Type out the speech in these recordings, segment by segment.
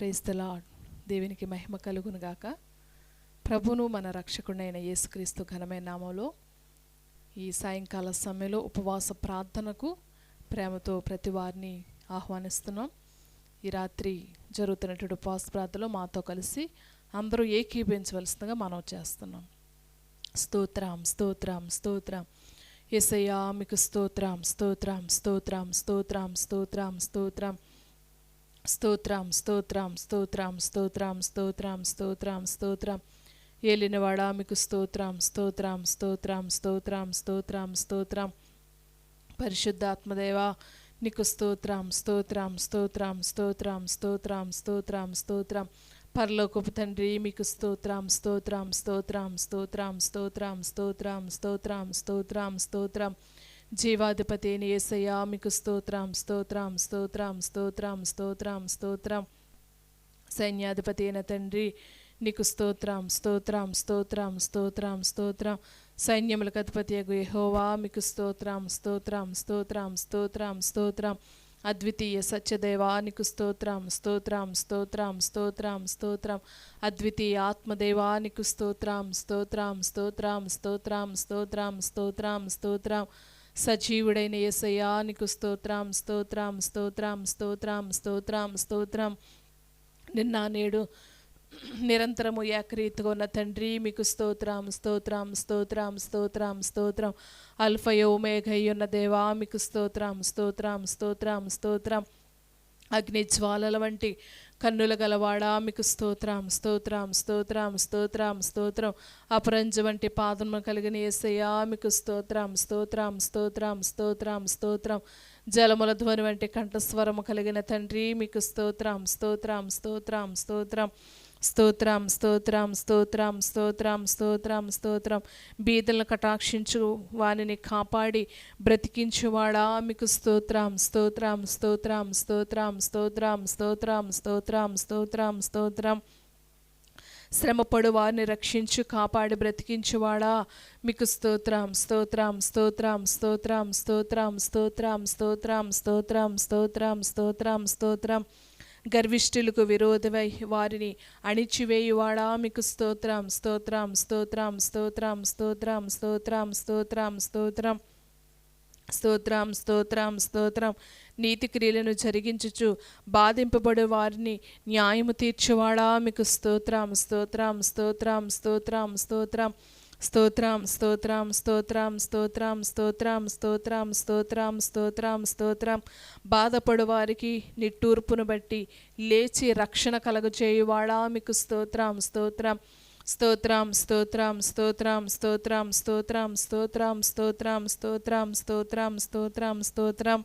Praise the lord. దేవునికి మహిమ కలుగును గాక. ప్రభును మన రక్షకుడైన యేసుక్రీస్తు ఘనమైన నామములో ఈ సాయంకాల సమయంలో ఉపవాస ప్రార్థనకు ప్రేమతో ప్రతి వారిని ఆహ్వానిస్తున్నాం. ఈ రాత్రి జరుగుతున్నటువంటి ఉపవాస ప్రార్థనలో మాతో కలిసి అందరూ ఏకీభవించవలసిందిగా మనం చేస్తున్నాం. స్తోత్రం స్తోత్రం స్తోత్రం యేసయ్యా మీకు స్తోత్రం స్తోత్రం స్తోత్రం స్తోత్రం స్తోత్రం స్తోత్రం స్తోత్రం స్తోత్రం స్తోత్రం స్తోత్రం స్తోత్రం స్తోత్రం స్తోత్రం ఏలినవాడా మీకు స్తోత్రం స్తోత్రం స్తోత్రం స్తోత్రం స్తోత్రం స్తోత్రం పరిశుద్ధాత్మదేవా నీకు స్తోత్రం స్తోత్రం స్తోత్రం స్తోత్రం స్తోత్రం స్తోత్రం స్తోత్రం పరలోకపు తండ్రి మీకు స్తోత్రం స్తోత్రం స్తోత్రం స్తోత్రం స్తోత్రం స్తోత్రం స్తోత్రం స్తోత్రం స్తోత్రం జీవాధిపతి అయిన యేసయ్యా మీకు స్తోత్రం స్తోత్రం స్తోత్రం స్తోత్రం స్తోత్రం స్తోత్రం సైన్యాధిపతి అయిన తండ్రి నీకు స్తోత్రం స్తోత్రం స్తోత్రం స్తోత్రం స్తోత్రం సైన్యములకు అధిపతి యెహోవా మీకు స్తోత్రం స్తోత్రం స్తోత్రం స్తోత్రం స్తోత్రం అద్వితీయ సత్యదేవా నీకు స్తోత్రం స్తోత్రం స్తోత్రం స్తోత్రం స్తోత్రం అద్వితీయ ఆత్మదేవా నీకు స్తోత్రం స్తోత్రం స్తోత్రం స్తోత్రం స్తోత్రం స్తోత్రం స్తోత్రం సజీవుడైన యేసయ్యా నీకు స్తోత్రం స్తోత్రం స్తోత్రం స్తోత్రం స్తోత్రం స్తోత్రం నిన్న నేడు నిరంతరము ఏకరీతిగా ఉన్న తండ్రి మీకు స్తోత్రం స్తోత్రం స్తోత్రం స్తోత్రం స్తోత్రం అల్ఫయో మేఘయ్యున్న దేవా మీకు స్తోత్రం స్తోత్రం స్తోత్రం స్తోత్రం అగ్ని జ్వాలల వంటి కన్నుల గలవాడా మీకు స్తోత్రం స్తోత్రం స్తోత్రం స్తోత్రం స్తోత్రం అపరంజ వంటి పాదము కలిగిన యేసయ్యా మీకు స్తోత్రం స్తోత్రం స్తోత్రం స్తోత్రం స్తోత్రం జలముల ధ్వని వంటి కంఠస్వరము కలిగిన తండ్రి మీకు స్తోత్రం స్తోత్రం స్తోత్రం స్తోత్రం స్తోత్రం స్తోత్రం స్తోత్రం స్తోత్రం స్తోత్రం స్తోత్రం బీదలను కటాక్షించు వానిని కాపాడి బ్రతికించువాడా మీకు స్తోత్రం స్తోత్రం స్తోత్రం స్తోత్రం స్తోత్రం స్తోత్రం స్తోత్రం స్తోత్రం స్తోత్రం శ్రమపడు వారిని రక్షించు కాపాడి బ్రతికించువాడా మీకు స్తోత్రం స్తోత్రం స్తోత్రం స్తోత్రం స్తోత్రం స్తోత్రం స్తోత్రం స్తోత్రం స్తోత్రం స్తోత్రం స్తోత్రం గర్విష్ఠులకు విరోధమై వారిని అణిచివేయువాడా మీకు స్తోత్రం స్తోత్రం స్తోత్రం స్తోత్రం స్తోత్రం స్తోత్రం స్తోత్రం స్తోత్రం స్తోత్రం స్తోత్రం స్తోత్రం నీతి క్రియలను జరిగించుచు బాధింపబడు వారిని న్యాయము తీర్చువాడా మీకు స్తోత్రం స్తోత్రం స్తోత్రం స్తోత్రం స్తోత్రం స్తోత్రం స్తోత్రం స్తోత్రం స్తోత్రం స్తోత్రం స్తోత్రం స్తోత్రం స్తోత్రం స్తోత్రం బాధపడు వారికి నిట్టూర్పును బట్టి లేచి రక్షణ కలుగజేయువాడా మీకు స్తోత్రం స్తోత్రం స్తోత్రం స్తోత్రం స్తోత్రం స్తోత్రం స్తోత్రం స్తోత్రం స్తోత్రం స్తోత్రం స్తోత్రం స్తోత్రం స్తోత్రం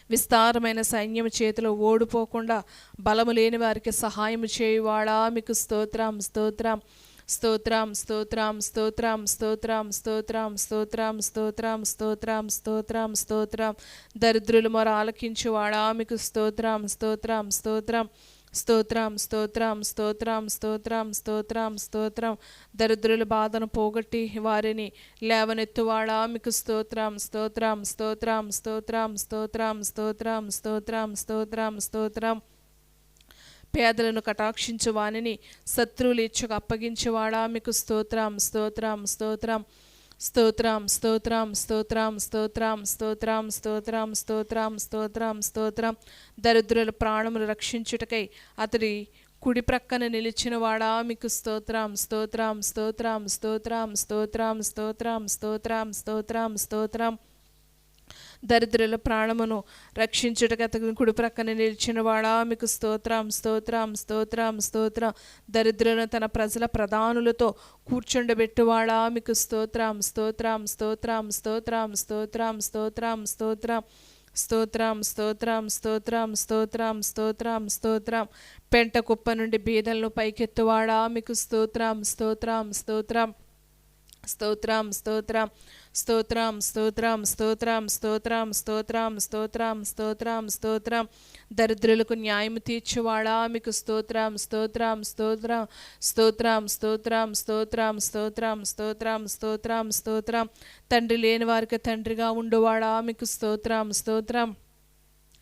విస్తారమైన సైన్యం చేతిలో ఓడిపోకుండా బలము లేని వారికి సహాయం చేయువాడా మీకు స్తోత్రం స్తోత్రం స్తోత్రం స్తోత్రం స్తోత్రం స్తోత్రం స్తోత్రం స్తోత్రం స్తోత్రం స్తోత్రం స్తోత్రం స్తోత్రం దరిద్రులు మొర ఆలకించువాడా మీకు స్తోత్రం స్తోత్రం స్తోత్రం స్తోత్రం స్తోత్రం స్తోత్రం స్తోత్రం స్తోత్రం స్తోత్రం దరిద్రుల బాధను పోగొట్టి వారిని లేవనెత్తువాడా మీకు స్తోత్రం స్తోత్రం స్తోత్రం స్తోత్రం స్తోత్రం స్తోత్రం స్తోత్రం స్తోత్రం స్తోత్రం పేదలను కటాక్షించు వానిని శత్రువులు ఇచ్చకు అప్పగించేవాడా మీకు స్తోత్రం స్తోత్రం స్తోత్రం స్తోత్రం స్తోత్రం స్తోత్రం స్తోత్రం స్తోత్రం స్తోత్రం స్తోత్రం స్తోత్రం స్తోత్రం దరిద్రుల ప్రాణములు రక్షించుటకై అతడి కుడి ప్రక్కన నిలిచిన వాడా మీకు స్తోత్రం స్తోత్రం స్తోత్రం స్తోత్రం స్తోత్రం స్తోత్రం స్తోత్రం స్తోత్రం స్తోత్రం దరిద్రుల ప్రాణమును రక్షించుటకు అతని కుడి ప్రక్కన నిలిచిన వాడా మీకు స్తోత్రం స్తోత్రం స్తోత్రం స్తోత్రం దరిద్రులను తన ప్రజల ప్రధానులతో కూర్చుండబెట్టువాడా మీకు స్తోత్రం స్తోత్రం స్తోత్రం స్తోత్రం స్తోత్రం స్తోత్రం స్తోత్రం స్తోత్రం స్తోత్రం స్తోత్రం స్తోత్రం స్తోత్రం స్తోత్రం పెంట కుప్ప నుండి బీదలను పైకెత్తువాడా మీకు స్తోత్రం స్తోత్రం స్తోత్రం స్తోత్రం స్తోత్రం స్తోత్రం స్తోత్రం స్తోత్రం స్తోత్రం స్తోత్రం స్తోత్రం స్తోత్రం స్తోత్రం దరిద్రులకు న్యాయము తీర్చువాడా మీకు స్తోత్రం స్తోత్రం స్తోత్రం స్తోత్రం స్తోత్రం స్తోత్రం స్తోత్రం స్తోత్రం స్తోత్రం స్తోత్రం తండ్రి లేని వారికి తండ్రిగా ఉండువాడా మీకు స్తోత్రం స్తోత్రం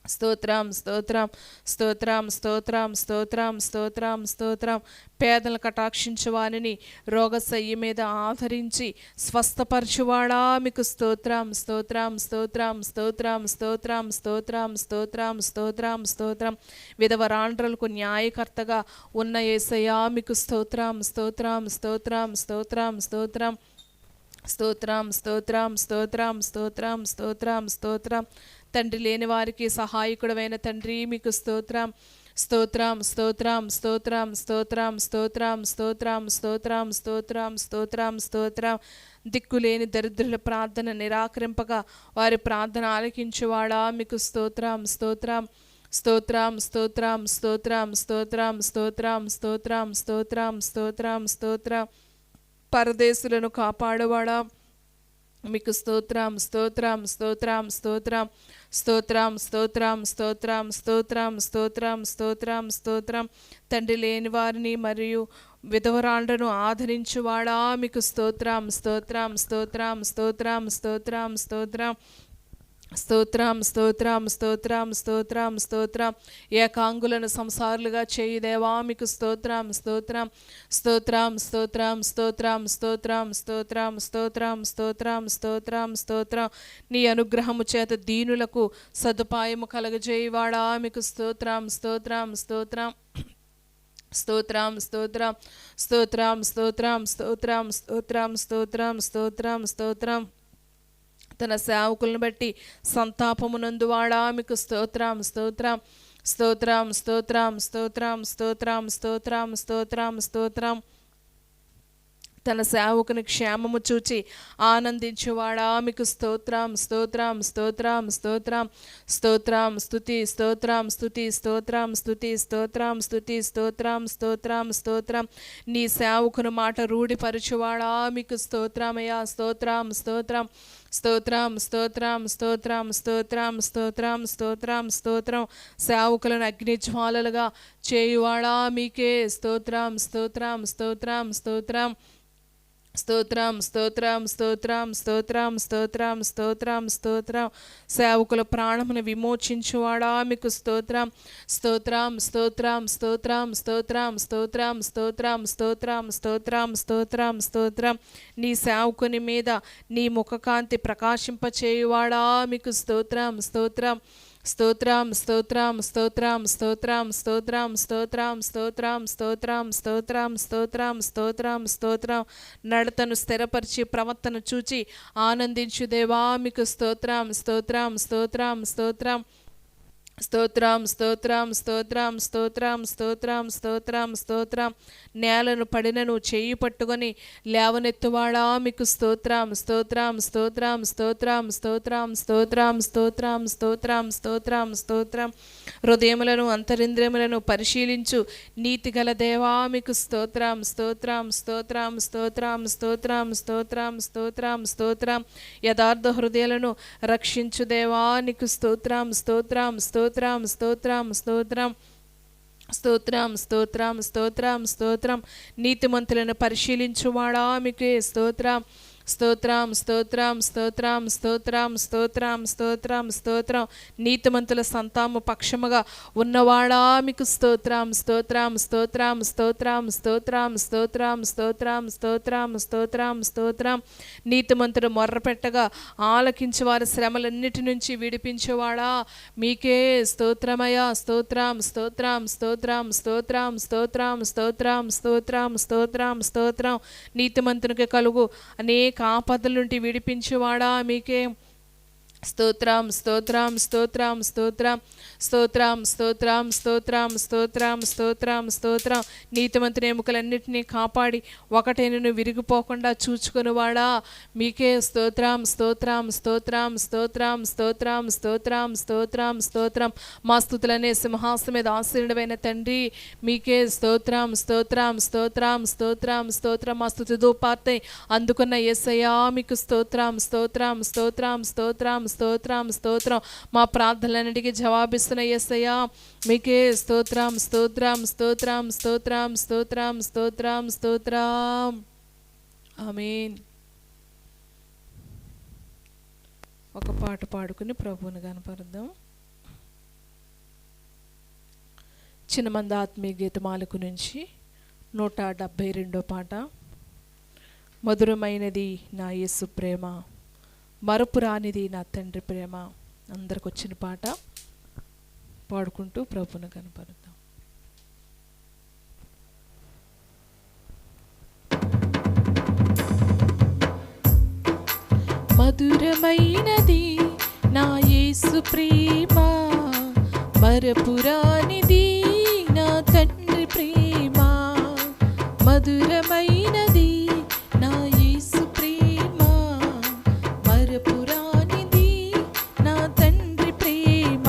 స్తోత్రం స్తోత్రం స్తోత్రం స్తోత్రం స్తోత్రం స్తోత్రం స్తోత్రం. పేదలను కటాక్షించు వారిని రోగశయ్య మీద ఆదరించి స్వస్థపరచువాడా మీకు స్తోత్రం స్తోత్రం స్తోత్రం స్తోత్రం స్తోత్రం స్తోత్రం స్తోత్రం స్తోత్రం స్తోత్రం. విధవరాండ్రులకు న్యాయకర్తగా ఉన్న యేసయ్యా మీకు స్తోత్రం స్తోత్రం స్తోత్రం స్తోత్రం స్తోత్రం స్తోత్రం స్తోత్రం స్తోత్రం స్తోత్రం స్తోత్రం స్తోత్రం. తండ్రి లేని వారికి సహాయకుడమైన తండ్రి మీకు స్తోత్రం స్తోత్రం స్తోత్రం స్తోత్రం స్తోత్రం స్తోత్రం స్తోత్రం స్తోత్రం స్తోత్రం స్తోత్రం స్తోత్రం. దిక్కులేని దరిద్రుల ప్రార్థన నిరాకరింపగా వారి ప్రార్థన ఆలకించువాడా మీకు స్తోత్రం స్తోత్రం స్తోత్రం స్తోత్రం స్తోత్రం స్తోత్రం స్తోత్రం స్తోత్రం స్తోత్రం స్తోత్రం స్తోత్రం. పరదేశులను కాపాడువాడా మీకు స్తోత్రం స్తోత్రం స్తోత్రం స్తోత్రం స్తోత్రం స్తోత్రం స్తోత్రం స్తోత్రం స్తోత్రం స్తోత్రం స్తోత్రం. తండ్రి లేని వారిని మరియు విధవరాండ్రను ఆదరించువాడా మీకు స్తోత్రం స్తోత్రం స్తోత్రం స్తోత్రం స్తోత్రం స్తోత్రం స్తోత్రం స్తోత్రం స్తోత్రం స్తోత్రం స్తోత్రం. ఏకాంగులను సంసారులుగా చేయి దేవా మీకు స్తోత్రం స్తోత్రం స్తోత్రం స్తోత్రం స్తోత్రం స్తోత్రం స్తోత్రం స్తోత్రం స్తోత్రం స్తోత్రం స్తోత్రం. నీ అనుగ్రహము చేత దీనులకు సదుపాయము కలగజేయవాడా మీకు స్తోత్రం స్తోత్రం స్తోత్రం స్తోత్రం స్తోత్రం స్తోత్రం స్తోత్రం స్తోత్రం స్తోత్రం స్తోత్రం స్తోత్రం స్తోత్రం. తన సేవకులను బట్టి సంతాపమునందువాడా మీకు స్తోత్రం స్తోత్రం స్తోత్రం స్తోత్రం స్తోత్రం స్తోత్రం స్తోత్రం స్తోత్రం స్తోత్రం. తన సేవకుని క్షేమము చూచి ఆనందించువాడా మీకు స్తోత్రం స్తోత్రం స్తోత్రం స్తోత్రం స్తోత్రం స్తుతి స్తోత్రం స్తుతి స్తోత్రం స్తుతి స్తోత్రం స్తుతి స్తోత్రం స్తోత్రం స్తోత్రం. నీ సేవకుని మాట రూఢిపరచువాడా మీకు స్తోత్రమయ్యా స్తోత్రం స్తోత్రం స్తోత్రం స్తోత్రం స్తోత్రం స్తోత్రం స్తోత్రం స్తోత్రం స్తోత్రం. సేవకులను అగ్నిజ్వాలలుగా చేయువాడా మీకే స్తోత్రం స్తోత్రం స్తోత్రం స్తోత్రం స్తోత్రం స్తోత్రం స్తోత్రం స్తోత్రం స్తోత్రం స్తోత్రం స్తోత్రం. సేవకుల ప్రాణమును విమోచించువాడా మీకు స్తోత్రం స్తోత్రం స్తోత్రం స్తోత్రం స్తోత్రం స్తోత్రం స్తోత్రం స్తోత్రం స్తోత్రం స్తోత్రం స్తోత్రం. నీ సేవకుని మీద నీ ముఖకాంతి ప్రకాశింపచేయువాడా మీకు స్తోత్రం స్తోత్రం స్తోత్రం స్తోత్రం స్తోత్రం స్తోత్రం స్తోత్రం స్తోత్రం స్తోత్రం స్తోత్రం స్తోత్రం స్తోత్రం స్తోత్రం స్తోత్రం. నడతను స్థిరపరిచి ప్రవర్తన చూచి ఆనందించు దేవా మీకు స్తోత్రం స్తోత్రం స్తోత్రం స్తోత్రం స్తోత్రం స్తోత్రం స్తోత్రం స్తోత్రం స్తోత్రం స్తోత్రం స్తోత్రం. నేలను పడినను చేయి పట్టుకొని లేవనెత్తువాడా మీకు స్తోత్రం స్తోత్రం స్తోత్రం స్తోత్రం స్తోత్రం స్తోత్రం స్తోత్రం స్తోత్రం స్తోత్రం స్తోత్రం. హృదయములను అంతరింద్రియములను పరిశీలించు నీతిగల దేవా మీకు స్తోత్రం స్తోత్రం స్తోత్రం స్తోత్రం స్తోత్రం స్తోత్రం స్తోత్రం స్తోత్రం. యథార్థ హృదయాలను రక్షించు దేవా నీకు స్తోత్రం స్తోత్రం స్తోత్రం స్తోత్రం స్తోత్రం స్తోత్రం స్తోత్రం స్తోత్రం స్తోత్రం. నీతిమంతులను పరిశీలించువాడా మీకే స్తోత్రం స్తోత్రం స్తోత్రం స్తోత్రం స్తోత్రం స్తోత్రం స్తోత్రం స్తోత్రం. నీతిమంతుల సంతాము పక్షముగా ఉన్నవాడా మీకు స్తోత్రం స్తోత్రం స్తోత్రం స్తోత్రం స్తోత్రం స్తోత్రం స్తోత్రం స్తోత్రం స్తోత్రం స్తోత్రం. నీతిమంతుడు మొర్రపెట్టగా ఆలకించి వారి శ్రమలన్నిటి నుంచి విడిపించేవాడా మీకే స్తోత్రమయ స్తోత్రం స్తోత్రం స్తోత్రం స్తోత్రం స్తోత్రం స్తోత్రం స్తోత్రం స్తోత్రం స్తోత్రం. నీతిమంతునికి కలుగు అనేక ఆపదల నుండి విడిపించువాడా మీకే స్తోత్రం స్తోత్రం స్తోత్రం స్తోత్రం స్తోత్రం స్తోత్రం స్తోత్రం స్తోత్రం స్తోత్రం స్తోత్రం. నీతిమంతుని ఎముకలన్నింటినీ కాపాడి ఒకటేనను విరిగిపోకుండా చూచుకునివాడా మీకే స్తోత్రం స్తోత్రం స్తోత్రం స్తోత్రం స్తోత్రం స్తోత్రం స్తోత్రం స్తోత్రం. మా స్తుతులనే సింహాసనం మీద ఆశీనుడైన తండ్రి మీకే స్తోత్రం స్తోత్రం స్తోత్రం స్తోత్రం స్తోత్రం. మా స్తుతి ధూపార్తె అందుకున్న యేసయ్యా మీకు స్తోత్రం స్తోత్రం స్తోత్రం స్తోత్రం స్తోత్రం స్తోత్రం. మా ప్రార్థనలన్నిటికీ జవాబిస్తున్న యేసయ్యా మీకే స్తోత్రం స్తోత్రం స్తోత్రం స్తోత్రం స్తోత్రం స్తోత్రం స్తోత్రం. ఆమేన్. ఒక పాట పాడుకుని ప్రభువుని కనపరుద్దాం. చిన్నమంద ఆత్మీయ గీతమాలకు నుంచి 172 పాట. మధురమైనది నా యేసు ప్రేమ, మరపురానిది నా తండ్రి ప్రేమ. అందరికి వచ్చిన పాట పాడుకుంటూ ప్రభువును కనపరుద్దాం. మధురమైనది నా యేసు ప్రేమ, మరపురానిది నా తండ్రి ప్రేమ. మధురమైనది నా యేసు ప్రేమ, మరపురానిది నా తండ్రి ప్రేమ.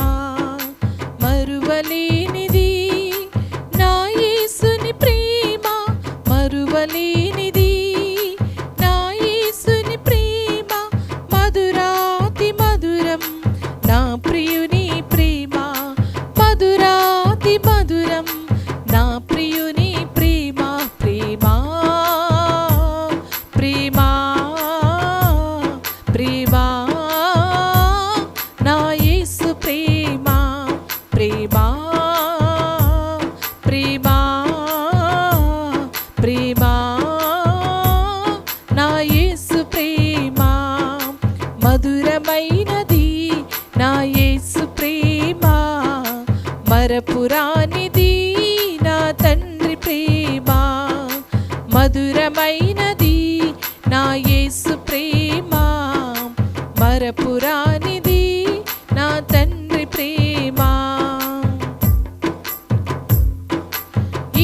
మరువలేనిది నా యేసుని ప్రేమ, మరువలేనిది నా యేసుని ప్రేమ. మధురాతి మధురం నా ప్రియుని ప్రేమ, మధురాతి మధురం నా ప్రియుని ప్రేమ. ప్రేమ ప్రేమ ప్రేమ నా యేసు ప్రేమ. ప్రేమ ప్రేమ ప్రేమ నా యేసు ప్రేమ. మధురమైనది నా యేసు ప్రేమ, మరపురానిది నా తండ్రి ప్రేమ. మధురమైనది నా యేసు ప్రేమ, మరపురానిది నా తండ్రి ప్రేమ.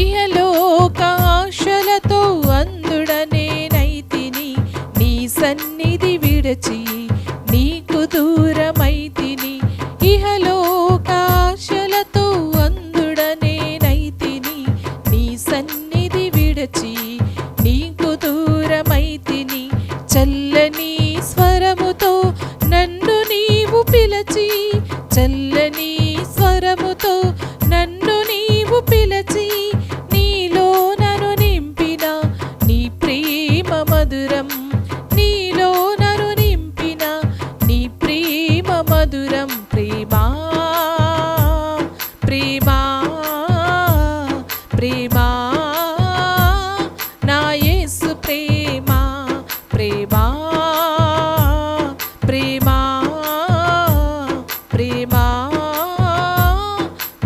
ఇహలోక ఆశలతో అందుడనేనైతిని, నీ సన్నిధి విడచి నీకు దూరమైతిని. ఇహలోక ఆశలతో అందుడనేనైతిని, నీ సన్నిధి విడచి నీకు దూరమైతిని. చల్లని స్వరముతో నన్ను నీవు పిలచి, చల్లని స్వరముతో నన్ను నీవు పిలచి, నీలో నన్ను నింపిన నీ ప్రేమ మధురం, నీలో నన్ను నింపిన నీ ప్రేమ మధురం. ప్రేమ ప్రేమ ప్రేమ నా యేసు ప్రేమ. ప్రేమ ప్రేమ ప్రేమ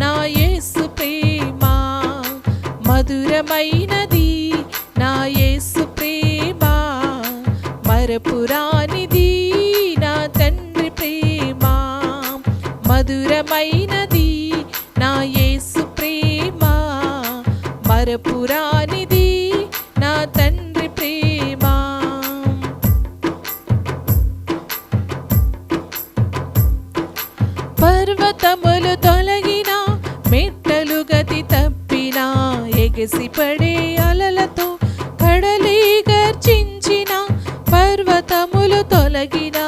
నా యేసు ప్రేమ. మధురమైనది నా యేసు ప్రేమ, మరపురానిది నా తండ్రి ప్రేమ. మధురమైనది నా యేసు ప్రేమ, మరపురానిది నా తండ్రి ప్రేమ. పర్వతములు తొలగిన, మెట్టలు గతి తప్పిన, ఎగసిపడే అలలతో కడలి గర్జించిన. పర్వతములు తొలగిన,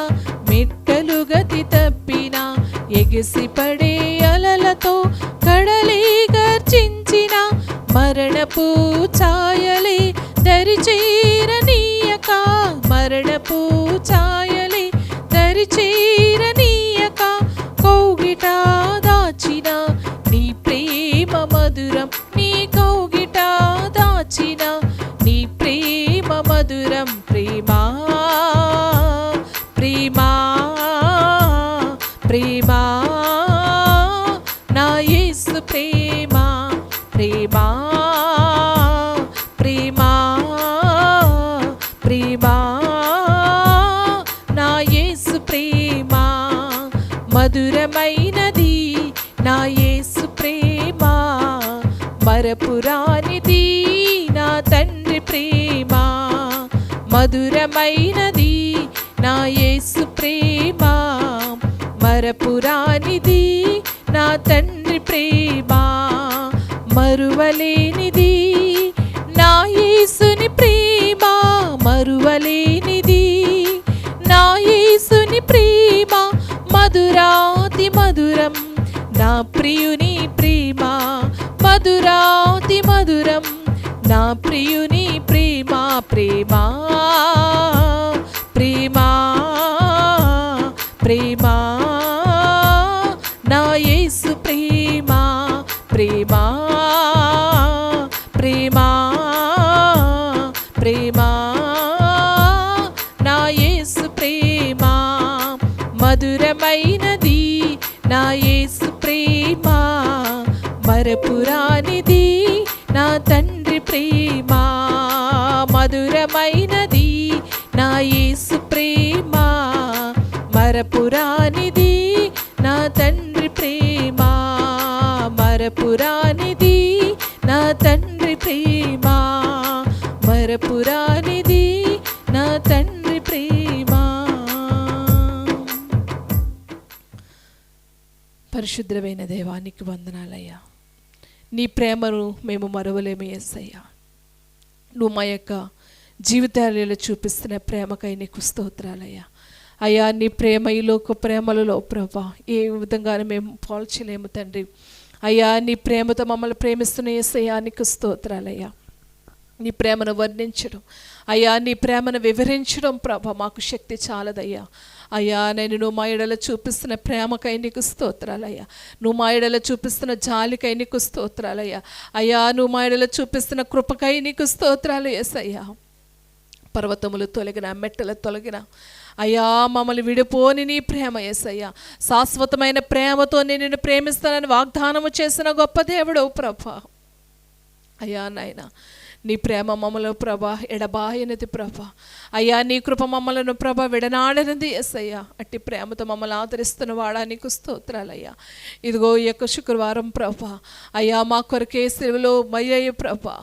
మెట్టలు గతి తప్పిన, ఎగసిపడే అలలతో కడలి గర్జించిన. మరణపు ఛాయలే దరిచేరనీయక, మరణపు ఛాయలే దరిచేరనీయక, కౌగిట దాచిన నీ ప్రేమ మధురం, నీ కౌగిట దాచిన నీ ప్రేమ మధురం. ప్రేమ ప్రేమ ప్రేమ నా యేసు ప్రేమ. ప్రేమ ప్రేమ ప్రేమ నా యేసు ప్రేమ. మధురమైనది నా యేసు ప్రేమ, మరపురానిది నా తండ్రి ప్రేమ. మధురమైనది నా యేసు ప్రేమ, మరపురానిది నా తండ్రి ప్రేమ. మరువలేనిది నా యేసుని ప్రేమ, మరువలేనిది నా యేసుని ప్రేమ. మధురాతి మధురం నా ప్రియుని ప్రేమ, మధురాతి మధురం నా ప్రియుని ప్రేమ. ప్రేమ ప్రేమ ప్రేమ నా యేసు ప్రేమ. ప్రేమా ప్రేమా ప్రేమా నా యేసు ప్రేమా మధురమైనది నా యేసు ప్రేమా మరపురానిది నా తండ్రి ప్రేమా మధురమైనది నా యేసు ప్రేమా మరపురానిది నా తండ్రి ప్రేమా మరపురానిది నా తండ్రి ప్రేమా మరపురానిది నా తండ్రి ప్రేమా. పరిశుద్ధమైన దేవానికి వందనాలయ్యా. నీ ప్రేమను మేము మరవలేము యేసయ్యా. నువ్వు మా యొక్క జీవితాలలో చూపిస్తున్న ప్రేమకై నీకు స్తోత్రాలయ్యా. అయ్యా నీ ప్రేమ ఈ లోక ప్రేమలలో ప్రభా ఏ విధంగానే మేము పోల్చలేము తండ్రి. అయ్యా నీ ప్రేమతో మమ్మల్ని ప్రేమిస్తున్న యేసయ్యా నీకు స్తోత్రాలయ్యా. నీ ప్రేమను వర్ణించడం అయ్యా నీ ప్రేమను వివరించడం ప్రభా మాకు శక్తి చాలదయ్యా. అయ్యా నేను నువ్వు మా ఎడల చూపిస్తున్న ప్రేమకై నీకు స్తోత్రాలయ్యా. నువ్వు మా ఎడల చూపిస్తున్న జాలికై నీకు స్తోత్రాలయ్యా. అయ్యా నువ్వు మా ఎడల చూపిస్తున్న కృపకై నీకు స్తోత్రాలు యేసయ్యా. పర్వతములు తొలగిన మెట్టలు తొలగిన అయ్యా మమ్మల్ని విడిపోని నీ ప్రేమ యేసయ్యా. శాశ్వతమైన ప్రేమతో నేను నిన్ను ప్రేమిస్తానని వాగ్దానము చేసిన గొప్ప దేవుడు ప్రభా. అయ్యా నాయన నీ ప్రేమ మమ్మల్ని ప్రభా ఎడబాయనిది ప్రభా. అయ్యా నీ కృప మమ్మలను ప్రభా విడనాడనిది యేసయ్యా. అట్టి ప్రేమతో మమ్మల్ని ఆదరిస్తున్న వాడా నీకు స్తోత్రాలయ్యా. ఇదిగో ఈ యొక్క శుక్రవారం ప్రభా అయ్యా మా కొరకే సిలువలో మయ్యయ్య ప్రభా.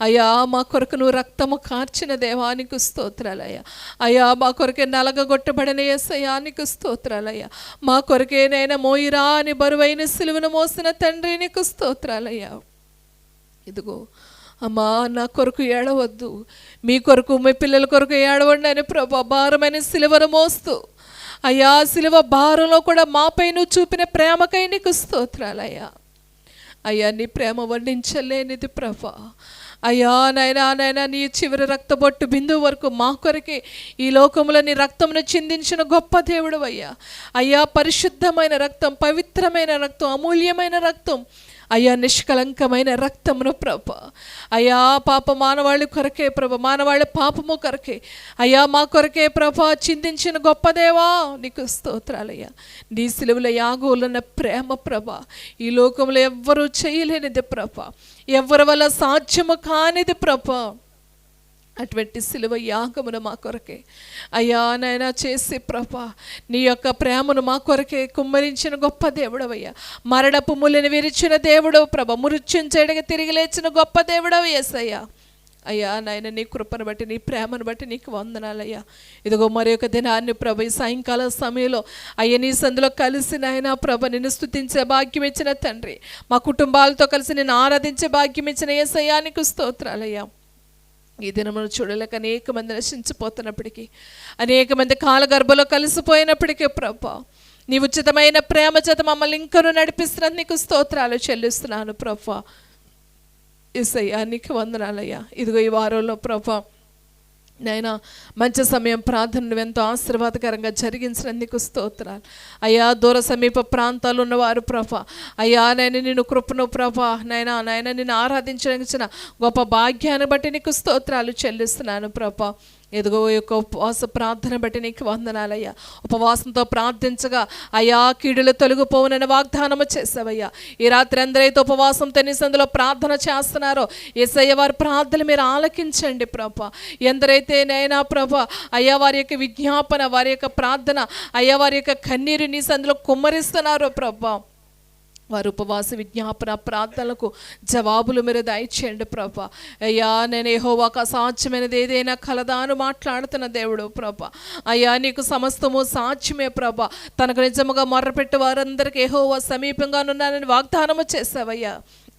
అయ్యా మా కొరకు నువ్వు రక్తము కార్చిన దేవానికి స్తోత్రాలయ్యా. అయ్యా మా కొరకే నలగగొట్టబడిన యేసయ్యా నీకు స్తోత్రాలయ్యా. మా కొరకే నైనా మోయిరా అని బరువైన సిలువను మోసిన తండ్రి నీకు స్తోత్రాలయ్యా. ఇదిగో అమ్మా నా కొరకు ఏడవద్దు, మీ కొరకు మీ పిల్లల కొరకు ఏడవండి అని ప్రభా భారమైన సిలువను మోస్తూ అయ్యా సిలువ భారంలో కూడా మాపై నువ్వు చూపిన ప్రేమకై నీకు స్తోత్రాలయ్యా. అయ్యా నీ ప్రేమ వర్ణించలేనిది ప్రభా. అయ్యా నాయనా నీ చివరి రక్తబొట్టు బిందువు వరకు మా కొరకే ఈ లోకంలో నీ రక్తమును చిందించిన గొప్ప దేవుడు అయ్యా. అయ్యా పరిశుద్ధమైన రక్తం, పవిత్రమైన రక్తం, అమూల్యమైన రక్తం అయ్యా, నిష్కలంకమైన రక్తమును ప్రభ అయ్యా పాప మానవాళి కొరకే ప్రభ, మానవాళి పాపము కొరకే అయ్యా మా కొరకే ప్రభ చిందించిన గొప్ప దేవా నీకు స్తోత్రాలయ్యా. నీ సిలువల యాగోలున్న ప్రేమ ప్రభ ఈ లోకంలో ఎవ్వరూ చేయలేనిది ప్రభ, ఎవ్వరి వల్ల సాధ్యము కానిది ప్రభ. అటువంటి సిలువ యాగమును మా కొరకే అయ్యా నాయనా చేసి ప్రభా నీ యొక్క ప్రేమను మా కొరకే కుమ్మరించిన గొప్ప దేవుడవయ్యా. మరణపు ముళ్ళని విరిచిన దేవుడవు ప్రభ, మృత్యుంచేయడానికి తిరిగి లేచిన గొప్ప దేవుడవు యేసయ్యా. అయ్యా నాయన నీ కృపను బట్టి నీ ప్రేమను బట్టి నీకు వందనాలయ్యా. ఇదిగో మరి ఒక దినాన్ని ప్రభ ఈ సాయంకాల సమయంలో అయ్యా నీ సందులో కలిసి నాయన ప్రభ నిన్ను స్తుతించే భాగ్యం ఇచ్చిన తండ్రి, మా కుటుంబాలతో కలిసి నిన్ను ఆరాధించే భాగ్యం ఇచ్చిన యేసయ్యా నీకు స్తోత్రాలయ్యా. ఈ దినమును చూడలేక అనేక మంది నశించిపోతున్నప్పటికీ, అనేక మంది కాలగర్భలో కలిసిపోయినప్పటికీ ప్రభా నీ ఉచితమైన ప్రేమ చేత మమ్మల్ని ఇంకనూ నడిపిస్తున్నందుకు నీకు స్తోత్రాలు చెల్లిస్తున్నాను ప్రభా. యేసయ్యా నీకు వందనాలయ్యా. ఇదిగో ఈ వారంలో ప్రభా నైనా మంచి సమయం ప్రార్థనలు ఎంతో ఆశీర్వాదకరంగా జరిగించినందుకు స్తోత్రాలు అయ్యా. దూర సమీప ప్రాంతాలు ఉన్నవారు ప్రభా అయ్యా నేను నిన్ను కృపను ప్రభా నాయన నిన్ను ఆరాధించిన గొప్ప భాగ్యాన్ని బట్టి నీకు స్తోత్రాలు చెల్లిస్తున్నాను ప్రభా. ఎదుగో యొక్క ఉపవాస ప్రార్థన బట్టి నీకు వందనాలయ్యా. ఉపవాసంతో ప్రార్థించగా అయ్యా కీడులు తొలగిపోవునని వాగ్దానము చేసావయ్యా. ఈ రాత్రి అందరైతే ఉపవాసంతో నీ సందులో ప్రార్థన చేస్తున్నారో యేసయ్య వారి ప్రార్థనలు మీరు ఆలకించండి ప్రభా. ఎందరైతే నైనా ప్రభా అయ్యా వారి యొక్క విజ్ఞాపన, వారి యొక్క ప్రార్థన, అయ్యా వారి యొక్క కన్నీరు నీ సందులో కుమ్మరిస్తున్నారో ప్రభా, వారు ఉపవాస విజ్ఞాపన ప్రార్థనలకు జవాబులు మీరు దయచేయండి ప్రభా. అయ్యా నేను యెహోవాకు అసాధ్యమైనది ఏదైనా కలదా అని మాట్లాడుతున్న దేవుడు ప్రభా. అయ్యా నీకు సమస్తము సాధ్యమే ప్రభా. తనకు నిజముగా మొర్రపెట్టి వారందరికీ యెహోవా సమీపంగానున్నానని వాగ్దానము చేసావయ్యా.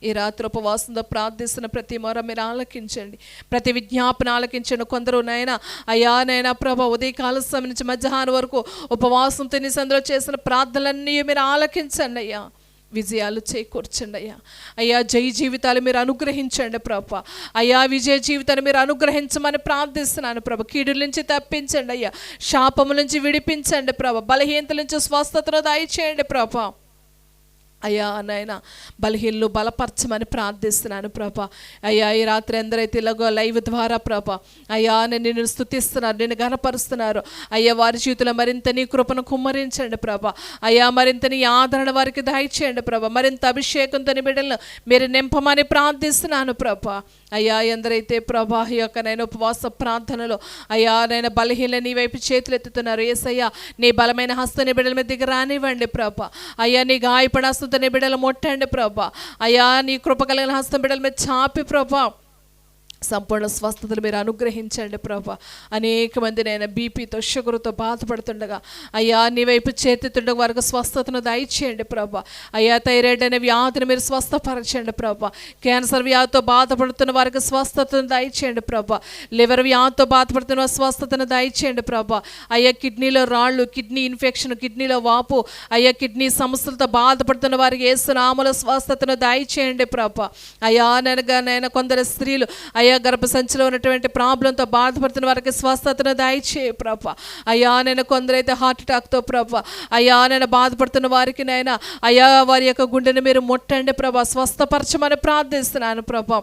ఈ రాత్రి ఉపవాసంతో ప్రార్థిస్తున్న ప్రతి మొర మీరు ఆలకించండి, ప్రతి విజ్ఞాపన ఆలకించండి. కొందరు నైనా అయ్యా నైనా ప్రభా ఉదయకాల సమయం నుంచి మధ్యాహ్నం వరకు ఉపవాసంతో నీ సందులో చేసిన ప్రార్థనలన్నీ మీరు ఆలకించండి అయ్యా. విజయాలు చేకూర్చండి అయ్యా. అయ్యా జయ జీవితాలు మీరు అనుగ్రహించండి ప్రభా. అయ్యా విజయ జీవితాన్ని మీరు అనుగ్రహించమని ప్రార్థిస్తున్నాను ప్రభ. కీడుల నుంచి తప్పించండి అయ్యా, శాపము నుంచి విడిపించండి ప్రభ, బలహీనతల నుంచి స్వస్థతను దయచేయండి ప్రభా. అయ్యా నాయన బలహీనలు బలపరచమని ప్రార్థిస్తున్నాను ప్రభా. అయ్యా ఈ రాత్రి ఎందరైతే ఇలాగో లైవ్ ద్వారా ప్రభా అయ్యా నేను నిన్ను స్తుతిస్తున్నారు, నిన్ను ఘనపరుస్తున్నారు అయ్యా, వారి జీవితంలో మరింత నీ కృపను కుమ్మరించండి ప్రభా. అయ్యా మరింత నీ ఆదరణ వారికి దయచేయండి ప్రభా. మరింత అభిషేకంతో నీ బిడ్డలను మీరు నింపమని ప్రార్థిస్తున్నాను ప్రభా. అయ్యా ఎందరైతే ప్రభా ఈ యొక్క నేను ఉపవాస ప్రార్థనలో అయ్యా నేను బలహీన నీ వైపు చేతులు ఎత్తుతున్నారు, యేసయ్యా నీ బలమైన హస్తం నీ బిడ్డల మీద దిగి రానివ్వండి ప్రభా. అయ్యా నీ గాయపడ హస్తంతో నీ బిడ్డలు ముట్టండి ప్రభా. అయ్యా నీ కృప కలిగిన హస్తం బిడ్డల మీద చాపి ప్రభా సంపూర్ణ స్వస్థతలు మీరు అనుగ్రహించండి ప్రభా. అనేక మంది నేను బీపీతో షుగర్తో బాధపడుతుండగా అయ్యా నీ వైపు చేతితుండగా వారికి స్వస్థతను దయచేయండి ప్రభా. అయ్యా థైరాయిడ్ అనే వ్యాధిని మీరు స్వస్థపరచండి ప్రభా. క్యాన్సర్ వ్యాధితో బాధపడుతున్న వారికి స్వస్థతను దయచేయండి ప్రభా. లివర్ వ్యాధితో బాధపడుతున్న స్వస్థతను దయచేయండి ప్రభా. అయ్యా కిడ్నీలో రాళ్ళు, కిడ్నీ ఇన్ఫెక్షన్, కిడ్నీలో వాపు, అయ్యా కిడ్నీ సమస్యలతో బాధపడుతున్న వారికి యేసు నామములో స్వస్థతను దయచేయండి ప్రభా. అయ్యా నేను కొందరు స్త్రీలు అయ్యా గర్భసంచిలో ఉన్నటువంటి ప్రాబ్లంతో బాధపడుతున్న వారికి స్వస్థతను దయచేయ ప్రభా. అయ్యా నేను కొందరైతే హార్ట్ అటాక్తో ప్రభా అయ్యా నేను బాధపడుతున్న వారికి నైనా అయ్యా వారి యొక్క గుండెను మీరు ముట్టండి ప్రభా, స్వస్థపరచమని ప్రార్థిస్తున్నాను ప్రభా.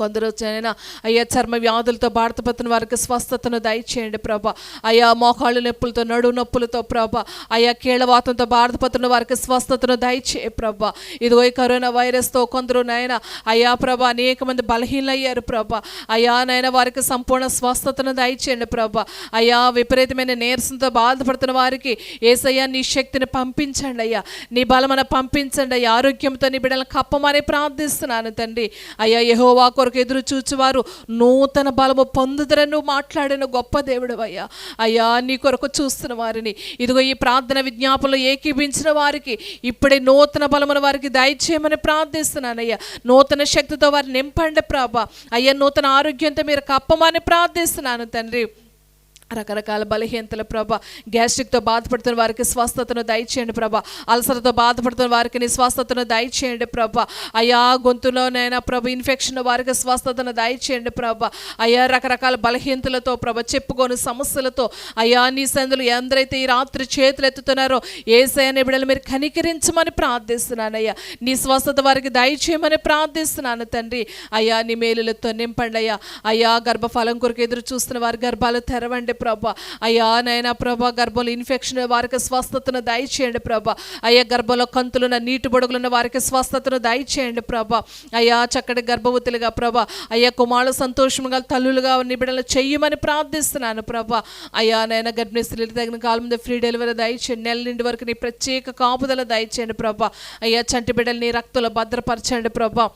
కొందరు వచ్చైనా అయ్యా చర్మ వ్యాధులతో బాధపడుతున్న వారికి స్వస్థతను దయచేయండి ప్రభా. అయ్యా మోకాళ్ళు నొప్పులతో, నడువు నొప్పులతో ప్రభా అయ్యా కీళ్ళవాతంతో బాధపడుతున్న వారికి స్వస్థతను దయచేయ ప్రభా. ఇదిగో ఈ కరోనా వైరస్తో కొందరు నైనా అయ్యా ప్రభా అనేక మంది బలహీనయ్యారు ప్రభా. అయ్యా నైనా వారికి సంపూర్ణ స్వస్థతను దయచేయండి ప్రభా. అయ్యా విపరీతమైన నీరసంతో బాధపడుతున్న వారికి యేసయ్యా నీ శక్తిని పంపించండి అయ్యా, నీ బలమును పంపించండి అయ్యా. ఆరోగ్యంతో నీ బిడ్డలను కప్పమని ప్రార్థిస్తున్నాను తండ్రి. అయ్యా యెహోవా కొరకు ఎదురు చూచువారు నూతన బలము పొందుదరని నువ్వు మాట్లాడిన గొప్ప దేవుడు అయ్యా. అయ్యా నీ కొరకు చూస్తున్న వారిని ఇదిగో ఈ ప్రార్థన విజ్ఞాపనలో ఏకీభించిన వారికి ఇప్పుడే నూతన బలమును వారికి దయచేయమని ప్రార్థిస్తున్నానయ్యా. నూతన శక్తితో వారిని నింపండి ప్రభా. అయ్యా నూతన ఆరోగ్యంతో మీరు కప్పమని ప్రార్థిస్తున్నాను తండ్రి. రకరకాల బలహీనతల ప్రభా, గ్యాస్ట్రిక్తో బాధపడుతున్న వారికి స్వస్థతను దయచేయండి ప్రభా. అల్సర్తో బాధపడుతున్న వారికి నీ స్వస్థతను దయచేయండి ప్రభా. అయ్యా గొంతులోనైనా ప్రభా ఇన్ఫెక్షన్ వారికి స్వస్థతను దయచేయండి ప్రభా. అయ్యా రకరకాల బలహీనతలతో ప్రభా చెప్పుకోని సమస్యలతో అయ్యా నీ సందులు ఎందరైతే ఈ రాత్రి చేతులు ఎత్తుతున్నారో యేసయ్య బిడ్డలు మీరు కనికరించమని ప్రార్థిస్తున్నానయ్యా. నీ స్వస్థత వారికి దయచేయమని ప్రార్థిస్తున్నాను తండ్రి. అయ్యా నీ మేలులతో నింపండి అయ్యా. అయ్యా గర్భఫలం కొరకు ఎదురు చూస్తున్న వారి గర్భాలు తెరవండి ప్రభా. అయ్యా నైనా ప్రభా గర్భంలో ఇన్ఫెక్షన్ వారికి స్వస్థతను దయచేయండి ప్రభా. అయ్యా గర్భంలో కంతులున్న నీటి బొడుగులున్న వారికి స్వస్థతను దయచేయండి ప్రభా. అయ్యా చక్కటి గర్భవతులుగా ప్రభా అయ్యా కుమారులు సంతోషంగా తల్లులుగా నిబిడలు చెయ్యమని ప్రార్థిస్తున్నాను ప్రభా. అయ్యా నైనా గర్భిణీ స్త్రీలు తగిన కాలం మీద ఫ్రీ డెలివరీ దయచేయండి. నెల నిండి వరకు నీ ప్రత్యేక కాపుదల దయచేయండి ప్రభా. అయ్యా చంటి బిడ్డలు నీ రక్తంలో భద్రపరచండి ప్రభా.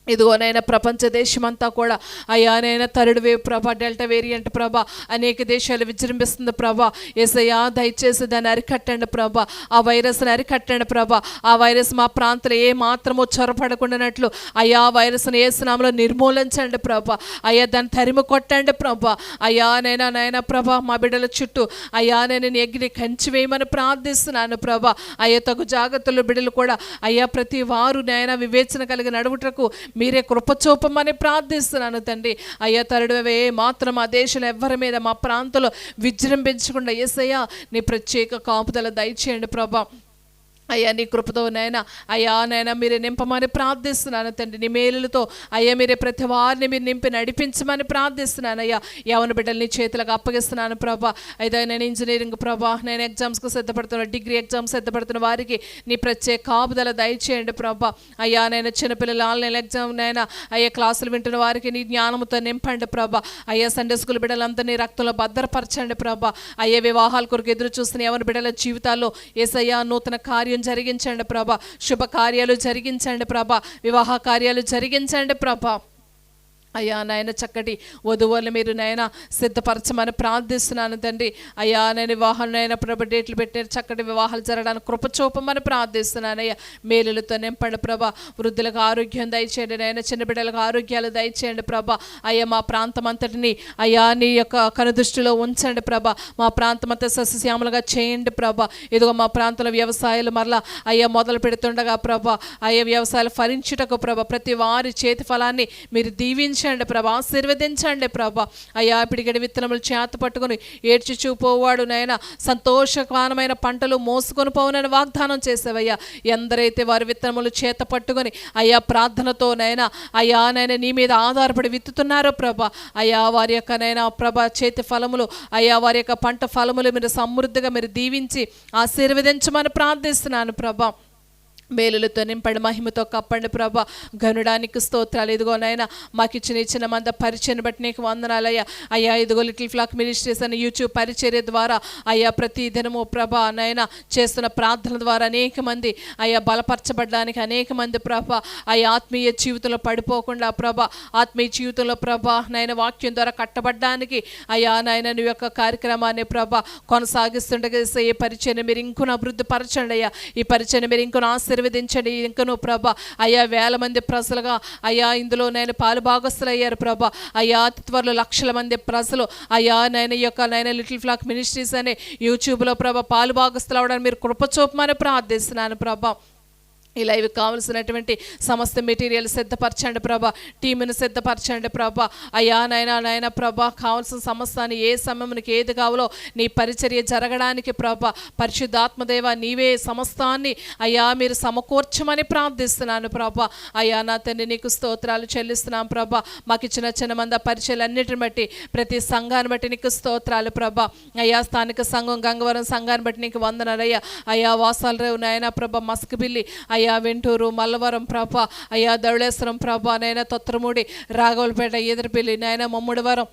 ఇదిగోనైనా ప్రపంచ దేశమంతా కూడా అయ్యానైనా థర్డ్ వేవ్ ప్రభా, డెల్టా వేరియంట్ ప్రభా అనేక దేశాలు విజృంభిస్తుంది ప్రభా. యేసయ్యా దయచేసి దాన్ని అరికట్టండి ప్రభా. ఆ వైరస్ని అరికట్టండి ప్రభా. ఆ వైరస్ మా ప్రాంతంలో ఏ మాత్రమో చొరపడకుండానట్లు అయ్యా వైరస్ని యేసు నామములో నిర్మూలించండి ప్రభా. అయ్యా దాన్ని తరిమి కొట్టండి ప్రభా. అయ్యా నైనా ప్రభా మా బిడ్డల చుట్టూ అయ్యా నేను ఎగిరి కంచి వేయమని ప్రార్థిస్తున్నాను ప్రభా. అయ్యా తగు జాగ్రత్తలు బిడ్డలు కూడా అయ్యా ప్రతి వారు నైనా వివేచన కలిగి నడువుటకు మీరే కృపచూపమని ప్రార్థిస్తున్నాను తండ్రి. అయ్యా తరుడవే మాత్రం ఆ దేశంలో ఎవరి మీద మా ప్రాంతంలో విజృంభించకుండా యేసయ్యా నీ ప్రత్యేక కాపుదల దయచేయండి ప్రభా. అయ్యా నీ కృపతో నైనా మీరే నింపమని ప్రార్థిస్తున్నాను తండ్రి. నీ మేలులతో అయ్యా మీరే ప్రతి వారిని మీరు నింపి నడిపించమని ప్రార్థిస్తున్నాను అయ్యా. యవన బిడ్డలు నీ చేతులకు అప్పగిస్తున్నాను ప్రభా. అయితే నేను ఇంజనీరింగ్ ప్రభా, నేను ఎగ్జామ్స్కి సిద్ధపడుతున్న, డిగ్రీ ఎగ్జామ్స్ సిద్ధపడుతున్న వారికి నీ ప్రత్యేక కాపుదల దయచేయండి ప్రభా. అయ్యా నేను చిన్నపిల్లలు ఆన్లైన్ ఎగ్జామ్ అయ్యా క్లాసులు వింటున్న వారికి నీ జ్ఞానంతో నింపండి ప్రభా. అయ్యా సండే స్కూల్ బిడ్డలంతా నీ రక్తంలో భద్రపరచండి ప్రభా. అయ్యా వివాహాల కొరకు ఎదురు చూస్తున్న యవన బిడ్డల జీవితాల్లో యేసయ్యా నూతన కార్యం జరిగించండి ప్రభా. శుభకార్యాలు జరిగించండి ప్రభా. వివాహ కార్యాలు జరిగించండి ప్రభా. అయ్యా నాయన చక్కటి వధువులను మీరు నాయన సిద్ధపరచమని ప్రార్థిస్తున్నాను తండ్రి. అయ్యా నేను వివాహాలు నాయన ప్రభ డేట్లు పెట్టిన చక్కటి వివాహాలు జరగడానికి కృపచూపమని ప్రార్థిస్తున్నాను అయ్యా. మేలులతో నింపండి ప్రభా. వృద్ధులకు ఆరోగ్యం దయచేయండి నాయన, చిన్న బిడ్డలకు ఆరోగ్యాలు దయచేయండి ప్రభా. అయ్యా మా ప్రాంతం అంతటిని అయ్యా నీ యొక్క కనుదృష్టిలో ఉంచండి ప్రభా. మా ప్రాంతం అంతా సస్యశ్యామలుగా చేయండి ప్రభా. ఇదిగో మా ప్రాంతంలో వ్యవసాయాలు మరలా అయ్యా మొదలు పెడుతుండగా ప్రభా అయ్యా వ్యవసాయాలు ఫలించుటకు ప్రభా ప్రతి వారి చేతి ఫలాన్ని మీరు దీవించండి దీవించండి ప్రభా, ఆశీర్వదించండి ప్రభా. అయ్యా పిడిగడి విత్తనములు చేత పట్టుకొని ఏడ్చుచూ పోవాడు నాయన సంతోషకరమైన పంటలు మోసుకొని పోవునని వాగ్దానం చేసావయ్యా. ఎందరైతే వారి విత్తనములు చేత పట్టుకొని అయ్యా ప్రార్థనతో నైనా అయ్యా నైనా నీ మీద ఆధారపడి విత్తుతున్నారో ప్రభా, అయ్యా వారి యొక్క నైనా ప్రభా చేతి ఫలములు అయ్యా వారి యొక్క పంట ఫలములు మీరు సమృద్ధిగా మీరు దీవించి ఆశీర్వదించమని ప్రార్థిస్తున్నాను ప్రభా. మేలులతో నింపండి, మహిమతో కప్పండి ప్రభా. గనుడానికి స్తోత్రాలు. ఇదిగో నాయన మాకు ఇచ్చిన మంద పరిచయను బట్టి నీకు వందనాలయ్యా. అయ్యా ఇదిగో లిటిల్ ఫ్లాక్ మినిస్ట్రీస్ అని యూట్యూబ్ పరిచర్య ద్వారా అయ్యా ప్రతి దినము ప్రభా నాయన చేస్తున్న ప్రార్థన ద్వారా అనేక మంది అయ్యా బలపరచబడడానికి, అనేక మంది ప్రభా అయ్యా ఆత్మీయ జీవితంలో పడిపోకుండా ప్రభా ఆత్మీయ జీవితంలో ప్రభా నాయన వాక్యం ద్వారా కట్టబడ్డానికి అయ్యా నాయన నీ యొక్క కార్యక్రమాన్ని ప్రభా కొనసాగిస్తుండగా ఈ పరిచయను మీరు ఇంకొన అభివృద్ధి పరచండి అయ్యా. ఈ పరిచయను మీరు ఇంకొన ఆశీర్వదించండి. ఇంకను ప్రభా అయ్యా వేల మంది ప్రజలుగా అయ్యా ఇందులో నేను పాలు భాగస్తులు అయ్యారు ప్రభా. అయ్యా అతి త్వరలో లక్షల మంది ప్రజలు అయ్యా నేను ఈ యొక్క నేను లిటిల్ ఫ్లాక్ మినిస్ట్రీస్ అనే యూట్యూబ్లో ప్రభా పాలు భాగస్తులు అవడానికి మీరు కృప చూపమని ప్రార్థిస్తున్నాను ప్రభా. ఈ లైవ్ కావలసినటువంటి సమస్త మెటీరియల్ సిద్ధపరచండి ప్రభా, టీమును సిద్ధపరచండి ప్రభా. అయ్యా నాయన ప్రభా కావాల్సిన సమస్తాన్ని ఏ సమయానికి ఏది కావాలో నీ పరిచర్య జరగడానికి ప్రభా పరిశుద్ధాత్మదేవ నీవే సమస్తాన్ని అయ్యా మీరు సమకూర్చమని ప్రార్థిస్తున్నాను ప్రభా. అయ్యా నా తండ్రి నీకు స్తోత్రాలు చెల్లిస్తున్నాం ప్రభా. మాకు ఇచ్చిన చిన్న మంద పరిచయాలన్నిటిని బట్టి ప్రతి సంఘాన్ని బట్టి నీకు స్తోత్రాలు ప్రభా. అయ్యా స్థానిక సంఘం గంగవరం సంఘాన్ని బట్టి నీకు వందనాలయ్యా. అయ్యా వాసాలరేవు నాయన ప్రభా, మస్కబిల్లి అయ్యా వెంటూరు మల్లవరం ప్రభా, అయ్యా ధవళేశ్వరం ప్రభా నైనా తొత్తరమూడి రాఘవలపేట ఎదురుపల్లి నాయన మమ్ముడివరం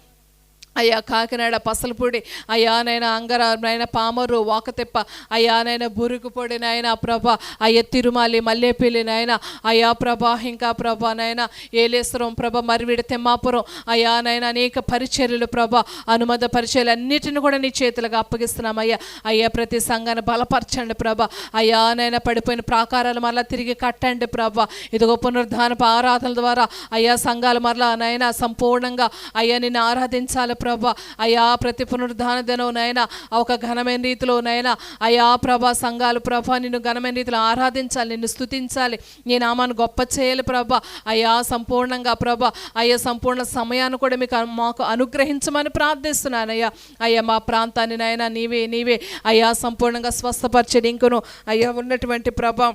అయ్యా కాకినాడ పసలపూడి అయ్యా నైనా అంగర నైనా పామరు వాకతెప్ప అయ్యా నైనా బురుకుపొడి నాయన ప్రభా అయ్యా తిరుమాలి మల్లేపల్లి నాయన అయ్యా ప్రభా ఇంకా ప్రభా నైనా ఏలేశ్వరం ప్రభ మరివిడి తెమ్మాపురం అయ్యా నైనా అనేక పరిచర్యలు ప్రభా అనుమత పరిచర్యలు అన్నిటిని కూడా నీ చేతులుగా అప్పగిస్తున్నాం అయ్యా. అయ్యా ప్రతి సంఘాన్ని బలపరచండి ప్రభా. అయ్యా నైనా పడిపోయిన ప్రాకారాలు మరలా తిరిగి కట్టండి ప్రభా. ఇదిగో పునరుద్ధానపు ఆరాధనల ద్వారా అయ్యా సంఘాలు మరలా నైనా సంపూర్ణంగా అయ్యా నిన్ను ఆరాధించాలి ప్రభా. అయ్యా ప్రతి పునరుద్ధాన దినం నైనా ఒక ఘనమైన రీతిలో నైనా అయ్యా ప్రభా సంఘాలు ప్రభా నిన్ను ఘనమైన రీతిలో ఆరాధించాలి, నిన్ను స్తుతించాలి, నీ నామాన్ని గొప్ప చేయాలి ప్రభా. అయ్యా సంపూర్ణంగా ప్రభా అయ్యా సంపూర్ణ సమయాన్ని కూడా మాకు అనుగ్రహించమని ప్రార్థిస్తున్నాను అయ్యా. అయ్యా మా ప్రాంతాన్ని నైనా నీవే అయ్యా సంపూర్ణంగా స్వస్థపరచడి. ఇంకను అయ్యా ఉన్నటువంటి ప్రభా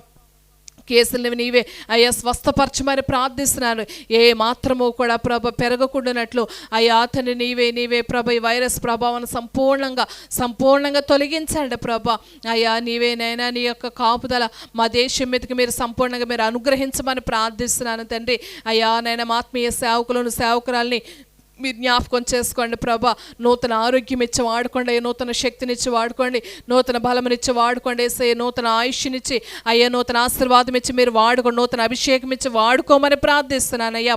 కేసులు నీవే అయ్యా స్వస్థపరచమని ప్రార్థిస్తున్నాను. ఏ మాత్రము కూడా ప్రభ పెరగకుండానట్లు అయ్యా అతని నీవే ప్రభ ఈ వైరస్ ప్రభావాన్ని సంపూర్ణంగా తొలగించండి ప్రభ. అయ్యా నీవేనైనా నీ యొక్క కాపుదల మా దేశం మీదకి మీరు సంపూర్ణంగా మీరు అనుగ్రహించమని ప్రార్థిస్తున్నాను తండ్రి. అయ్యా నైనా ఆత్మీయ సేవకులను సేవకురాల్ని మీరు జ్ఞాపకం చేసుకోండి ప్రభా. నూతన ఆరోగ్యం ఇచ్చి వాడుకోండి, నూతన శక్తినిచ్చి వాడుకోండి, నూతన బలమునిచ్చి వాడుకోండి, నూతన ఆయుష్నిచ్చి అయ్యా నూతన ఆశీర్వాదం ఇచ్చి మీరు వాడుకోండి, నూతన అభిషేకం ఇచ్చి వాడుకోమని ప్రార్థిస్తున్నాను అయ్యా.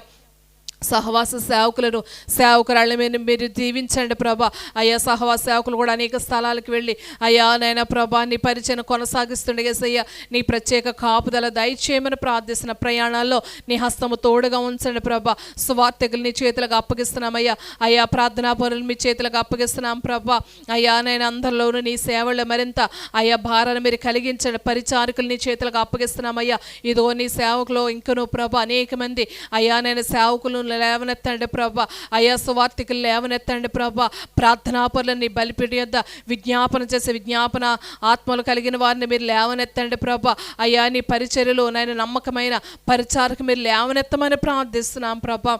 సహవాస సేవకులను సేవకురాళ్ళ మీద మీరు దీవించండి ప్రభా. అయ్యా సహవాస సేవకులు కూడా అనేక స్థలాలకు వెళ్ళి అయ్యా నైనా ప్రభా నీ పరిచయం కొనసాగిస్తుండగా అయ్యా నీ ప్రత్యేక కాపుదల దయచేయమని ప్రార్థిస్తున్న ప్రయాణాల్లో నీ హస్తము తోడుగా ఉంచండి ప్రభా. సువార్తకులు నీ చేతులకు అప్పగిస్తున్నామయ్యా. అయ్యా ప్రార్థనా పనులు మీ చేతులకు అప్పగిస్తున్నాం ప్రభా. అయ్యా నైనా అందరిలోనూ నీ సేవల్లో మరింత అయ్యా భారాన్ని మీరు కలిగించండి. పరిచారకులు నీ చేతులకు అప్పగిస్తున్నామయ్యా. ఇదో నీ సేవకులు ఇంకనూ ప్రభా అనేక మంది అయ్యా నైనా సేవకులు లేవనెత్తండి ప్రభా. అయ్యా సువార్తికులు లేవనెత్తండి ప్రభా. ప్రార్థనాపరులను నీ బలిపీఠం యొద్ద విజ్ఞాపన చేసే విజ్ఞాపన ఆత్మలు కలిగిన వారిని మీరు లేవనెత్తండి ప్రభా. అయ్యా నీ పరిచర్యలో నేను నమ్మకమైన పరిచారకు మీరు లేవనెత్తమని ప్రార్థిస్తున్నాం ప్రభా.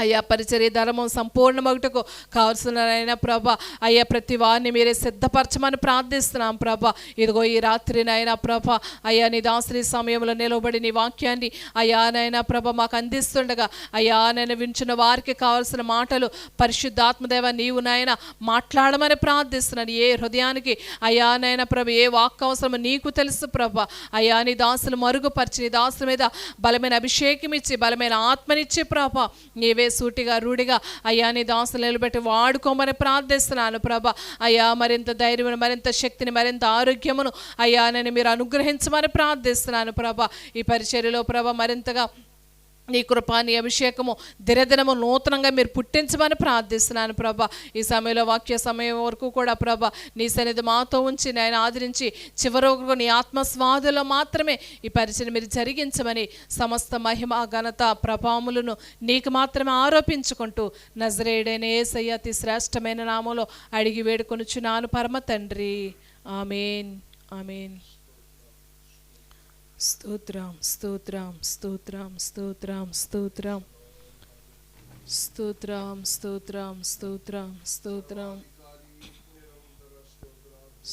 అయ్యా పరిచర్య ధర్మం సంపూర్ణమగుటకు కావలసిన ప్రభా అయ్యా ప్రతి వారిని మీరే సిద్ధపరచమని ప్రార్థిస్తున్నాం ప్రభా. ఇదిగో ఈ రాత్రి నైనా ప్రభా అయ్యా నీ దాసరి సమయంలో నిలబడి నీ వాక్యాన్ని అయ్యా నైనా ప్రభ మాకు అందిస్తుండగా అయ్యా నేను వింటున్న వారికి కావాల్సిన మాటలు పరిశుద్ధాత్మదేవ నీవు నాయన మాట్లాడమని ప్రార్థిస్తున్నాను. ఏ హృదయానికి అయ్యా నైనా ప్రభ ఏ వాక్ అవసరమో నీకు తెలుసు ప్రభా. అయ్యా నీ దాసులు మరుగుపరిచి నీ దాసుల మీద బలమైన అభిషేకం ఇచ్చి బలమైన ఆత్మనిచ్చి ప్రభా నీవే సూటిగా రూఢిగా అయ్యా నీ దాసులు నిలబెట్టి వాడుకోమని ప్రార్థిస్తున్నాను ప్రభా. అయ్యా మరింత ధైర్యం మరింత శక్తిని మరింత ఆరోగ్యమును అయ్యా నేను మీరు అనుగ్రహించమని ప్రార్థిస్తున్నాను ప్రభా. ఈ పరిచర్యలో ప్రభా మరింతగా నీ కృప, నీ అభిషేకము దినదినము నూతనంగా మీరు పుట్టించమని ప్రార్థిస్తున్నాను ప్రభా. ఈ సమయంలో వాక్య సమయం వరకు కూడా ప్రభా నీ సన్నిధి మాతో ఉంచి నేను ఆదరించి చివరి వరకు నీ ఆత్మస్వాదులో మాత్రమే ఈ పరిచయం మీరు జరిగించమని సమస్త మహిమ ఘనత ప్రభావములను నీకు మాత్రమే ఆరోపించుకుంటూ నజరేయుడైన యేసయ్య అతి శ్రేష్టమైన నామంలో అడిగి వేడుకొనుచున్నాను పరమ తండ్రి. ఆమేన్, ఆమేన్. స్తోత్రం, స్తోత్రం, స్తోత్రం, స్తోత్రం, స్తోత్రం, స్తోత్రం, స్తోత్రం, స్తోత్రం, స్తోత్రం,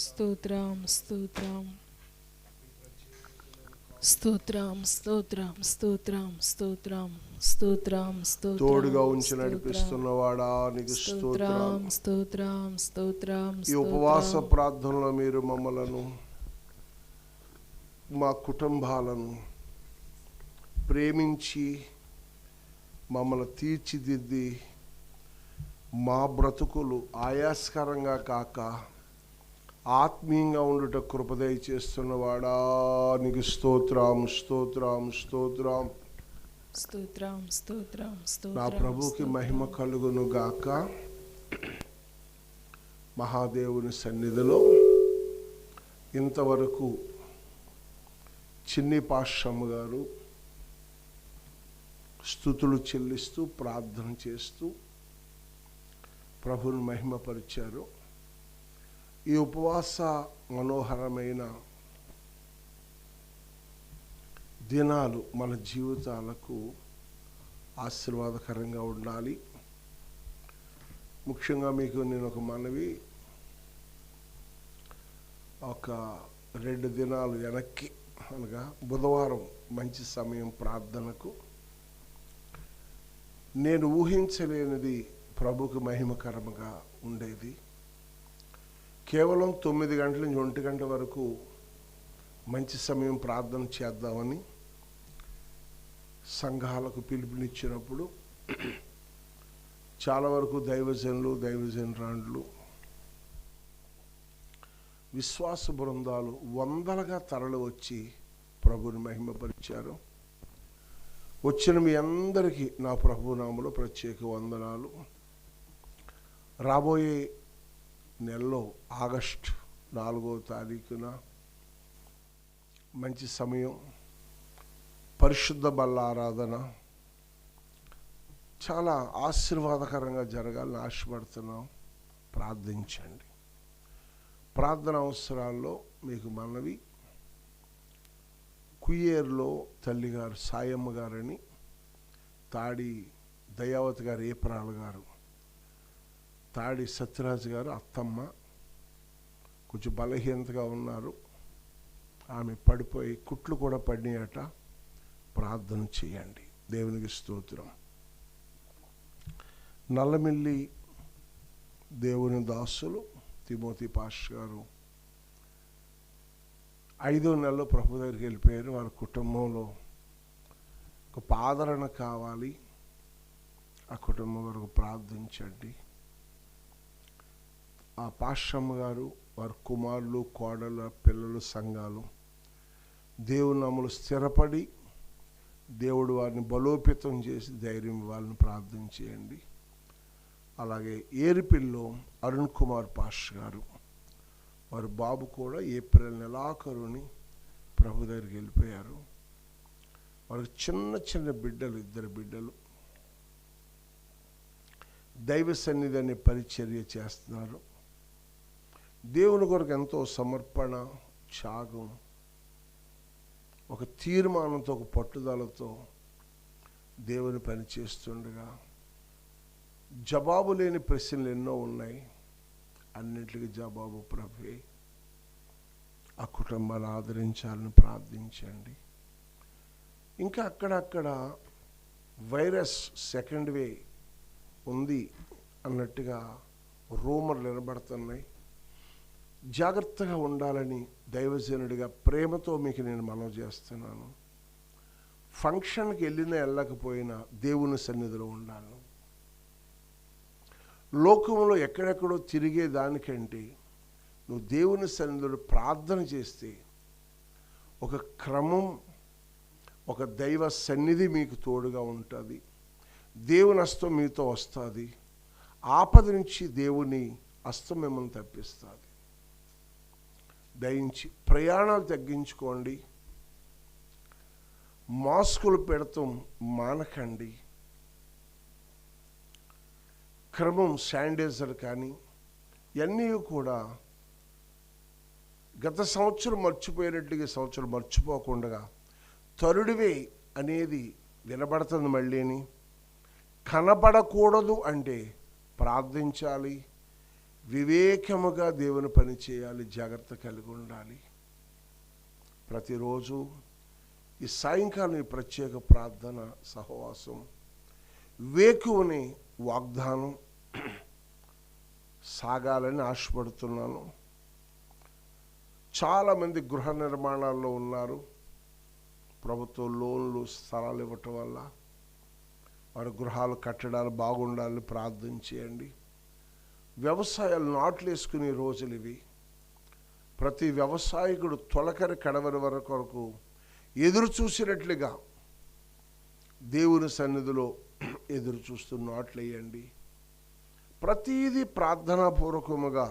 స్తోత్రం, స్తోత్రం, స్తోత్రం, స్తోత్రం, స్తోత్రం, స్తోత్రం, స్తోత్రం, స్తోత్రం, తోడుగా ఉంచి నడిపిస్తున్నవాడా నీకు స్తోత్రం. స్తోత్రం, స్తోత్రం. ఈ ఉపవాస ప్రార్థనలో మీరు మమ్మలను, మా కుటుంబాలను ప్రేమించి మమ్మల్ని తీర్చిదిద్ది మా బ్రతుకులు ఆయాస్కరంగా కాక ఆత్మీయంగా ఉండుట కృపదయ చేస్తున్నవాడా నీకు స్తోత్రం, స్తోత్రం, స్తోత్రం, స్తోత్రం, స్తోత్రం, నా ప్రభుకి మహిమ కలుగును గాక. మహాదేవుని సన్నిధిలో ఇంతవరకు చిన్ని పాశ్రమ గారు స్తుతులు చెల్లిస్తూ ప్రార్థన చేస్తూ ప్రభుని మహిమపరిచారు. ఈ ఉపవాస మనోహరమైన దినాలు మన జీవితాలకు ఆశీర్వాదకరంగా ఉండాలి. ముఖ్యంగా మీకు నేను ఒక మనవి, ఒక 2 దినాలు వెనక్కి అనగా బుధవారం మంచి సమయం ప్రార్థనకు. నేను ఊహించలేనిది ప్రభుకు మహిమకరంగా ఉండేది. కేవలం 9 గంటల నుంచి 1 గంట వరకు మంచి సమయం ప్రార్థన చేద్దామని సంఘాలకు పిలుపునిచ్చినప్పుడు చాలా వరకు దైవజనులు, దైవజనరాండ్లు, విశ్వాస బృందాలు వందలుగా తరలి వచ్చి ప్రభుని మహిమపరిచారు. వచ్చిన మీ అందరికీ నా ప్రభు నామములో ప్రత్యేక వందనాలు. రాబోయే నెలలో ఆగస్టు 4వ తారీఖున మంచి సమయం, పరిశుద్ధ బల్ల ఆరాధన చాలా ఆశీర్వాదకరంగా జరగాలని ఆశపడుతున్నాం. ప్రార్థించండి. ప్రార్థన అవసరాల్లో మీకు మనవి, కుయ్యేరులో తల్లిగారు సాయమ్మ గారని, తాడి దయావతి గారు ఏప్రాల్ గారు, తాడి సత్యరాజు గారు అత్తమ్మ కొంచెం బలహీనతగా ఉన్నారు. ఆమె పడిపోయి కుట్లు కూడా పడినాయట. ప్రార్థన చేయండి. దేవునికి స్తోత్రం. నల్లమిల్లి దేవుని దాసులు తిమోతి పాస్టర్ గారు 5వ నెలలో ప్రభు దగ్గరికి వెళ్ళిపోయారు. వారి కుటుంబంలో ఒక ఆదరణ కావాలి. ఆ కుటుంబం వరకు ప్రార్థించండి. ఆ పాశ్రమ్మ గారు, వారి కుమారులు, కోడళ్ళ పిల్లలు, సంఘాలు దేవుని నామములో స్థిరపడి దేవుడు వారిని బలోపేతం చేసి ధైర్యం ఇవ్వాలని ప్రార్థన చేయండి. అలాగే ఏరిపిల్లో అరుణ్ కుమార్ పాస్టర్ గారు, వారి బాబు కూడా ఏప్రిల్ నెలాఖరుని ప్రభు దగ్గరికి వెళ్ళిపోయారు. వారికి చిన్న చిన్న బిడ్డలు, 2 బిడ్డలు దైవ సన్నిధి అనే పరిచర్య చేస్తున్నారు. దేవుని కొరకు ఎంతో సమర్పణ, త్యాగం, ఒక తీర్మానంతో, ఒక పట్టుదలతో దేవుని పని చేస్తుండగా జవాబు లేని ప్రశ్నలు ఎన్నో ఉన్నాయి. అన్నింటికి జవాబు ప్రభువే. ఆ కుటుంబాన్ని ఆదరించాలని ప్రార్థించండి. ఇంకా అక్కడక్కడ వైరస్ సెకండ్ వే ఉంది అన్నట్టుగా రూమర్లు వినబడుతున్నాయి. జాగ్రత్తగా ఉండాలని దైవజనుడిగా ప్రేమతో మీకు నేను మనవి చేస్తున్నాను. ఫంక్షన్కి వెళ్ళకపోయినా దేవుని సన్నిధిలో ఉండాలి. లోకంలో ఎక్కడెక్కడో తిరిగే దానికంటే నువ్వు దేవుని సన్నిధిలో ప్రార్థన చేస్తే ఒక క్రమం, ఒక దైవ సన్నిధి మీకు తోడుగా ఉంటుంది. దేవుని హస్తం మీతో వస్తుంది. ఆపద నుంచి దేవుని హస్తం మిమ్మల్ని తప్పిస్తుంది. దయించి ప్రయాణాలు తగ్గించుకోండి. మాస్కులు పెడతాం మానకండి. క్రమం శానిటైజర్ కానీ ఇవన్నీ కూడా గత సంవత్సరం మర్చిపోయినట్లుగా సంవత్సరం మర్చిపోకుండా తరుడివే అనేది వినబడుతుంది. మళ్ళీని కనబడకూడదు అంటే ప్రార్థించాలి, వివేకముగా దేవుని పని చేయాలి, జాగ్రత్త కలిగి ఉండాలి. ప్రతిరోజు ఈ సాయంకాలం ఈ ప్రత్యేక ప్రార్థన సహవాసం వేకువని వాగ్దానం సాగాలని ఆశపడుతున్నాను. చాలామంది గృహ నిర్మాణాల్లో ఉన్నారు. ప్రభుత్వ లోన్లు స్థలాలు ఇవ్వటం వల్ల వారి గృహాలు కట్టడాలు బాగుండాలని ప్రార్థన చేయండి. వ్యవసాయాలు నాట్లు వేసుకునే రోజులు ఇవి. ప్రతి వ్యవసాయకుడు తొలకరి కడవరి వరకు ఎదురు చూసినట్లుగా దేవుని సన్నిధిలో ఎదురు చూస్తూ నాట్లు వేయండి. ప్రతీది ప్రార్థనాపూర్వకముగా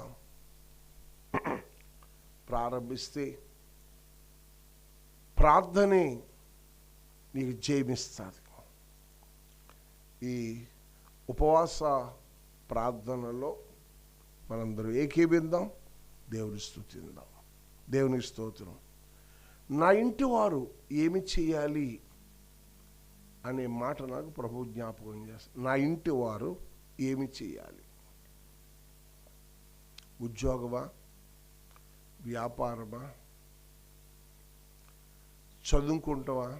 ప్రారంభిస్తే ప్రార్థనే నీకు జయమిస్తుంది. ఈ ఉపవాస ప్రార్థనలో మనందరూ ఏకీభిద్దాం, దేవుని స్తుతిద్దాం. దేవునికి స్తోత్రం. నా ఇంటి వారు ఏమి చేయాలి అనే మాట నాకు ప్రభు జ్ఞాపకం చేస్తారు. నా ఇంటి వారు ఏమి చేయాలి? ఉద్యోగమా, వ్యాపారమా, చదువుకుంటావా,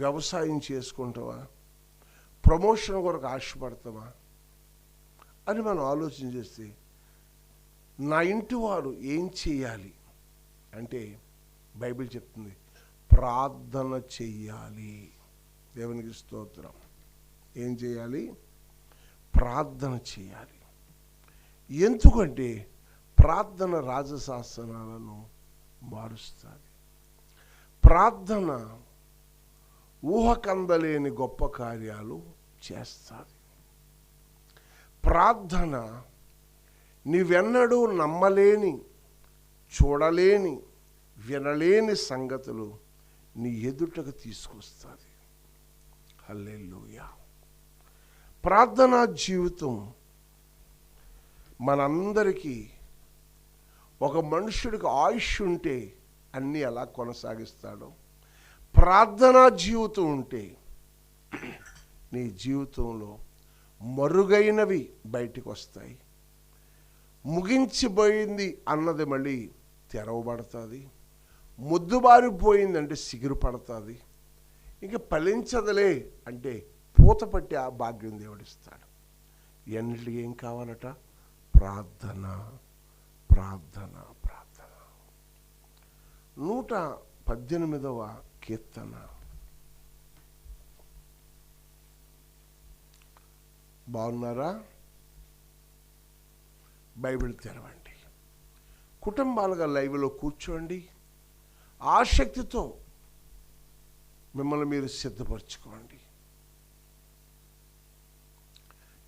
వ్యవసాయం చేసుకుంటావా, ప్రమోషన్ కొరకు ఆశపడతావా అని మనం ఆలోచన చేస్తే నా ఇంటి వారు ఏం చేయాలి అంటే బైబిల్ చెప్తుంది ప్రార్థన చెయ్యాలి. దేవునికి స్తోత్రం. ఏం చేయాలి? ప్రార్థన చేయాలి. ఎందుకంటే ప్రార్థన రాజశాసనాలను మారుస్తుంది. ప్రార్థన ఊహకందలేని గొప్ప కార్యాలు చేస్తుంది. ప్రార్థన నీవెన్నడూ నమ్మలేని, చూడలేని, వినలేని సంగతులు నీ ఎదుటకు తీసుకొస్తుంది. హల్లెలూయా. ప్రార్థనా జీవితం మనందరికీ, ఒక మనుషుడికి ఆయుష్ ఉంటే అన్నీ ఎలా కొనసాగిస్తాడో, ప్రార్థనా జీవితం ఉంటే నీ జీవితంలో మరుగైనవి బయటికి వస్తాయి. ముగించిపోయింది అన్నది మళ్ళీ తెరవబడుతుంది. ముద్దుబారిపోయిందంటే సిగురు పడుతుంది. ఇంకా ఫలించదులే అంటే పూత పట్టి ఆ భాగ్యం దేవుడిస్తాడు. ఎన్నిటికి ఏం కావాలట? ప్రార్థన, ప్రార్థన, ప్రార్థన. 118వ కీర్తన. బాగున్నారా? బైబిల్ తెరవండి. కుటుంబాలుగా లైవ్లో కూర్చోండి. ఆసక్తితో మిమ్మల్ని మీరు సిద్ధపరచుకోండి.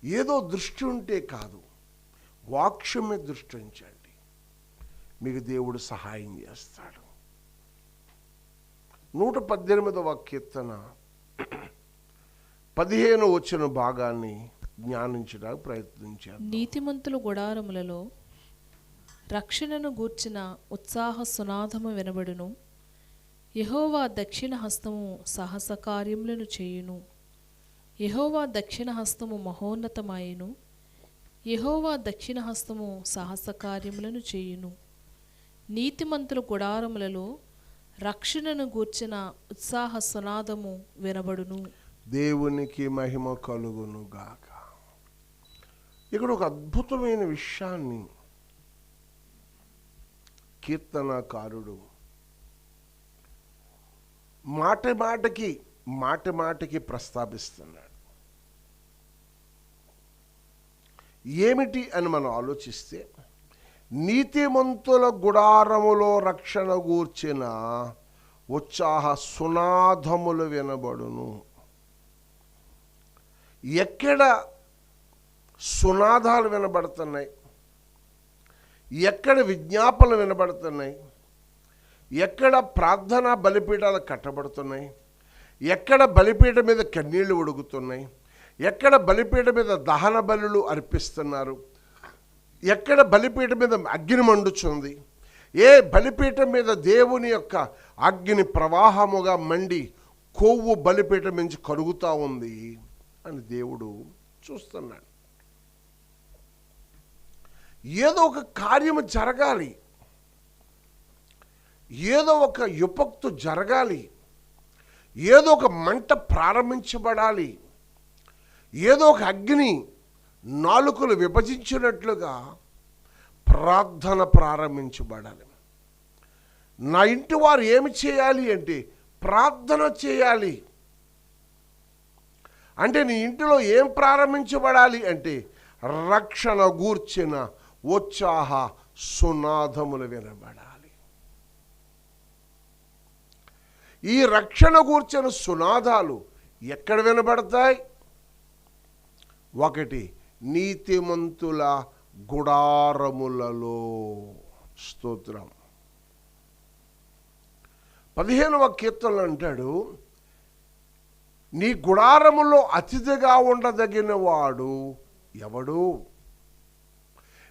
ఏదో దృష్టి ఉంటే కాదు, వాక్యం మీద దృష్టి ఉంచండి. మీకు దేవుడు సహాయం చేస్తాడు. 118వ కీర్తన 15వ వచన భాగాన్ని జ్ఞానించడానికి ప్రయత్నించారు. నీతిమంతుల గుడారములలో రక్షణను గూర్చిన ఉత్సాహ సునాదము వినబడును. యెహోవా దక్షిణ హస్తము సాహస కార్యములను చేయును. యెహోవా దక్షిణ హస్తము మహోన్నతమాయెను. యెహోవా దక్షిణ హస్తము సాహస కార్యములను చేయును. నీతిమంతుల గుడారములలో రక్షణను గూర్చిన ఉత్సాహ సునాదము వినబడును. దేవునికి మహిమ కలుగును గాక. ఇక్కడ ఒక అద్భుతమైన విషయాన్ని కీర్తనకారుడు మాటి మాటికి ప్రస్తావిస్తున్నాడు. ఏమిటి అని మనం ఆలోచిస్తే, నీతిమంతుల గుడారములో రక్షణ గూర్చిన ఉత్సాహ సునాదములు వినబడును. ఎక్కడ సునాదాలు వినబడుతున్నాయి, ఎక్కడ విజ్ఞాపనలు వినబడుతున్నాయి, ఎక్కడ ప్రార్థనా బలిపీఠాలు కట్టబడుతున్నాయి, ఎక్కడ బలిపీఠం మీద కన్నీళ్లు ఉడుకుతున్నాయి, ఎక్కడ బలిపీఠం మీద దహన బలులు అర్పిస్తున్నారు, ఎక్కడ బలిపీఠం మీద అగ్ని మండుచుంది, ఏ బలిపీఠం మీద దేవుని యొక్క అగ్ని ప్రవాహముగా మండి కొవ్వు బలిపీఠం నుంచి కరుగుతూ ఉంది అని దేవుడు చూస్తున్నాడు. ఏదో ఒక కార్యము జరగాలి, ఏదో ఒక యుపక్తు జరగాలి, ఏదో ఒక మంట ప్రారంభించబడాలి, ఏదో ఒక అగ్ని నాలుకలు విభజించినట్లుగా ప్రార్థన ప్రారంభించబడాలి. నా ఇంటి వారు ఏమి చేయాలి అంటే ప్రార్థన చేయాలి. అంటే నీ ఇంటిలో ఏం ప్రారంభించబడాలి అంటే రక్షణ గూర్చిన ఉత్సాహ సునాదములు వినబడాలి. ఈ రక్షణ గూర్చిన సునాదాలు ఎక్కడ వినబడతాయి? ఒకటి, నీతిమంతుల గుడారములలో. స్తోత్రం. 15వ కీర్తనలో అంటాడు, నీ గుడారములో అతిథిగా ఉండదగిన వాడు ఎవడు?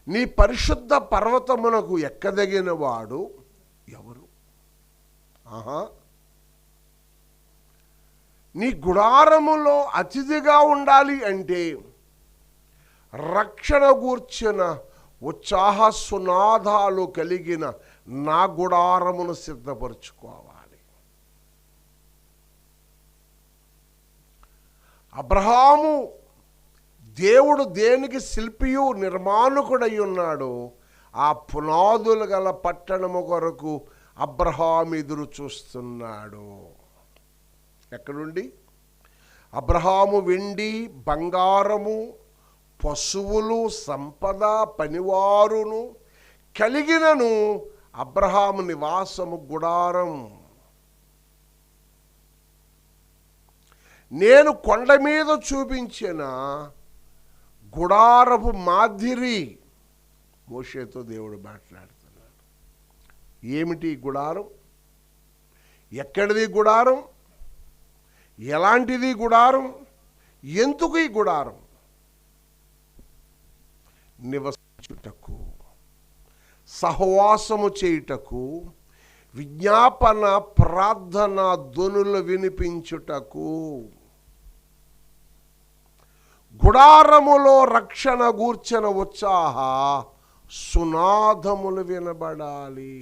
నీ పరిశుద్ధ పర్వతమునకు ఎక్కదగిన వాడు ఎవరు? నీ గుడారములో అతిథిగా ఉండాలి అంటే రక్షణ గూర్చిన ఉత్సాహ సునాదాలు కలిగిన నా గుడారమును సిద్ధపరచుకోవాలి. అబ్రహాము దేవుడు దేనికి శిల్పియు నిర్మాణకుడై ఉన్నాడో ఆ పునాదులు గల పట్టణము కొరకు అబ్రహాము ఎదురు చూస్తున్నాడు. ఎక్కడుండి? అబ్రహాము వెండి బంగారము పశువులు సంపద పనివారును కలిగినను అబ్రహాము నివాసము గుడారం. నేను కొండ మీద చూపించిన గుడారపు మాదిరి. మోషేతో దేవుడు మాట్లాడుతున్నాడు. ఏమిటి గుడారం? ఎక్కడిది గుడారం? ఎలాంటిది గుడారం? ఎందుకు ఈ గుడారం? నివసించుటకు, సహవాసము చేయుటకు, విజ్ఞాపన ప్రార్థన ధ్వనులు వినిపించుటకు. గుడారములో రక్షణ గూర్చిన ఉత్సాహ సునాదములు వినబడాలి.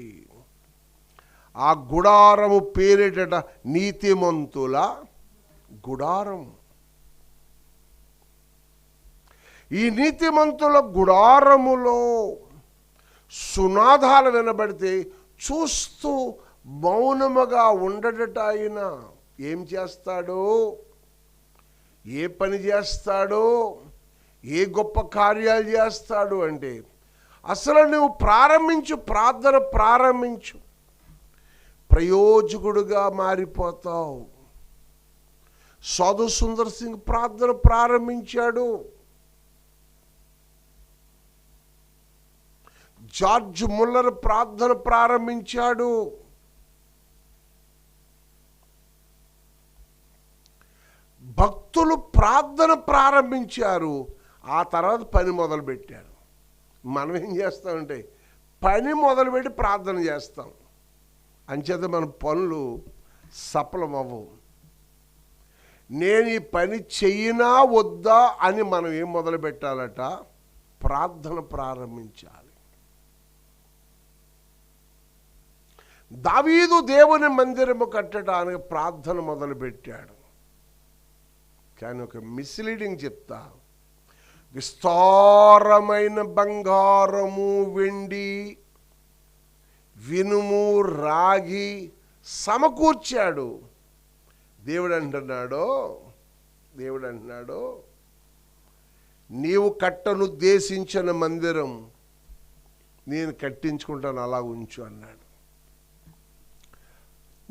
ఆ గుడారము పేరిట నీతిమంతుల గుడారం. ఈ నీతిమంతుల గుడారములో సునాదాలు వినబడితే చూస్తూ మౌనముగా ఉండడట. ఆయన ఏం చేస్తాడో, ఏ పని చేస్తాడో, ఏ గొప్ప కార్యాలు చేస్తాడు అంటే అసలు నువ్వు ప్రారంభించు, ప్రార్థన ప్రారంభించు, ప్రయోజకుడుగా మారిపోతావు. సాధు సుందర్ సింగ్ ప్రార్థన ప్రారంభించాడు. జార్జ్ ముల్లర్ ప్రార్థన ప్రారంభించాడు. భక్తులు ప్రార్థన ప్రారంభించారు, ఆ తర్వాత పని మొదలుపెట్టారు. మనం ఏం చేస్తామంటే పని మొదలుపెట్టి ప్రార్థన చేస్తాం, అంచేత మన పనులు సఫలమవ్వవు. నేను ఈ పని చెయ్యినా వద్దా అని మనం ఏం మొదలు పెట్టాలట? ప్రార్థన ప్రారంభించాలి. దావీదు దేవుని మందిరము కట్టడానికి ప్రార్థన మొదలుపెట్టాడు. కానీ ఒక మిస్లీడింగ్ చెప్తా, విస్తారమైన బంగారము వెండి వినుము రాగి సమకూర్చాడు. దేవుడు అంటున్నాడు నీవు కట్టనుద్దేశించిన మందిరం నేను కట్టించుకుంటాను, అలా ఉంచు అన్నాడు.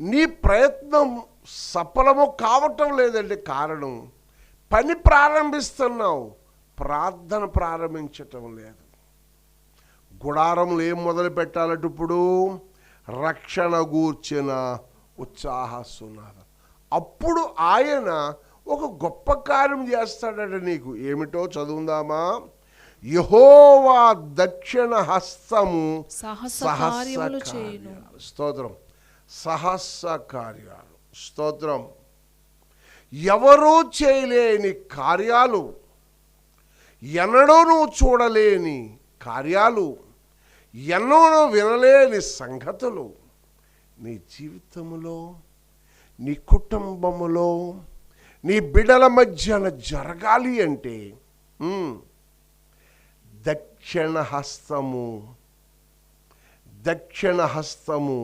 నీ ప్రయత్నం సఫలము కావటం లేదండి. కారణం, పని ప్రారంభిస్తున్నావు, ప్రార్థన ప్రారంభించటం లేదు. గుడారంలో ఏం మొదలు పెట్టాలంటే ఇప్పుడు రక్షణ గూర్చిన ఉత్సాహ సునాదం. అప్పుడు ఆయన ఒక గొప్ప కార్యం చేస్తాడట నీకు. ఏమిటో చదువుదామా? యెహోవా దక్షిణ హస్తము సహస్ర కార్యాలు. స్తోత్రం. సహస్ర కార్యాలు. స్తోత్రం. ఎవరూ చేయలేని కార్యాలు, ఎన్నడూ నువ్వు చూడలేని కార్యాలు, ఎన్నో వినలేని సంగతులు నీ జీవితంలో, నీ కుటుంబములో, నీ బిడ్డల మధ్యన జరగాలి అంటే దక్షిణ హస్తము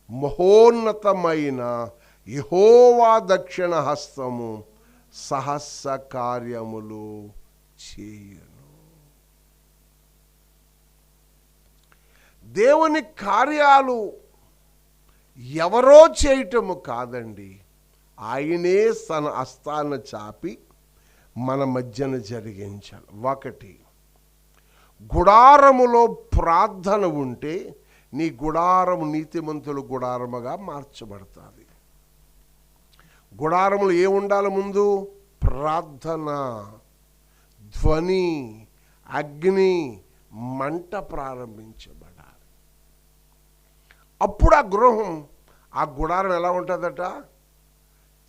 మహోన్నతమైన యెహోవా దక్షిణ హస్తము సహస్ర కార్యములు చేయును. దేవుని కార్యాలు ఎవరో చేయటము కాదండి, ఆయనే తన హస్తాన్ని చాపి మన మధ్యన జరిగించాలి. ఒకటి, గుడారములో ప్రార్థన ఉంటే నీ గుడారము నీతిమంతుల గుడారముగా మార్చబడుతుంది. గుడారములు ఏముండాలి? ముందు ప్రార్థన, ధ్వని, అగ్ని, మంట ప్రారంభించబడాలి. అప్పుడు ఆ గుడారం ఎలా ఉంటుందట?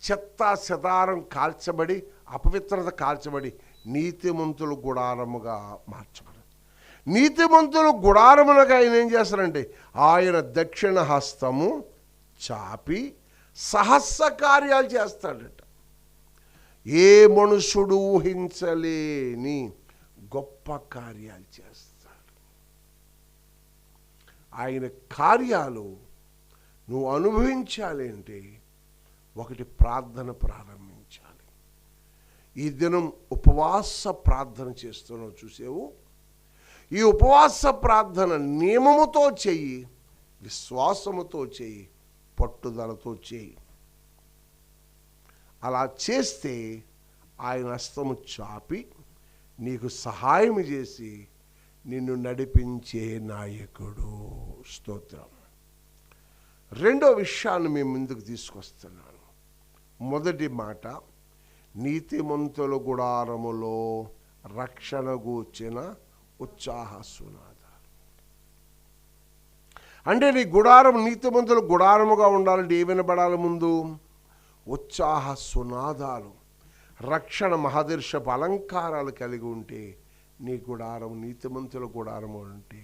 చెత్త చెదారం కాల్చబడి, అపవిత్రత కాల్చబడి నీతిమంతుల గుడారముగా మార్చబడాలి. నీతిమంతులు గుడారములుగా ఆయన ఏం చేస్తారంటే ఆయన దక్షిణ హస్తము చాపి సహస్ర కార్యాలు చేస్తాడట. ఏ మనుషుడు ఊహించలేని గొప్ప కార్యాలు చేస్తాడు. ఆయన కార్యాలు నువ్వు అనుభవించాలి అంటే ఒకటి, ప్రార్థన ప్రారంభించాలి. ఈ దినం ఉపవాస ప్రార్థన చేస్తున్నావు చూసావు. ఈ ఉపవాస ప్రార్థన నియమముతో చెయ్యి, విశ్వాసముతో చెయ్యి, పట్టుదలతో చెయ్యి. అలా చేస్తే ఆయన హస్తము చాపి నీకు సహాయం చేసి నిన్ను నడిపించే నాయకుడు. స్తోత్రం. రెండో విషయాన్ని మేము ముందుకు తీసుకొస్తున్నాను. మొదటి మాట, నీతిమంతుల గుడారములో రక్షణ గూర్చిన ఉత్సాహ సునాదాలు. అంటే నీ గుడారం నీతిమంతుల గుడారముగా ఉండాలంటే ఏ వినబడాలి? ముందు ఉత్సాహ సునాదాలు, రక్షణ మహదీర్షపు అలంకారాలు కలిగి ఉంటే నీ గుడారం నీతిమంతుల గుడారము అంటే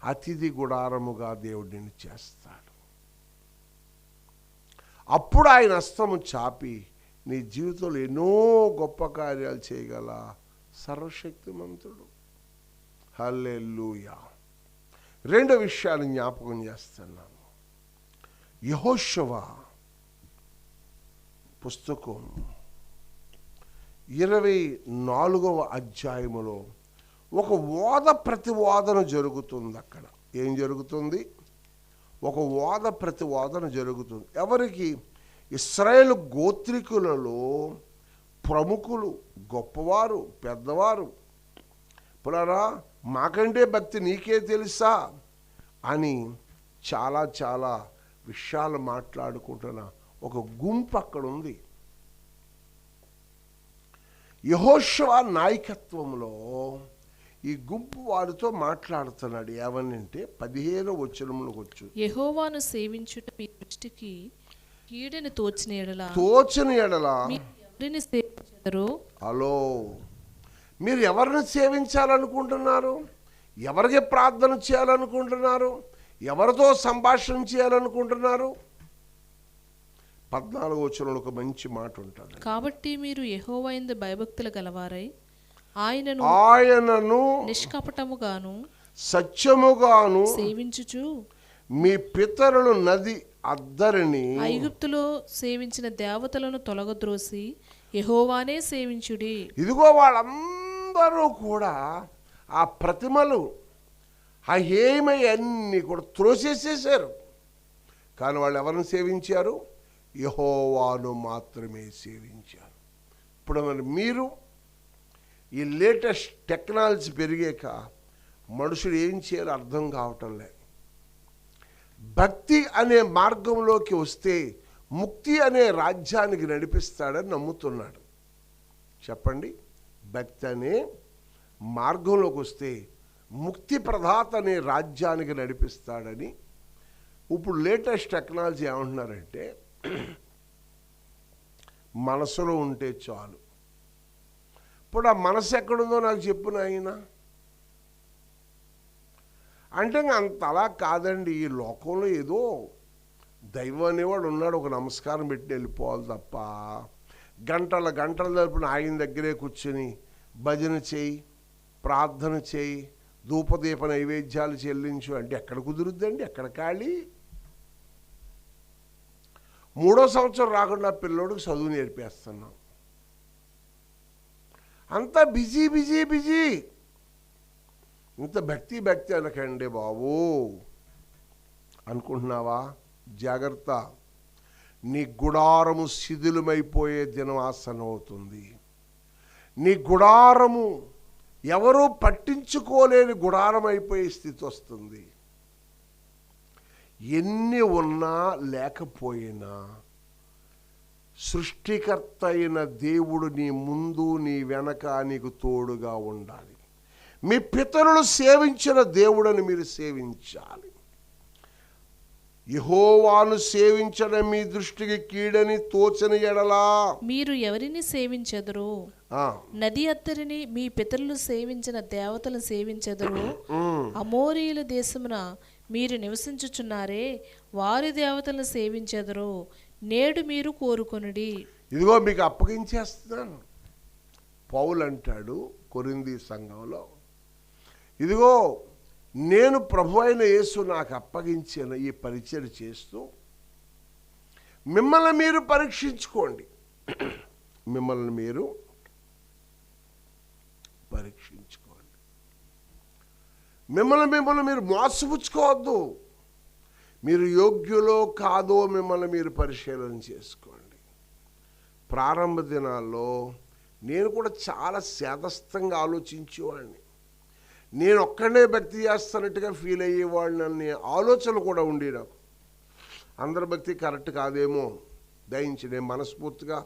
అతిథి గుడారముగా దేవుడు నిన్ను చేస్తాడు. అప్పుడు ఆయన హస్తము చాపి నీ జీవితంలో ఎన్నో గొప్ప కార్యాలు చేయగల సర్వశక్తిమంతుడు. హల్లెలూయా. రెండు విషయాలు జ్ఞాపకం చేస్తున్నాను. యెహోషువ పుస్తకం 24వ అధ్యాయములో ఒక వాద ప్రతివాదన జరుగుతుంది. అక్కడ ఏం జరుగుతుంది? ఒక వాద ప్రతివాదన జరుగుతుంది. ఎవరికి? ఇశ్రాయేలు గోత్రికులలో ప్రముఖులు, గొప్పవారు, పెద్దవారు, పులారా మాకంటే భక్తి నీకే తెలుసా అని చాలా చాలా విషయాలు మాట్లాడుకుంటున్న ఒక గుంపు అక్కడ ఉంది. యెహోషువ నాయకత్వంలో ఈ గుంపు వారితో మాట్లాడుతున్నాడు. ఏమనంటే 15వ వచనంలోకి వచ్చు, యెహోవాను సేవించుట మీ దృష్టికి కీడని తోచిన ఎడల ఎవరిని సేవించెదరో. హలో, మీరు ఎవరిని సేవించాలనుకుంటున్నారు? ఎవరికి ప్రార్థన చేయాలనుకుంటున్నారు? ఎవరితో సంభాషణ చేయాలనుకుంటున్నారు? 14వ వచనంలో ఒక మంచి మాట ఉంటుంది. కాబట్టి మీరు యెహోవా యందు భయభక్తులు గలవారై ఆయనను నిష్కపటముగాను సత్యముగాను సేవించుచు మీ పితరులు నది అద్దరిని ఐగుప్తులో సేవించిన దేవతలను తొలగద్రోసి యెహోవానే సేవించుడి. ఇదిగో వాళ్ళందరూ కూడా ఆ ప్రతిమలు, ఆ హేమై అన్నీ కూడా త్రోసేసేసారు. కానీ వాళ్ళు ఎవరిని సేవించారు? యెహోవాను మాత్రమే సేవించారు. ఇప్పుడు మరి మీరు ఈ లేటెస్ట్ టెక్నాలజీ పెరిగాక మనుషులు ఏం చేయాలో అర్థం కావటం లేదు. భక్తి అనే మార్గంలోకి వస్తే ముక్తి అనే రాజ్యానికి నడిపిస్తాడని నమ్ముతున్నాడు. చెప్పండి, భక్తి అనే మార్గంలోకి వస్తే ముక్తి ప్రదాత అనే రాజ్యానికి నడిపిస్తాడని ఇప్పుడు లేటెస్ట్ టెక్నాలజీ ఏమంటున్నారంటే, మనసులో ఉంటే చాలు. ఇప్పుడు ఆ మనసు ఎక్కడుందో నాకు చెప్పు నాయనా అంటే అంత అలా కాదండి. ఈ లోకంలో ఏదో దైవం అనేవాడు ఉన్నాడు, ఒక నమస్కారం పెట్టి వెళ్ళిపోవాలి తప్ప గంటల తరపున ఆయన దగ్గరే కూర్చొని భజన చేయి, ప్రార్థన చేయి, ధూపదీప నైవేద్యాలు చెల్లించు అంటే ఎక్కడ కుదురుద్దండి? ఎక్కడ ఖాళీ? 3వ సంవత్సరం రాకుండా పిల్లోడికి చదువు నేర్పేస్తున్నాం. అంతా బిజీ బిజీ బిజీ. ఇంత భక్తి అనకండి బాబు అనుకుంటున్నావా? జాగ్రత్త, నీ గుడారము శిథిలమైపోయే దినం ఆసనం అవుతుంది. నీ గుడారము ఎవరూ పట్టించుకోలేని గుడారం అయిపోయే స్థితి వస్తుంది. ఎన్ని ఉన్నా లేకపోయినా సృష్టికర్త అయిన దేవుడు నీ ముందు నీ వెనక నీకు తోడుగా ఉండాలి. మీ పితరులు సేవించిన దేవుడని మీరు సేవించాలి. యెహోవాను సేవించడం మీ దృష్టికి కీడని తోచని ఎడలా మీరు ఎవరిని సేవించెదరు? నది అత్తరిని మీ పితరులు సేవించిన దేవతలను సేవించెదరు. అమోరీయుల దేశమున మీరు నివసించుచున్నారే, వారి దేవతలను సేవించెదరు. నేడు మీరు కోరుకొనుడి. ఇదిగో మీకు అప్పగించేస్తున్నాను. పౌలు అంటాడు కొరింథీ సంఘంలో, ఇదిగో నేను ప్రభు అయిన యేసు నాకు అప్పగించిన ఈ పరిచయం చేస్తూ మిమ్మల్ని మీరు పరీక్షించుకోండి. మిమ్మల్ని మీరు పరీక్షించుకోండి. మిమ్మల్ని మీరు మోసపుచ్చుకోవద్దు. మీరు యోగ్యులో కాదో మిమ్మల్ని మీరు పరిశీలన చేసుకోండి. ప్రారంభ దినాల్లో నేను కూడా చాలా శాదస్తంగా ఆలోచించేవాడిని. నేను ఒక్కడే భక్తి చేస్తున్నట్టుగా ఫీల్ అయ్యేవాడిని అనే ఆలోచనలు కూడా ఉండే నాకు. అందరి భక్తి కరెక్ట్ కాదేమో, దయించి నేను మనస్ఫూర్తిగా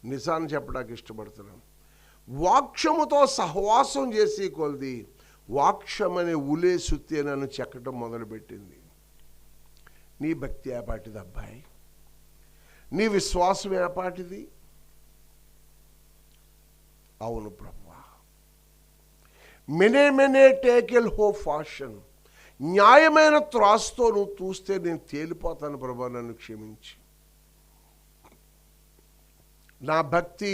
నిజాన్ని చెప్పడానికి ఇష్టపడుతున్నాను. వాక్యముతో సహవాసం చేసే కొలది వాక్యం అనే ఉలే సుత్తే నన్ను చెక్కటం మొదలుపెట్టింది. నీ భక్తి ఏపాటిది అబ్బాయి? నీ విశ్వాసం ఏపాటిది? అవును ప్రభువా, మెనే టేకెల్ హో ఫ్యాషన్, న్యాయమైన త్రాసుతో నువ్వు చూస్తే నేను తేలిపోతాను ప్రభా, నన్ను క్షమించి. నా భక్తి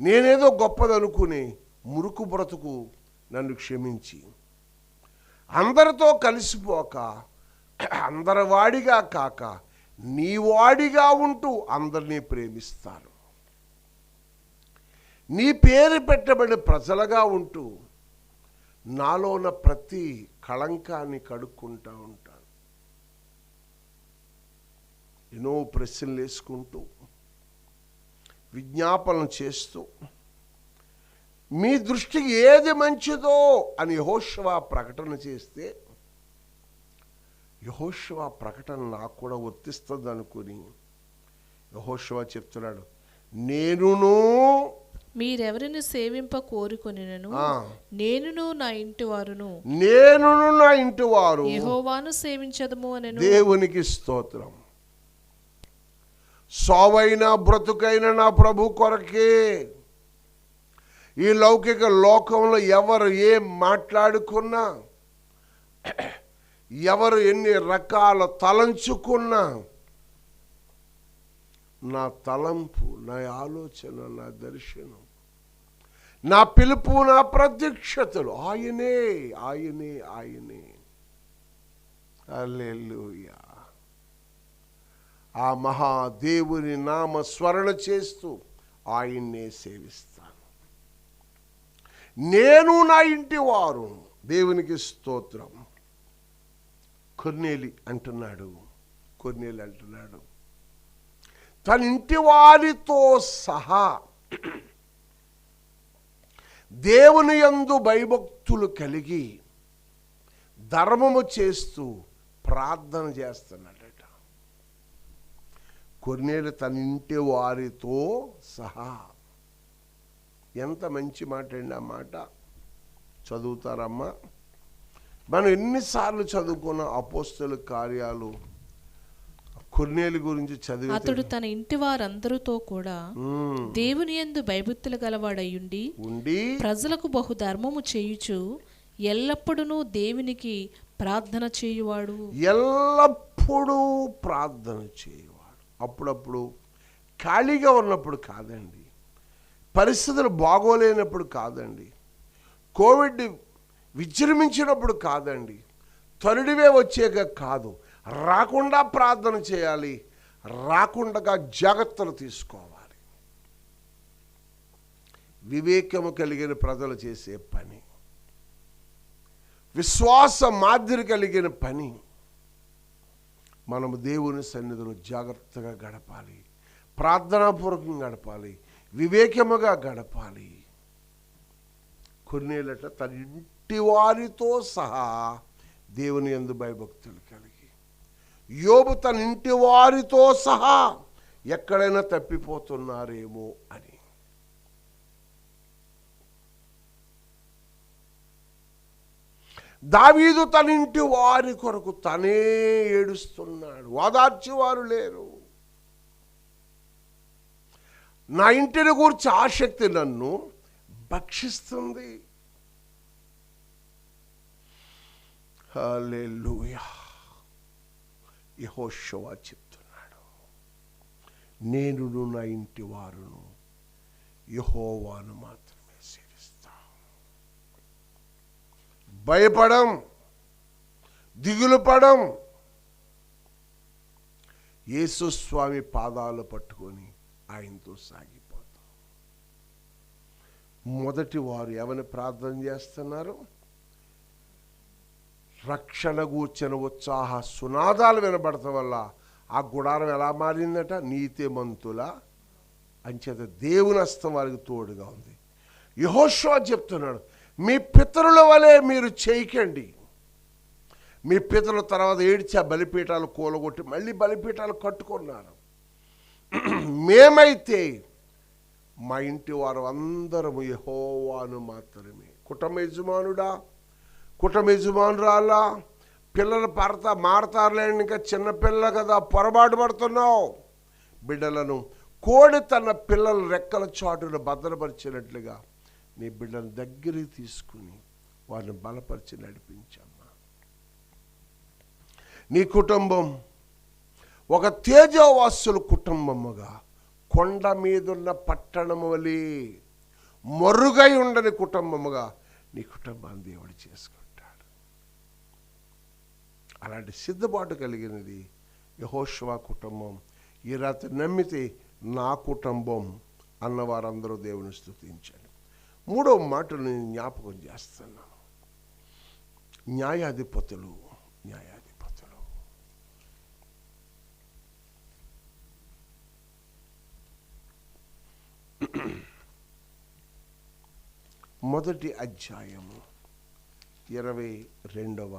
నేనేదో గొప్పదనుకుని మురుకు బ్రతుకు నన్ను క్షమించి, అందరితో కలిసిపోక అందరి వాడిగా కాక నీ వాడిగా ఉంటూ అందరినీ ప్రేమిస్తాను. నీ పేరు పెట్టబడిన ప్రజలుగా ఉంటూ నాలో ఉన్న ప్రతి కళంకాన్ని కడుక్కుంటూ ఉంటాను. ఎన్నో ప్రశ్నలు వేసుకుంటూ విజ్ఞాపనలు చేస్తూ మీ దృష్టికి ఏది మంచిదో అని యెహోషువ ప్రకటన చేస్తే, యెహోషువ ప్రకటన నాకు కూడా వర్తిస్తుంది అనుకుని యెహోషువ చెప్తున్నాడు, నేనును మీరెవరిని సేవింప కోరుకొనినను నేనును నా ఇంటి వారును యెహోవాను సేవించదము అనెను. దేవునికి స్తోత్రం. సావైన బ్రతుకైన నా ప్రభు కొరకే. ఈ లౌకిక లోకంలో ఎవరు ఏం మాట్లాడుకున్నా, ఎవరు ఎన్ని రకాల తలంచుకున్నా, నా తలంపు, నా ఆలోచన, నా దర్శనం, నా పిలుపు, నా ప్రత్యక్షతలు ఆయనే ఆయనే ఆయనే. హల్లెలూయా. ఆ మహాదేవుని నామ స్మరణ చేస్తూ ఆయన్నే సేవిస్తాను. నేను నా ఇంటి వారు. దేవునికి స్తోత్రం. కొర్నేలి అంటున్నాడు, కొర్నేలు అంటున్నాడు, తన ఇంటి వారితో సహా దేవుని యందు భయభక్తులు కలిగి ధర్మము చేస్తూ ప్రార్థన చేస్తున్నాడట. కొర్నేలు తన ఇంటి వారితో సహా. ఎంత మంచి మాట అండి ఆ మాట. చదువుతారమ్మా? మనం ఎన్నిసార్లు చదువుకున్న అపోస్తల కార్యాలు కొర్నేలు గురించి చదివి, అతడు తన ఇంటి వారందరితో కూడా దేవుని యందు భయభక్తులు గలవాడయ్యుండి ప్రజలకు బహు ధర్మము చేయుచు ఎల్లప్పుడూ దేవునికి ప్రార్థన చేయువాడు. ఎల్లప్పుడూ ప్రార్థన చేయువాడు. అప్పుడప్పుడు ఖాళీగా ఉన్నప్పుడు కాదండి, పరిస్థితులు బాగోలేనప్పుడు కాదండి, కోవిడ్ విజృంభించినప్పుడు కాదండి, థర్డ్వే వచ్చాక కాదు, రాకుండా ప్రార్థన చేయాలి, రాకుండా జాగ్రత్తలు తీసుకోవాలి. వివేకము కలిగిన ప్రజలు చేసే పని, విశ్వాస మాదిరి కలిగిన పని. మనము దేవుని సన్నిధిలో జాగ్రత్తగా గడపాలి, ప్రార్థనాపూర్వకంగా గడపాలి, వివేకముగా గడపాలి. కొర్నేలట తన ఇంటి వారితో సహా దేవుని యందు భయభక్తులు కలిగి. యోబు తన ఇంటి వారితో సహా ఎక్కడైనా తప్పిపోతున్నారేమో అని. దావీదు తన ఇంటి వారి కొరకు తనే ఏడుస్తున్నాడు, ఓదార్చేవారు లేరు. నా ఇంటిని గూర్చి ఆసక్తి నన్ను భక్షిస్తుంది. హల్లెలూయా. యెహోషువ చెప్తున్నాడు, నేను నా ఇంటి వారును యెహోవాను మాత్రమే సేవిస్తా. భయపడం, దిగులు పడం. యేసు స్వామి పాదాలు పట్టుకొని ఆయనతో సాగిపోతాం. మొదటి వారు ఎవరిని ప్రార్థన చేస్తున్నారు? రక్షణ గూర్చిన ఉత్సాహ సునాదాలు వినబడటం వల్ల ఆ గుడారం ఎలా మారిందట? నీతిమంతుల అంచేత దేవుని హస్తం వారికి తోడుగా ఉంది. యెహోషువ చెప్తున్నాడు, మీ పితరుల వలె మీరు చేయకండి. మీ పితరుల తర్వాత ఏడ్చి ఆ బలిపీఠాలు కూలగొట్టి మళ్ళీ బలిపీఠాలు కట్టుకున్నారు. మేమైతే మా ఇంటి వారు అందరము యెహోవాను మాత్రమే. కుటుంబ యజమానుడా, కుటుంబ యజమానురాలా, పిల్లలు మారతారులే, ఇంకా చిన్నపిల్ల కదా, పొరపాటు పడుతున్నావు. బిడ్డలను కోడి తన పిల్లల రెక్కల చాటును భద్రపరిచినట్లుగా నీ బిడ్డల దగ్గరికి తీసుకుని వారిని బలపరిచి నడిపించమ్మా. నీ కుటుంబం ఒక తేజోవాసుల కుటుంబముగా కొండ మీదున్న పట్టణము వలె మరుగై ఉండని కుటుంబముగా నీ కుటుంబాన్ని దేవుడు చేసుకుంటాడు. అలాంటి సిద్ధపాటు కలిగినది యెహోషువ కుటుంబం. ఈ రాత్రి నమ్మితే నా కుటుంబం అన్నవారందరూ దేవుని స్తుతించండి. మూడవ మాటను నేను జ్ఞాపకం చేస్తున్నాను. న్యాయాధిపతులు. మొదటి అధ్యాయము 22వ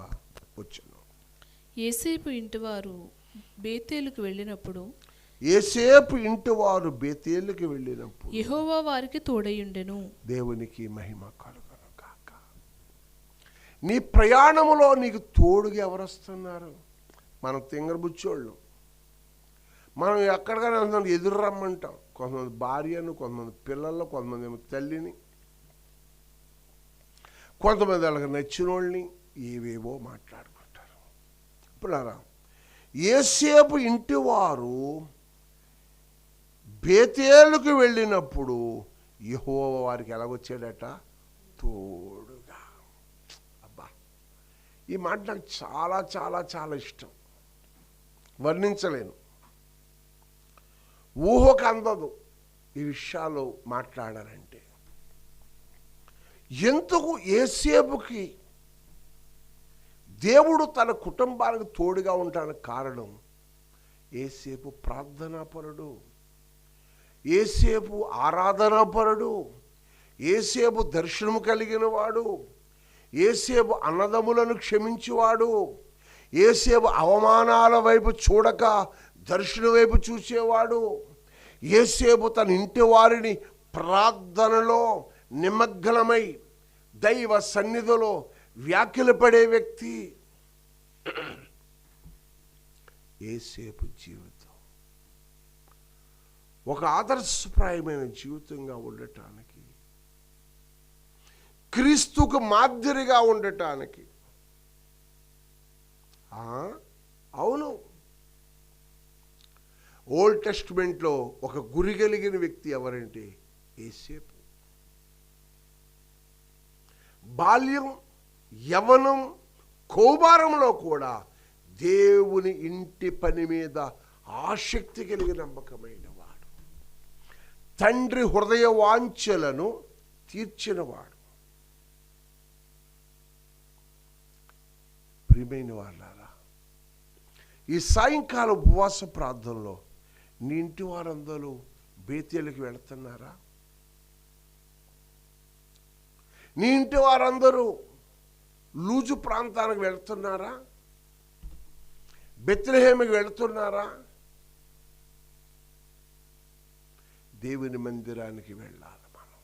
వచనం. యేసేపు ఇంటివారు బేతేలుకు వెళ్ళినప్పుడు యెహోవా వారికి తోడయుండెను. దేవునికి మహిమ కలుగును గాక. నీ ప్రయాణములో నీకు తోడుగా ఎవరు వస్తున్నారు? మనం తింగరబుచ్చోళ్ళు. మనం ఎక్కడికైనా ఎదురు రమ్మంటాం. కొంతమంది భార్యను, కొంతమంది పిల్లలను, కొంతమంది ఏమో తల్లిని, కొంతమంది వాళ్ళకి నచ్చిన వాళ్ళని ఏవేవో మాట్లాడుకుంటారు. ఇప్పుడు యేసేపు ఇంటి వారు బేతేలుకు వెళ్ళినప్పుడు యెహోవా వారికి ఎలాగొచ్చాడట? తోడుగా. అబ్బా, ఈ మాట నాకు చాలా చాలా చాలా ఇష్టం, వర్ణించలేను, ఊహకు అందదు ఈ విషయాలు మాట్లాడాలంటే. ఎందుకు యేసేపుకి దేవుడు తన కుటుంబానికి తోడుగా ఉండడానికి కారణం యేసేపు ప్రార్థనాపరుడు, యేసేపు ఆరాధనాపరుడు, యేసేపు దర్శనము కలిగిన వాడు, యేసేపు అన్నదమ్ములను క్షమించేవాడు, యేసేపు అవమానాల వైపు చూడక దర్శనం వైపు చూసేవాడు, యేసేపు తన ఇంటి వారిని ప్రార్థనలో నిమగ్నమై దైవ సన్నిధిలో వ్యాఖ్యలపడే వ్యక్తి. యేసేపు జీవితం ఒక ఆదర్శప్రాయమైన జీవితంగా ఉండటానికి, క్రీస్తుకు మాదిరిగా ఉండటానికి, అవును, ఓల్డ్ టెస్టిమెంట్లో ఒక గురి కలిగిన వ్యక్తి ఎవరంటే యేసేపు. బాల్యం, యవ్వనం, కౌమారంలో కూడా దేవుని ఇంటి పని మీద ఆసక్తి కలిగి నమ్మకమైన వాడు, తండ్రి హృదయ వాంఛలను తీర్చినవాడు. ప్రియమైన వాళ్ళారా, ఈ సాయంకాలం ఉపవాస ప్రార్థనలో నీ ఇంటి వారందరూ బేతేలుకి వెళుతున్నారా? నీ ఇంటి వారందరూ లూజు ప్రాంతానికి వెళుతున్నారా? బెత్లెహేముకి వెళుతున్నారా? దేవుని మందిరానికి వెళ్ళాలి. మనం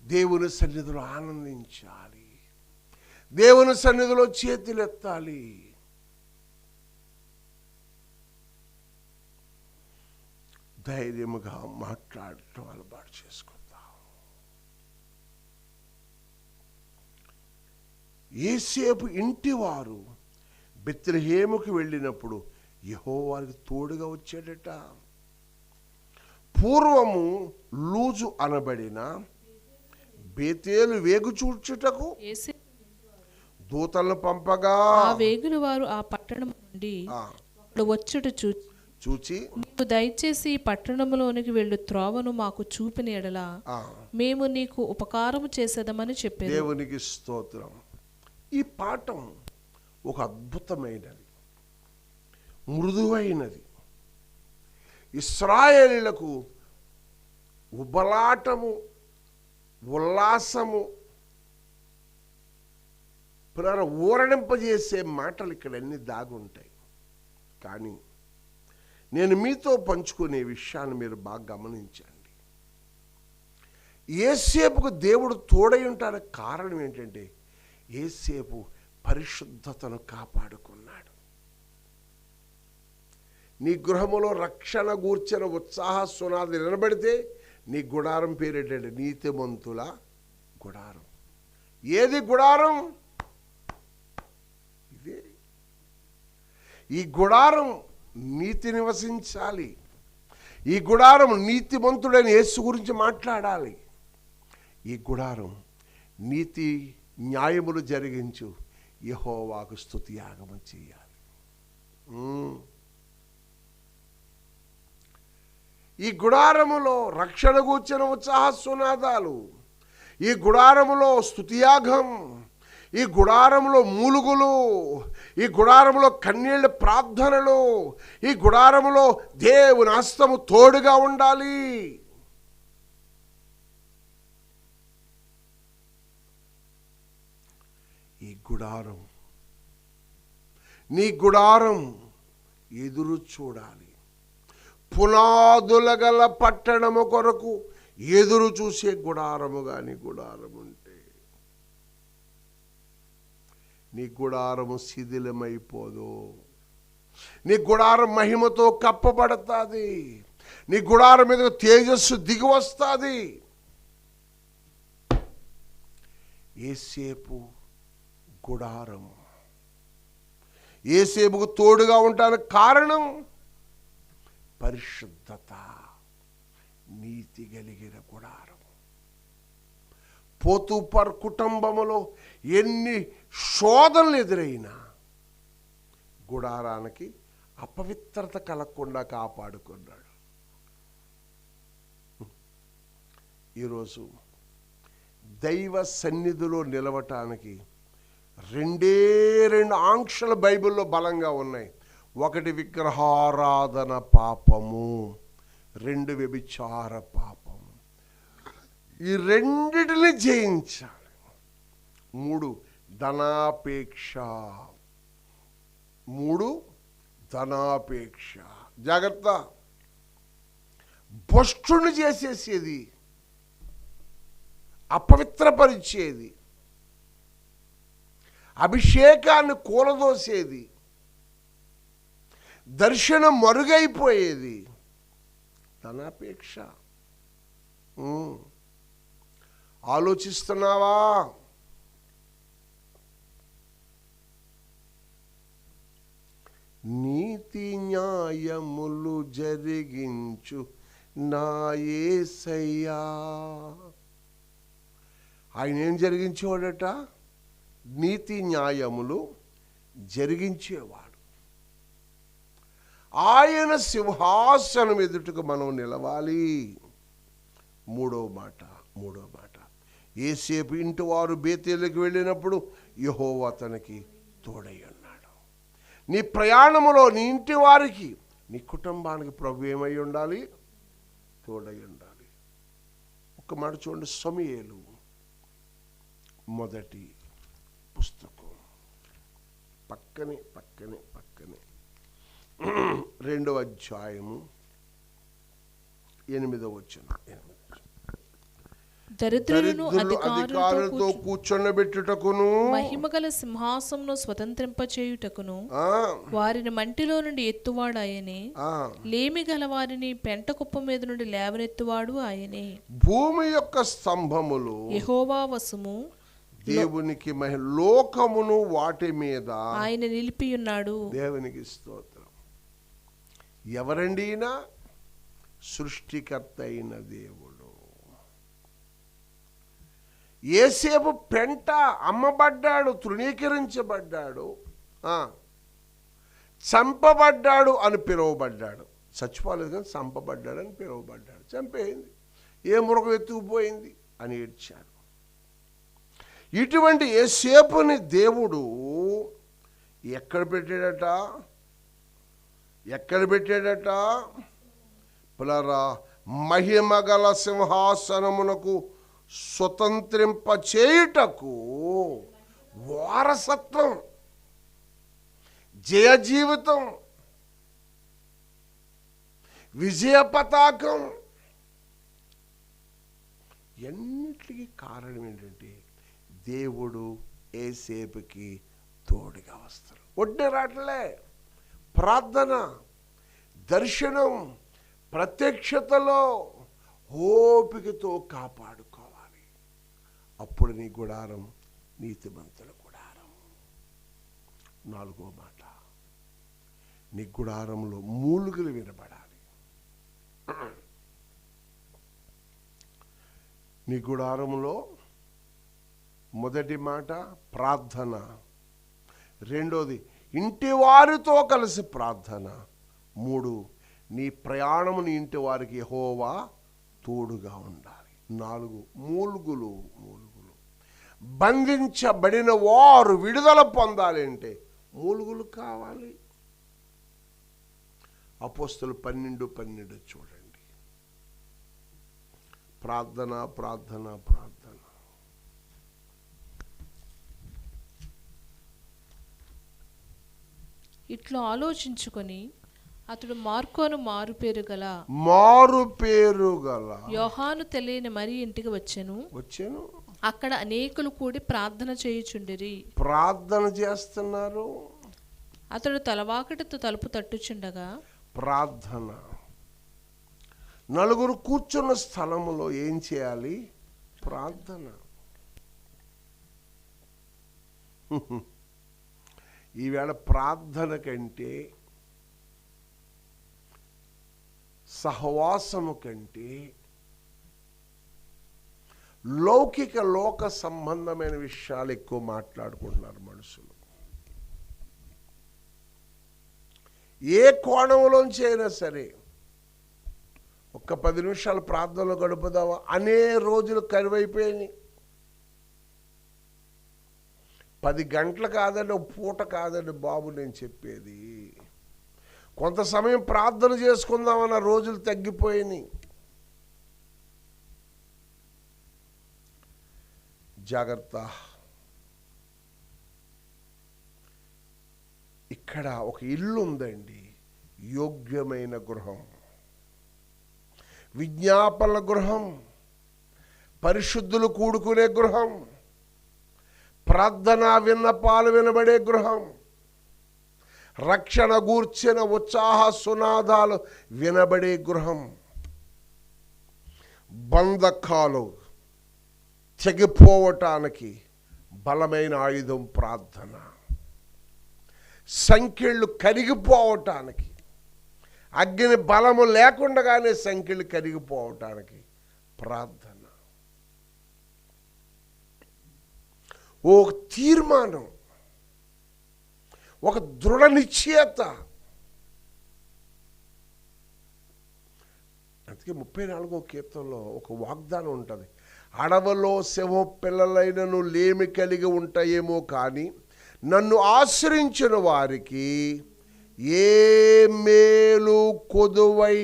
దేవుని సన్నిధిలో ఆనందించాలి, దేవుని సన్నిధిలో చేతులెత్తాలి. ధైర్యముగా మాట్లాడటం అలవాటు చేసుకుందాం. యేసేపు ఇంటి వారు బెత్లెహేముకి వెళ్ళినప్పుడు యెహోవాకి తోడుగా వచ్చాడట. పూర్వము లూజు అనబడిన బేతేలు వేగు చూచుటకు దూతలను పంపగా ఆ వేగులు వారు ఆ పట్టణం నుండి వచ్చుట చూచి, నీవు దయచేసి ఈ పట్టణంలోనికి వెళ్ళు త్రోవను మాకు చూపిన ఎడల మేము నీకు ఉపకారము చేసేదమని చెప్పారు. దేవునికి స్తోత్రం. ఈ పాఠం ఒక అద్భుతమైనది, మృదువైనది. ఇశ్రాయేలీయులకు ఉబలాటము, ఉల్లాసము, ఊరడింపజేసే మాటలు ఇక్కడ అన్ని దాగుంటాయి. కానీ నేను మీతో పంచుకునే విషయాన్ని మీరు బాగా గమనించండి. యేసేపుకు దేవుడు తోడై ఉంటానికి కారణం ఏంటంటే యేసేపు పరిశుద్ధతను కాపాడుకున్నాడు. నీ గృహములో రక్షణ గూర్చిన ఉత్సాహ సునాది నిలబడితే నీ గుడారం పేరేటండి నీతిమంతుల గుడారం. ఏది గుడారం? ఇదే. ఈ గుడారం నీతి నివసించాలి. ఈ గుడారం నీతిమంతుడైన యేసు గురించి మాట్లాడాలి. ఈ గుడారం నీతి న్యాయములు జరిగించు యెహోవాకు స్తుతి యాగము చేయాలి. ఈ గుడారములో రక్షణ గూర్చిన ఉత్సాహ సునాదాలు, ఈ గుడారములో స్తుతియాగం, ఈ గుడారంలో మూలుగులు, ఈ గుడారంలో కన్నీళ్ళ ప్రార్థనలు, ఈ గుడారంలో దేవుని హస్తము తోడుగా ఉండాలి. ఈ గుడారం, నీ గుడారం ఎదురు చూడాలి. పునాదుల గల పట్టణము కొరకు ఎదురు చూసే గుడారము గాని గుడారం ఉంటే నీ గుడారము శిథిలమైపోదు. నీ గుడారం మహిమతో కప్పబడతాది. నీ గుడారం మీద తేజస్సు దిగి వస్తుంది. యేసేపు గుడారం, యేసేపుకు తోడుగా ఉండడానికి కారణం పరిశుద్ధత, నీతి కలిగిన గుడారం. పోతుపర్ కుటుంబములో ఎన్ని శోధనలు ఎదురైనా గుడారానికి అపవిత్రత కలగకుండా కాపాడుకున్నాడు. ఈరోజు దైవ సన్నిధిలో నిలవటానికి రెండే రెండు ఆంక్షలు బైబిల్లో బలంగా ఉన్నాయి. ఒకటి విగ్రహారాధన పాపము, 2 వ్యభిచార పాపము. ఈ రెండిటిని జయించాలి. 3 ధనాపేక్ష. 3 ధనాపేక్ష. జాగ్రత్త, భ్రష్టుని చేసేసేది, అపవిత్రపరిచేది, అభిషేకాన్ని కూలదోసేది, దర్శనం మరుగైపోయేది ధనాపేక్ష. ఆలోచిస్తున్నావా? నీతి న్యాయములు జరిగించు నా యేసయ్యా. ఆయన ఏం జరిగించేవాడట? నీతి న్యాయములు జరిగించేవాడు. ఆయన సింహాసనం ఎదుటకు మనం నిలవాలి. మూడో మాట యేసేపు ఇంటి వారు బేతేలుకు వెళ్ళినప్పుడు యెహోవా అతనికి తోడై ఉన్నాడు. నీ ప్రయాణములో నీ ఇంటి వారికి, నీ కుటుంబానికి ప్రభు ఏమై ఉండాలి? తోడై ఉండాలి. ఒక మాట చూడండి, సమూయేలు మొదటి పుస్తకం పక్కనే 2వ అధ్యాయము 8వ వచనం. దరిద్రులను అధికారులతో కూర్చొనబెట్టుటకును, మహిమగల సింహాసమును స్వతంత్రింపచేయుటకును వారిని మంటిలో నుండి ఎత్తువాడు ఆయనే. లేమి గల వారిని పెంట కుప్ప మీద నుండి లేవనెత్తువాడు ఆయనే. భూమి యొక్క స్తంభములు యెహోవా వశము, దేవునికి లోకమును వాటి మీద ఆయన నిలిపి ఉన్నాడు. దేవునికి స్తోత్రం. ఎవరండి ఈయన? సృష్టికర్త అయిన దేవుడు. యేసేపు పెంట అమ్మబడ్డాడు, తృణీకరించబడ్డాడు, చంపబడ్డాడు అని పిలువబడ్డాడు. చచ్చిపోలేదు కానీ చంపబడ్డాడు అని పిలువబడ్డాడు. చంపేయింది, ఏ మృగం ఎత్తుకుపోయింది అని ఏడ్చారు. ఇటువంటి యేసేపుని దేవుడు ఎక్కడ పెట్టాడట? పిల్లరా, మహిమగల సింహాసనమునకు స్వతంత్రింపచేయుటకు, వారసత్వం, జయ జీవితం, విజయ పతాకం, ఎన్నిటికీ కారణం ఏంటంటే దేవుడు యేసేపుకి తోడుగా వస్తారు. ఒడ్డే రాట్లే, ప్రార్థన, దర్శనం, ప్రత్యక్షతలో ఓపికతో కాపాడుకోవాలి. అప్పుడు నీ గుడారం నీతిమంతుల గుడారం. 4వ మాట, నీ గుడారంలో మూలుగులు వినబడాలి. నీ గుడారంలో మొదటి మాట ప్రార్థన, రెండోది ఇంటి వారితో కలిసి ప్రార్థన, 3 నీ ప్రయాణము నీ ఇంటి వారికి యెహోవా తోడుగా ఉండాలి. 4 మూలుగులు. బంధించబడిన వారు విడుదల పొందాలి అంటే మూలుగులు కావాలి. అపోస్తలు 12:12 చూడండి. ప్రార్థన. ఇట్లా ఆలోచించుకొని అతడు మార్కోను మారు పేరు గల యోహాను తెలియని మరి ఇంటికి వచ్చెను. అక్కడ అనేకులు కూడి ప్రార్థన చేయుచుండిరి. ప్రార్థన చేస్తున్నారు. అతడు తలవాకటితో తలుపు తట్టుచుండగా ప్రార్థన. నలుగురు కూర్చున్న స్థలములో ఏం చేయాలి? ప్రార్థన. ఈవేళ ప్రార్థన కంటే, సహవాసము కంటే లోక సంబంధమైన విషయాలు ఎక్కువ మాట్లాడుకుంటున్నారు మనుషులు. ఏ కోణంలోంచి అయినా సరే ఒక్క 10 నిమిషాలు ప్రార్థనలో గడుపుదావా అనే రోజులు కరువైపోయినాయి. 10 గంటలు కాదండి, పూట కాదండి బాబు నేను చెప్పేది. కొంత సమయం ప్రార్థన చేసుకుందామన్న రోజులు తగ్గిపోయినాయి. జాగ్రత్త. ఇక్కడ ఒక ఇల్లు ఉందండి, యోగ్యమైన గృహం, విజ్ఞాపన గృహం, పరిశుద్ధులు కూడుకునే గృహం, ప్రార్థనా విన్నపాలు వినబడే గృహం, రక్షణ గూర్చిన ఉత్సాహ సునాదాలు వినబడే గృహం. బంధకాలు తెగిపోవటానికి బలమైన ఆయుధం ప్రార్థన. సంఖ్యలు కరిగిపోవటానికి, అగ్ని బలము లేకుండానే సంఖ్యలు కరిగిపోవటానికి ప్రార్థన. ఓ తీర్మానం, ఒక దృఢ నిశ్చయత. అందుకే 34వ కీర్తనలో ఒక వాగ్దానం ఉంటుంది, అడవులో సింహ పిల్లలైనను లేమి కలిగి ఉంటాయేమో కానీ నన్ను ఆశ్రయించిన వారికి ఏ మేలు కొదువై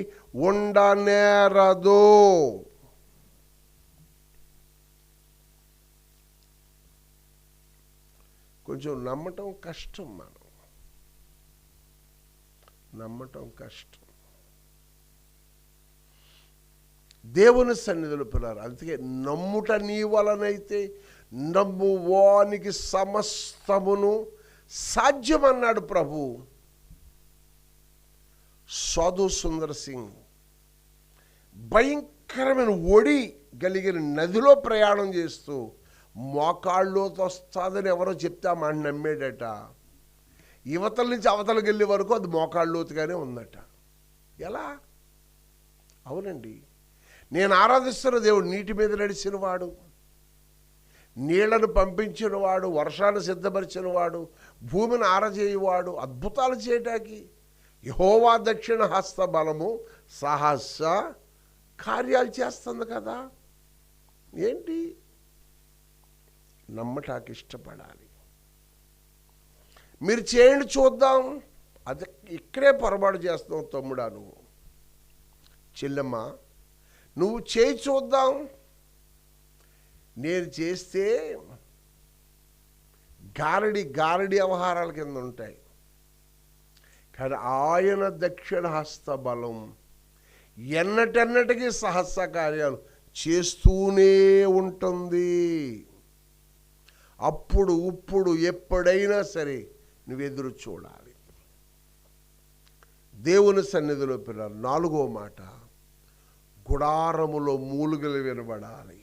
ఉండనేరదో. కొంచెం నమ్మటం కష్టం, మనం నమ్మటం కష్టం. దేవుని సన్నిధిలో పిల్లలు, అందుకే నమ్ముట నీ వలనైతే నమ్మువానికి సమస్తమును సాధ్యమన్నాడు ప్రభు. సాధు సుందర్ సింగ్ భయంకరమైన ఒడి కలిగిన నదిలో ప్రయాణం చేస్తూ మోకాళ్ళలోతో వస్తుందని ఎవరో చెప్తే ఆ మాట నమ్మేడట. యువతల నుంచి అవతలకి వెళ్ళే వరకు అది మోకాళ్ళలోతుగానే ఉందట. ఎలా? అవునండి, నేను ఆరాధిస్తున్న దేవుడు నీటి మీద నడిచినవాడు, నీళ్లను పంపించినవాడు, వర్షాన్ని సిద్ధపరిచినవాడు, భూమిని ఆరజేయువాడు, అద్భుతాలు చేయటానికి యెహోవా దక్షిణ హస్త బలము సాహస కార్యాలు చేస్తుంది కదా. ఏంటి? నమ్మటానికి ఇష్టపడాలి. మీరు చేయండి చూద్దాం. అది ఇక్కడే పొరపాటు చేస్తావు తమ్ముడా, నువ్వు చెల్లెమ్మ, నువ్వు చేయి చూద్దాం. నేను చేస్తే గారడి వ్యవహారాల కింద ఉంటాయి, కానీ ఆయన దక్షిణ హస్త బలం ఎన్నటెన్నటికీ సహస్ర కార్యాలు చేస్తూనే ఉంటుంది. అప్పుడు ఇప్పుడు ఎప్పుడైనా సరే నువ్వు ఎదురు చూడాలి. దేవుని సన్నిధిలో పిల్లలు, 4వ మాట, గుడారములో మూలుగలు వినబడాలి.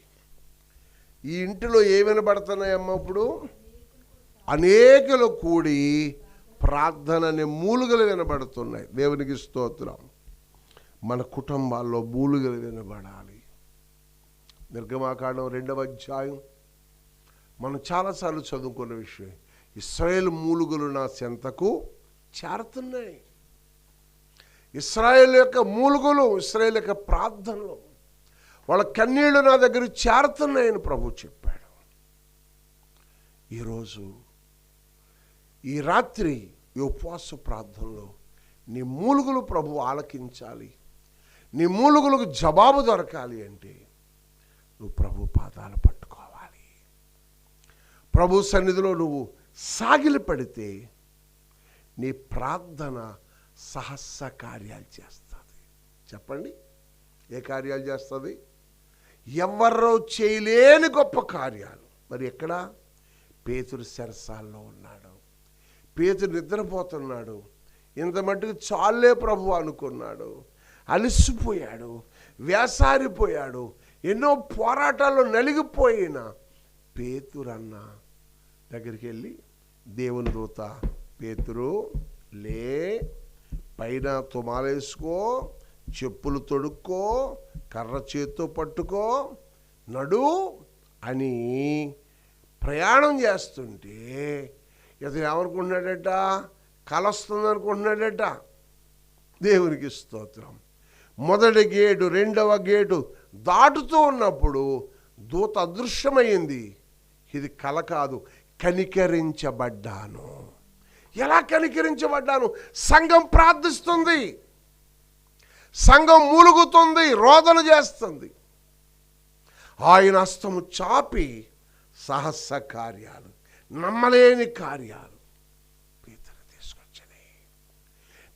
ఈ ఇంటిలో ఏ వినబడుతున్నాయమ్మ? ఇప్పుడు అనేకులు కూడి ప్రార్థన అనే మూలుగలు వినబడుతున్నాయి. దేవునికి స్తోత్రం. మన కుటుంబాల్లో మూలుగలు వినబడాలి. నిర్గమాకాండం 2వ అధ్యాయం మనం చాలాసార్లు చదువుకున్న విషయం. ఇశ్రాయేలు మూలుగలు నా చెంతకు చేరుతున్నాయి. ఇశ్రాయేలు యొక్క మూలుగులు, ఇశ్రాయేలు యొక్క ప్రార్థనలు, వాళ్ళ కన్నీళ్లు నా దగ్గర చేరుతున్నాయని ప్రభు చెప్పాడు. ఈరోజు ఈ రాత్రి ఈ ఉపవాస ప్రార్థనలో నీ మూలుగులు ప్రభు ఆలకించాలి. నీ మూలుగులకు జవాబు దొరకాలి అంటే నువ్వు ప్రభు పాదాలు పట్టుకోవాలి. ప్రభు సన్నిధిలో నువ్వు సాగిలి పడితే నీ ప్రార్థన సహస్ర కార్యాలు చేస్తుంది. చెప్పండి, ఏ కార్యాలు చేస్తుంది? ఎవరో చేయలేని గొప్ప కార్యాలు. మరి ఎక్కడ? పేతురు చెరసాల్లో ఉన్నాడు, పేతురు నిద్రపోతున్నాడు. ఇంత మట్టుకు చాలే ప్రభు అనుకున్నాడు, అలసిపోయాడు, వేసారిపోయాడు, ఎన్నో పోరాటాల్లో నలిగిపోయిన పేతురన్న దగ్గరికి వెళ్ళి దేవుని దూత, పేతురు లే, పైన తుమాలేసుకో, చెప్పులు తొడుక్కో, కర్ర చేత్తో పట్టుకో, నడు అని ప్రయాణం చేస్తుంటే ఇతను ఏమనుకుంటున్నాడట? కలొస్తుంది అనుకుంటున్నాడట. దేవునికి స్తోత్రం. మొదటి గేటు, 2వ గేటు దాటుతూ ఉన్నప్పుడు దూత అదృశ్యమైంది. ఇది కల కాదు, కనికరించబడ్డాను. ఎలా కనికరించబడ్డాను? సంఘం ప్రార్థిస్తుంది, సంఘం మూలుగుతుంది, రోదన చేస్తుంది. ఆయన హస్తము చాపి సహస్ర కార్యాలు, నమ్మలేని కార్యాలు పేతురు తీసుకొచ్చని.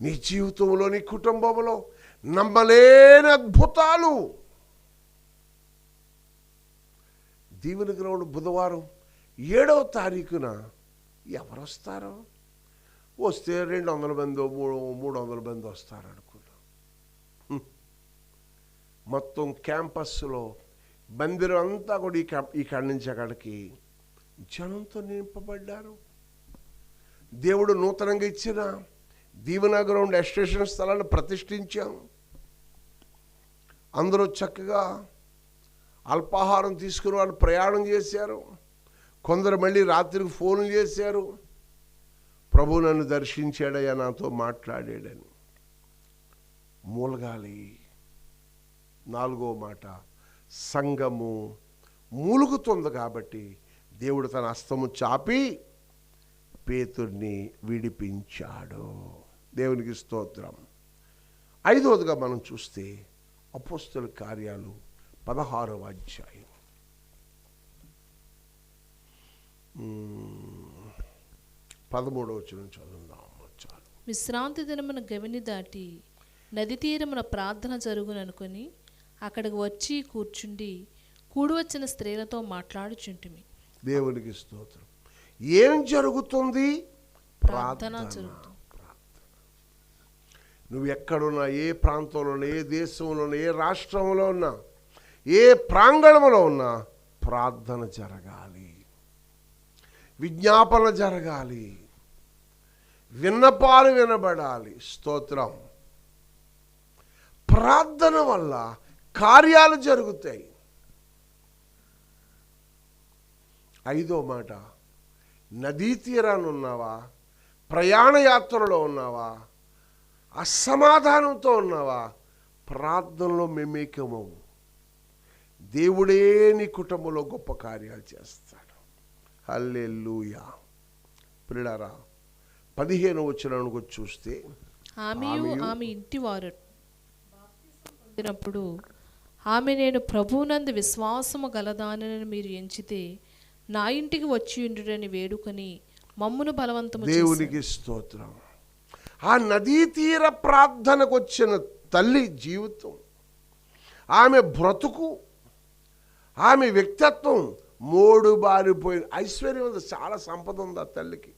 నీ జీవితంలో, నీ కుటుంబంలో నమ్మలేని అద్భుతాలు. దీవెన గ్రౌండ్ బుధవారం 7వ తారీఖున ఎవరు వస్తారో? వస్తే 200 మందో 300 మంది వస్తారు అనుకున్నాం. మొత్తం క్యాంపస్లో మందిరం అంతా కూడా ఇక్కడి నుంచి అక్కడికి జనంతో నింపబడ్డారు. దేవుడు నూతనంగా ఇచ్చిన దీవెన గ్రౌండ్ ఎక్స్టేషన్ స్థలాన్ని ప్రతిష్ఠించాం. అందరూ చక్కగా అల్పాహారం తీసుకుని వాళ్ళు ప్రయాణం చేశారు. కొందరు మళ్ళీ రాత్రికి ఫోన్లు చేశారు, ప్రభు నన్ను దర్శించాడయ్యా, నాతో మాట్లాడాడని. మూలగాలి 4వ మాట, సంఘము మూలుగుతుంది కాబట్టి దేవుడు తన హస్తము చాపి పేతుర్ని విడిపించాడు. దేవునికి స్తోత్రం. 5వదిగా మనం చూస్తే అపోస్తలుల కార్యాలు 16వ అధ్యాయం 13వ వచనం చదువుదాం. చాలు. విశ్రాంతి దినమున గవిని దాటి నది తీరమున ప్రార్థన జరుగుననుకొని అక్కడికి వచ్చి కూర్చుండి కూడి వచ్చిన స్త్రీలతో మాట్లాడుచుంటిమి. దేవునికి స్తోత్రం. ఏం జరుగుతుంది? ప్రార్థన జరుగుతుంది. నువ్వు ఎక్కడున్నా, ఏ ప్రాంతంలో ఉన్నా, ఏ దేశంలో ఉన్నా, ఏ రాష్ట్రంలో ఉన్నా, ఏ ప్రాంగణంలో ఉన్నా ప్రార్థన జరగాలి, విజ్ఞాపన జరగాలి, విన్నపాలు వినబడాలి. స్తోత్రం. ప్రార్థన వల్ల కార్యాలు జరుగుతాయి. 5వ మాట, నదీ తీరాన్ని ఉన్నావా, ప్రయాణ యాత్రలో ఉన్నావా, అసమాధానంతో ఉన్నావా, ప్రార్థనలో మెమేకమవు. దేవుడే నీ కుటుంబంలో గొప్ప కార్యాలు చేస్తాడు. హల్లెలూయా. ప్రియులారా, 15వ వచనానికి చూస్తే, ఆమె ఇంటి వారు పొందినప్పుడు ఆమె, నేను ప్రభువునందు విశ్వాసము గలదానని మీరు ఎంచితే నా ఇంటికి వచ్చి ఉండుడని వేడుకొని మమ్మును బలవంతము చేశారు. దేవునికి స్తోత్రం. ఆ నదీ తీర ప్రార్థనకు వచ్చిన తల్లి జీవితం, ఆమె బ్రతుకు, ఆమె వ్యక్తిత్వం మోడు బారిపోయిన ఐశ్వర్యం ఉంది, చాలా సంపద ఉంది ఆ తల్లికి,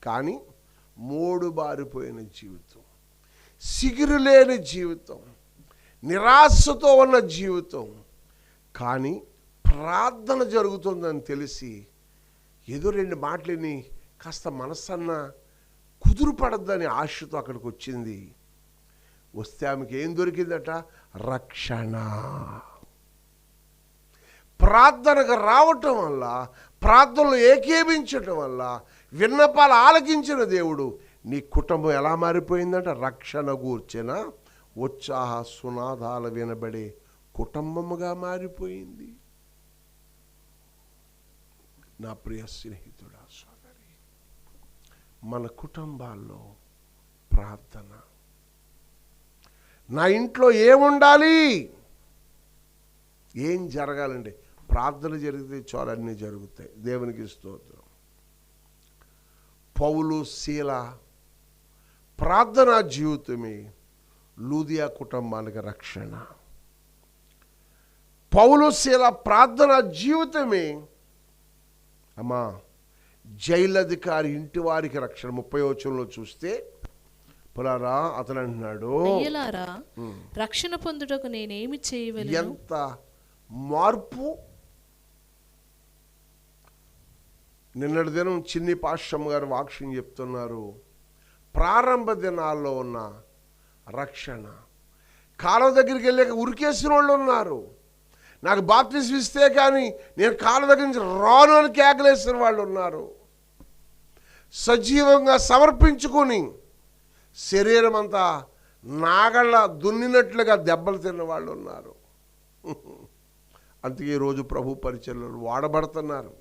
కానీ మోడు బారిపోయిన జీవితం, సిగురు లేని జీవితం, నిరాశతో ఉన్న జీవితం. కానీ ప్రార్థన జరుగుతుందని తెలిసి ఏదో 2 మాటలని కాస్త మనస్సన్న కుదురు పడద్దని ఆశతో అక్కడికి వచ్చింది. వస్తే ఆమెకి ఏం దొరికిందట? రక్షణ. ప్రార్థనకు రావటం వల్ల, ప్రార్థనలు ఏకీభించటం వల్ల, విన్నపాలు ఆలకించిన దేవుడు నీ కుటుంబం ఎలా మారిపోయిందంట? రక్షణ గూర్చిన ఉత్సాహ సునాదాలు వినబడే కుటుంబముగా మారిపోయింది. నా ప్రియ స్నేహితుడా, సోదరి, మన కుటుంబాల్లో ప్రార్థన. నా ఇంట్లో ఏముండాలి, ఏం జరగాలండి? ప్రార్థన జరిగితే చాలు, అన్నీ జరుగుతాయి. దేవునికి స్తోత్రం. పౌలు శీల ప్రార్థనా జీవితమే లూదియా కుటుంబానికి రక్షణ. పౌలు శీల ప్రార్థనా జీవితమే అమ్మా జైలధికారి ఇంటి వారికి రక్షణ. 30వ వచనంలో చూస్తే, పులారా అతను అంటున్నాడు, రక్షణ పొందుటకు నేనేమి చేయవలెను? ఎంత మార్పు! నిన్నటి దినం చిన్ని పాశ్రమ గారు వాక్యం చెప్తున్నారు. ప్రారంభ దినాల్లో ఉన్న రక్షణ, కాలువ దగ్గరికి వెళ్ళాక ఉరికేసిన వాళ్ళు ఉన్నారు. నాకు బాప్తిస్మం ఇస్తే కానీ నేను కాలువ దగ్గర నుంచి రాను అని కేకలేసిన వాళ్ళు ఉన్నారు. సజీవంగా సమర్పించుకొని శరీరం అంతా నాగళ్ళ దున్నినట్లుగా దెబ్బలు తిన్న వాళ్ళు ఉన్నారు. అందుకే ఈరోజు ప్రభు పరిచర్యలు వాడబడుతున్నారు.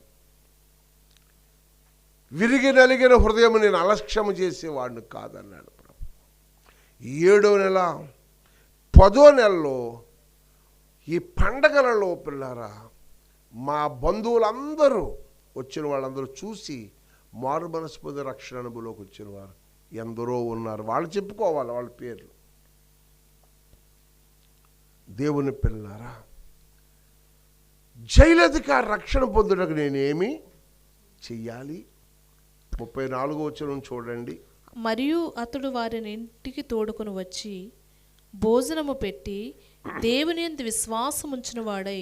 విరిగి నలిగిన హృదయం నేను అలక్ష్యము చేసేవాడిని కాదన్నాడు ప్రభు. 7వ నెల 10వ నెలలో ఈ పండగలలో పిల్లారా మా బంధువులందరూ వచ్చిన వాళ్ళందరూ చూసి మారు మనసు పొంది రక్షణ అనుభవంలోకి వచ్చిన వారు ఎందరో ఉన్నారు. వాళ్ళు చెప్పుకోవాలి వాళ్ళ పేర్లు. దేవుని పిల్లారా, జైలధికారి రక్షణ పొందుటకు నేనేమి చెయ్యాలి? 34వ వచనం చూడండి. మరియు అతడు వారిని ఇంటికి తోడుకొని వచ్చి భోజనము పెట్టి దేవుని యందు విశ్వాసముంచిన వాడై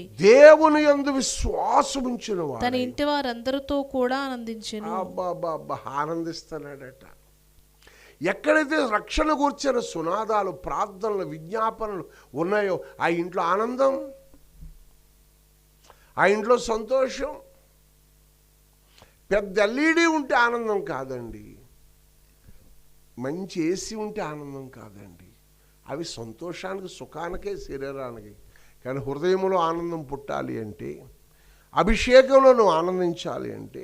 తన ఇంటి వారందరితో కూడా ఆనందించెను. ఆనందిస్తున్నాడట. ఎక్కడైతే రక్షణ గూర్చిన సునాదాలు, ప్రార్థనలు, విజ్ఞాపనలు ఉన్నాయో ఆ ఇంట్లో ఆనందం, ఆ ఇంట్లో సంతోషం. పెద్ద ఎల్ఈడి ఉంటే ఆనందం కాదండి, మంచి ఏసీ ఉంటే ఆనందం కాదండి. అవి సంతోషానికి, సుఖానికే, శరీరానికి. కానీ హృదయంలో ఆనందం పుట్టాలి అంటే, అభిషేకంలో నువ్వు ఆనందించాలి అంటే,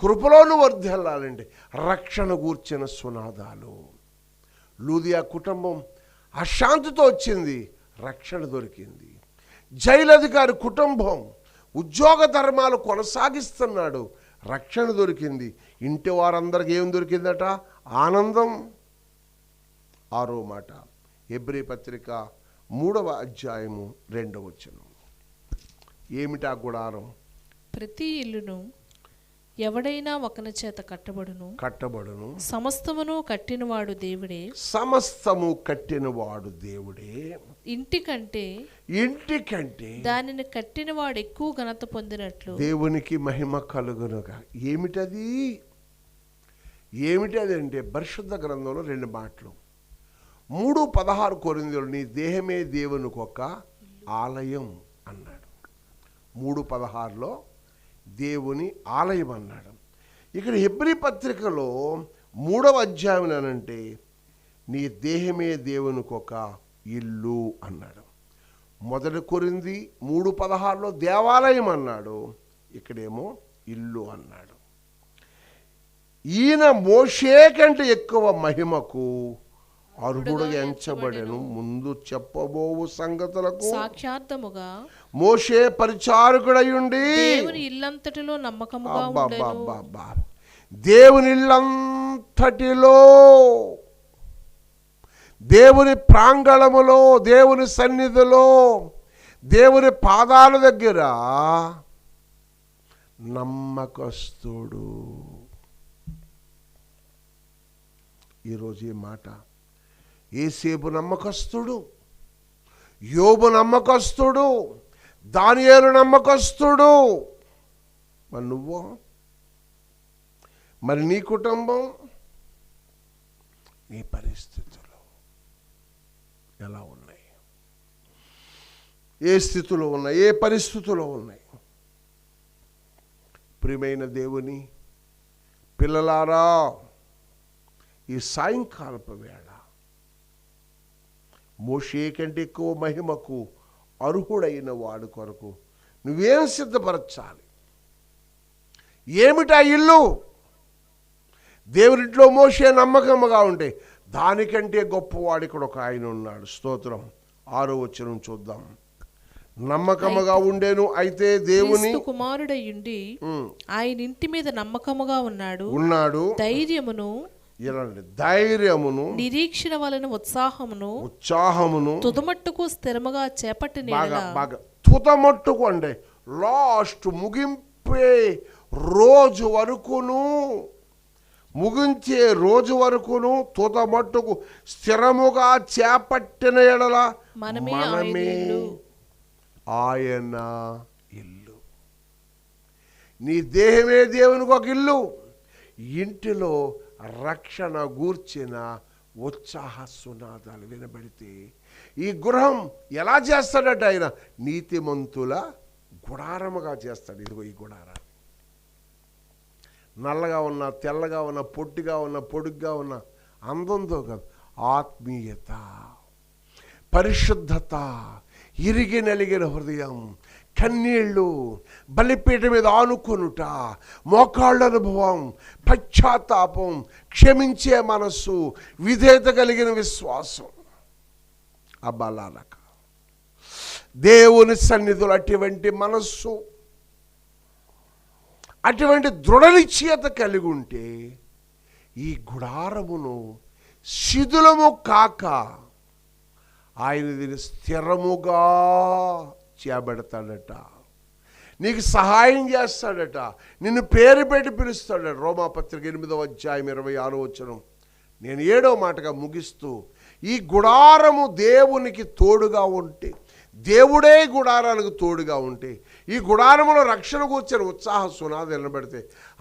కృపలో నువ్వు వర్ధిల్లాలంటే రక్షణ గూర్చిన సునాదాలు. లూదియా కుటుంబం అశాంతితో వచ్చింది, రక్షణ దొరికింది. జైలధికారి కుటుంబం ఉద్యోగ ధర్మాలు కొనసాగిస్తున్నాడు, రక్షణ దొరికింది. ఇంటి వారందరికీ ఏం దొరికిందట? ఆనందం. 6వ మాట హెబ్రీ పత్రిక 3వ అధ్యాయము 2వ వచనం. ఏమిటా గుడారం? ప్రతి ఇల్లును ఎవడైనా ఒకని చేత కట్టబడును. సమస్తమును కట్టినవాడు దేవుడే. సమస్తము కట్టినవాడు దేవుడే. ఇంటికంటే దానిని కట్టినవాడు ఎక్కువ ఘనత పొందినట్లు దేవునికి మహిమ కలుగునుగా. ఏమిటది అంటే పరిశుద్ధ గ్రంథంలో 2 మాటలు. 3:16 కొరింథీయులు నీ దేహమే దేవునికి ఒక ఆలయం అన్నాడు. 3:16లో దేవుని ఆలయం అన్నాడు. ఇక్కడ హెబ్రీ పత్రికలో 3వ అధ్యాయం అంటే నీ దేహమే దేవునికి ఒక ఇల్లు అన్నాడు. 1 కొరింథీ 3:16లో దేవాలయం అన్నాడు, ఇక్కడేమో ఇల్లు అన్నాడు. ఈయన మోషే కంటే ఎక్కువ మహిమకు అర్హుడుగా ఎంచబడెను. ముందు చెప్పబోవు సంగతులకు సాక్షార్థముగా మోషే పరిచారకుడయుండి దేవుని ఇల్లంతటిలో నమ్మకముగా ఉండెను. దేవుని ఇల్లంతటిలో, దేవుని ప్రాంగణములో, దేవుని సన్నిధిలో, దేవుని పాదాల దగ్గర నమ్మకస్తుడు. ఈరోజు ఈ మాట, యేసేపు నమ్మకస్తుడు, యోబు నమ్మకస్తుడు, దానియేలు నమ్మకస్తుడు. మరి నువ్వు, మరి నీ కుటుంబం, నీ పరిస్థితులు ఎలా ఉన్నాయి? ఏ స్థితిలో ఉన్నాయి? ఏ పరిస్థితుల్లో ఉన్నాయి? ప్రియమైన దేవుని పిల్లలారా, ఈ సాయంకాలపు వేళ మోషే కంటే ఎక్కువ మహిమకు అర్హుడైన వాడి కొరకు నువ్వేం సిద్ధపరచాలి? ఏమిటా ఇల్లు? దేవునింట్లో మోషే నమ్మకముగా ఉంటే దానికంటే గొప్పవాడు ఇక్కడ ఒక ఆయన ఉన్నాడు. స్తోత్రం. 6వ వచనం చూద్దాం. నమ్మకముగా ఉండేను, అయితే దేవుని కుమారుడయ్యుండి ఆయన ఇంటి మీద నమ్మకముగా ఉన్నాడు. ధైర్యమును, నిరీక్షణ వలన ఉత్సాహమును తుదమట్టుకు స్థిరముగా చేపట్టిన తుదమట్టుకు అంటే లాస్ట్ ముగింపే రోజు వరకును, ముగించే రోజు వరకును తుదమట్టుకు స్థిరముగా చేపట్టిన ఎడల మనమే ఆయన ఇల్లు. నీ దేహమే దేవునికి ఒక ఇల్లు. ఇంటిలో రక్షణ గూర్చిన ఉత్సాహ సునాదాలు వినబడితే ఈ గృహం ఎలా చేస్తాడట? ఆయన నీతిమంతుల గుడారముగా చేస్తాడు. ఇదిగో ఈ గుడారా, నల్లగా ఉన్న, తెల్లగా ఉన్న, పొట్టిగా ఉన్న, పొడుగ్గా ఉన్న, అందంతో కాదు, ఆత్మీయత, పరిశుద్ధత, ఇరిగి నలిగిన హృదయం, కన్నీళ్ళు, బలిపీఠం మీద ఆనుకొనుట, మోకాళ్ళ అనుభవం, పశ్చాత్తాపం, క్షమించే మనస్సు, విధేయత కలిగిన విశ్వాసం. అబ్బాలాలక దేవుని సన్నిధిలో అటువంటి మనస్సు, అటువంటి దృఢ నిశ్చయత కలిగి ఉంటే ఈ గుడారమును శిథిలము కాక ఆయన దీన్ని స్థిరముగా చేయబెడతాడట. నీకు సహాయం చేస్తాడట, నిన్ను పేరు పెట్టి పిలుస్తాడట. రోమాపత్రిక 8వ అధ్యాయం 26వ వచనం. నేను 7వ మాటగా ముగిస్తూ, ఈ గుడారము దేవునికి తోడుగా ఉంటే, దేవుడే గుడారానికి తోడుగా ఉంటే, ఈ గుడారములో రక్షణ కూర్చొని ఉత్సాహ సునాది నిలబెడితే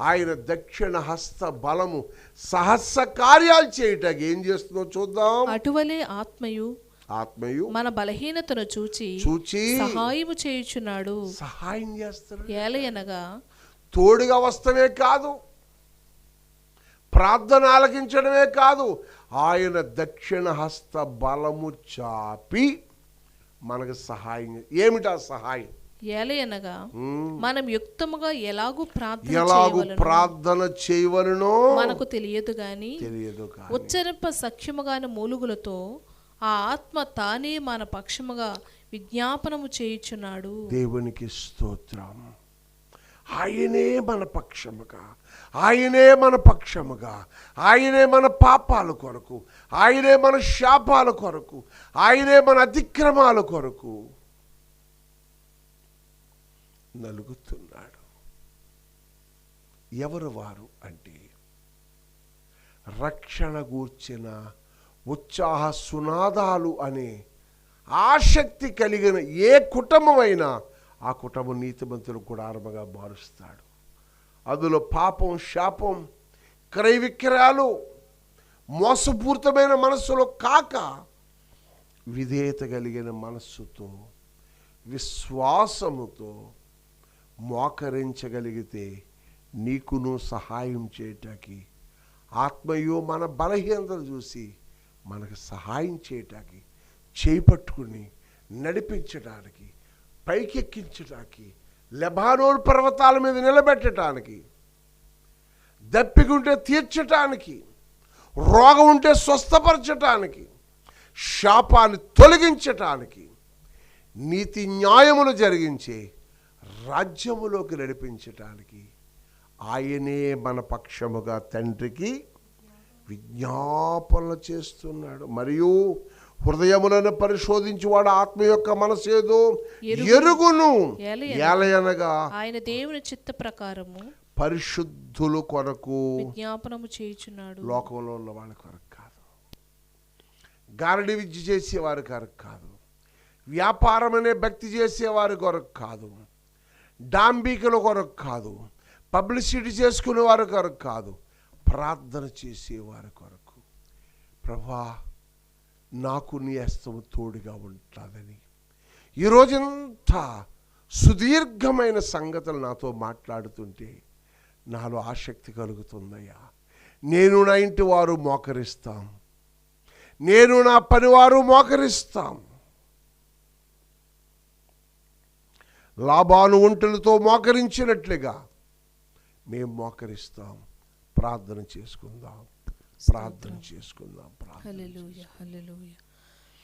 ఆయన దక్షిణ హస్త బలము సహస్ర కార్యాలు చేయటానికి ఏం చేస్తుందో చూద్దాం. అటువలే ఆత్మయు మన బలహీనతను చూచి సహాయము చేయుచున్నాడు. సహాయం చేస్తాడు. ఏలయనగా తోడుగా వస్తమే కాదు, ప్రార్థన ఆలకించడమే కాదు, ఆయన దక్షిణ హస్త బలము చాపి మనకు సహాయం. ఏమిటా సహాయం? ఏలయనగా మనం యుక్తముగా ఎలాగూ ప్రార్థన చేయవలనో మనకు తెలియదు గాని ఉచ్చరింప సఖ్యముగాని మూలుగులతో ఆ ఆత్మ తానే మన పక్షముగా విజ్ఞాపనము చేయుచున్నాడు. దేవునికి స్తోత్రం. ఆయనే మన పక్షముగా, ఆయనే మన పక్షముగా, ఆయనే మన పాపాల కొరకు, ఆయనే మన శాపాల కొరకు, ఆయనే మన అతిక్రమాల కొరకు నలుగుతున్నాడు. ఎవరు వారు అంటే, రక్షణ గూర్చిన ఉత్సాహ సునాదాలు అనే ఆసక్తి కలిగిన ఏ కుటుంబమైనా ఆ కుటుంబం నీతిమంతులు గుడారముగా మారుస్తాడు. అందులో పాపం, శాపం, క్రయ విక్రయాలు, మోసపూరితమైన మనస్సులో కాక విధేయత కలిగిన మనస్సుతో, విశ్వాసముతో మోకరించగలిగితే నీకును సహాయం చేయటానికి, ఆత్మయో మన బలహీనతలు చూసి మనకు సహాయం చేయటానికి, చేపట్టుకుని నడిపించడానికి, పైకెక్కించడానికి, లెబానోన్ పర్వతాల మీద నిలబెట్టడానికి, దప్పికుంటే తీర్చటానికి, రోగం ఉంటే స్వస్థపరచటానికి, శాపాన్ని తొలగించటానికి, నీతి న్యాయములు జరిగించే రాజ్యములోకి నడిపించటానికి ఆయనే మన పక్షముగా తండ్రికి విజ్ఞాపనలు చేస్తున్నాడు. మరియు హృదయములను పరిశోధించి వాడు ఆత్మ యొక్క మనసు ఏదో ఎరుగును. ఏలయనగా ఆయన దేవుని చిత్త ప్రకారము పరిశుద్ధుల కొరకు విజ్ఞాపనము చేయుచున్నాడు. లోకంలో ఉన్న వాళ్ళ కొరకు కాదు, గారడి విద్య చేసేవారి కొరకు కాదు, వ్యాపారం అనే భక్తి చేసేవారి కొరకు కాదు, డాంబికల కొరకు కాదు, పబ్లిసిటీ చేసుకునే వారి కొరకు కాదు, ప్రార్థన చేసేవారి కొరకు. ప్రభా, నాకు నీ హస్తము తోడుగా ఉంటుందని ఈరోజంత సుదీర్ఘమైన సంగతులు నాతో మాట్లాడుతుంటే నాలో ఆసక్తి కలుగుతుందయ్యా. నేను నా ఇంటి వారు మోకరిస్తాం, నేను నా పనివారు మోకరిస్తాం. లాబాను ఒంటెలతో మోకరించినట్లుగా మేము మోకరిస్తాం. ప్రార్థన చేసుకుందాం, ప్రార్థన చేసుకుందాం. హల్లెలూయా, హల్లెలూయా,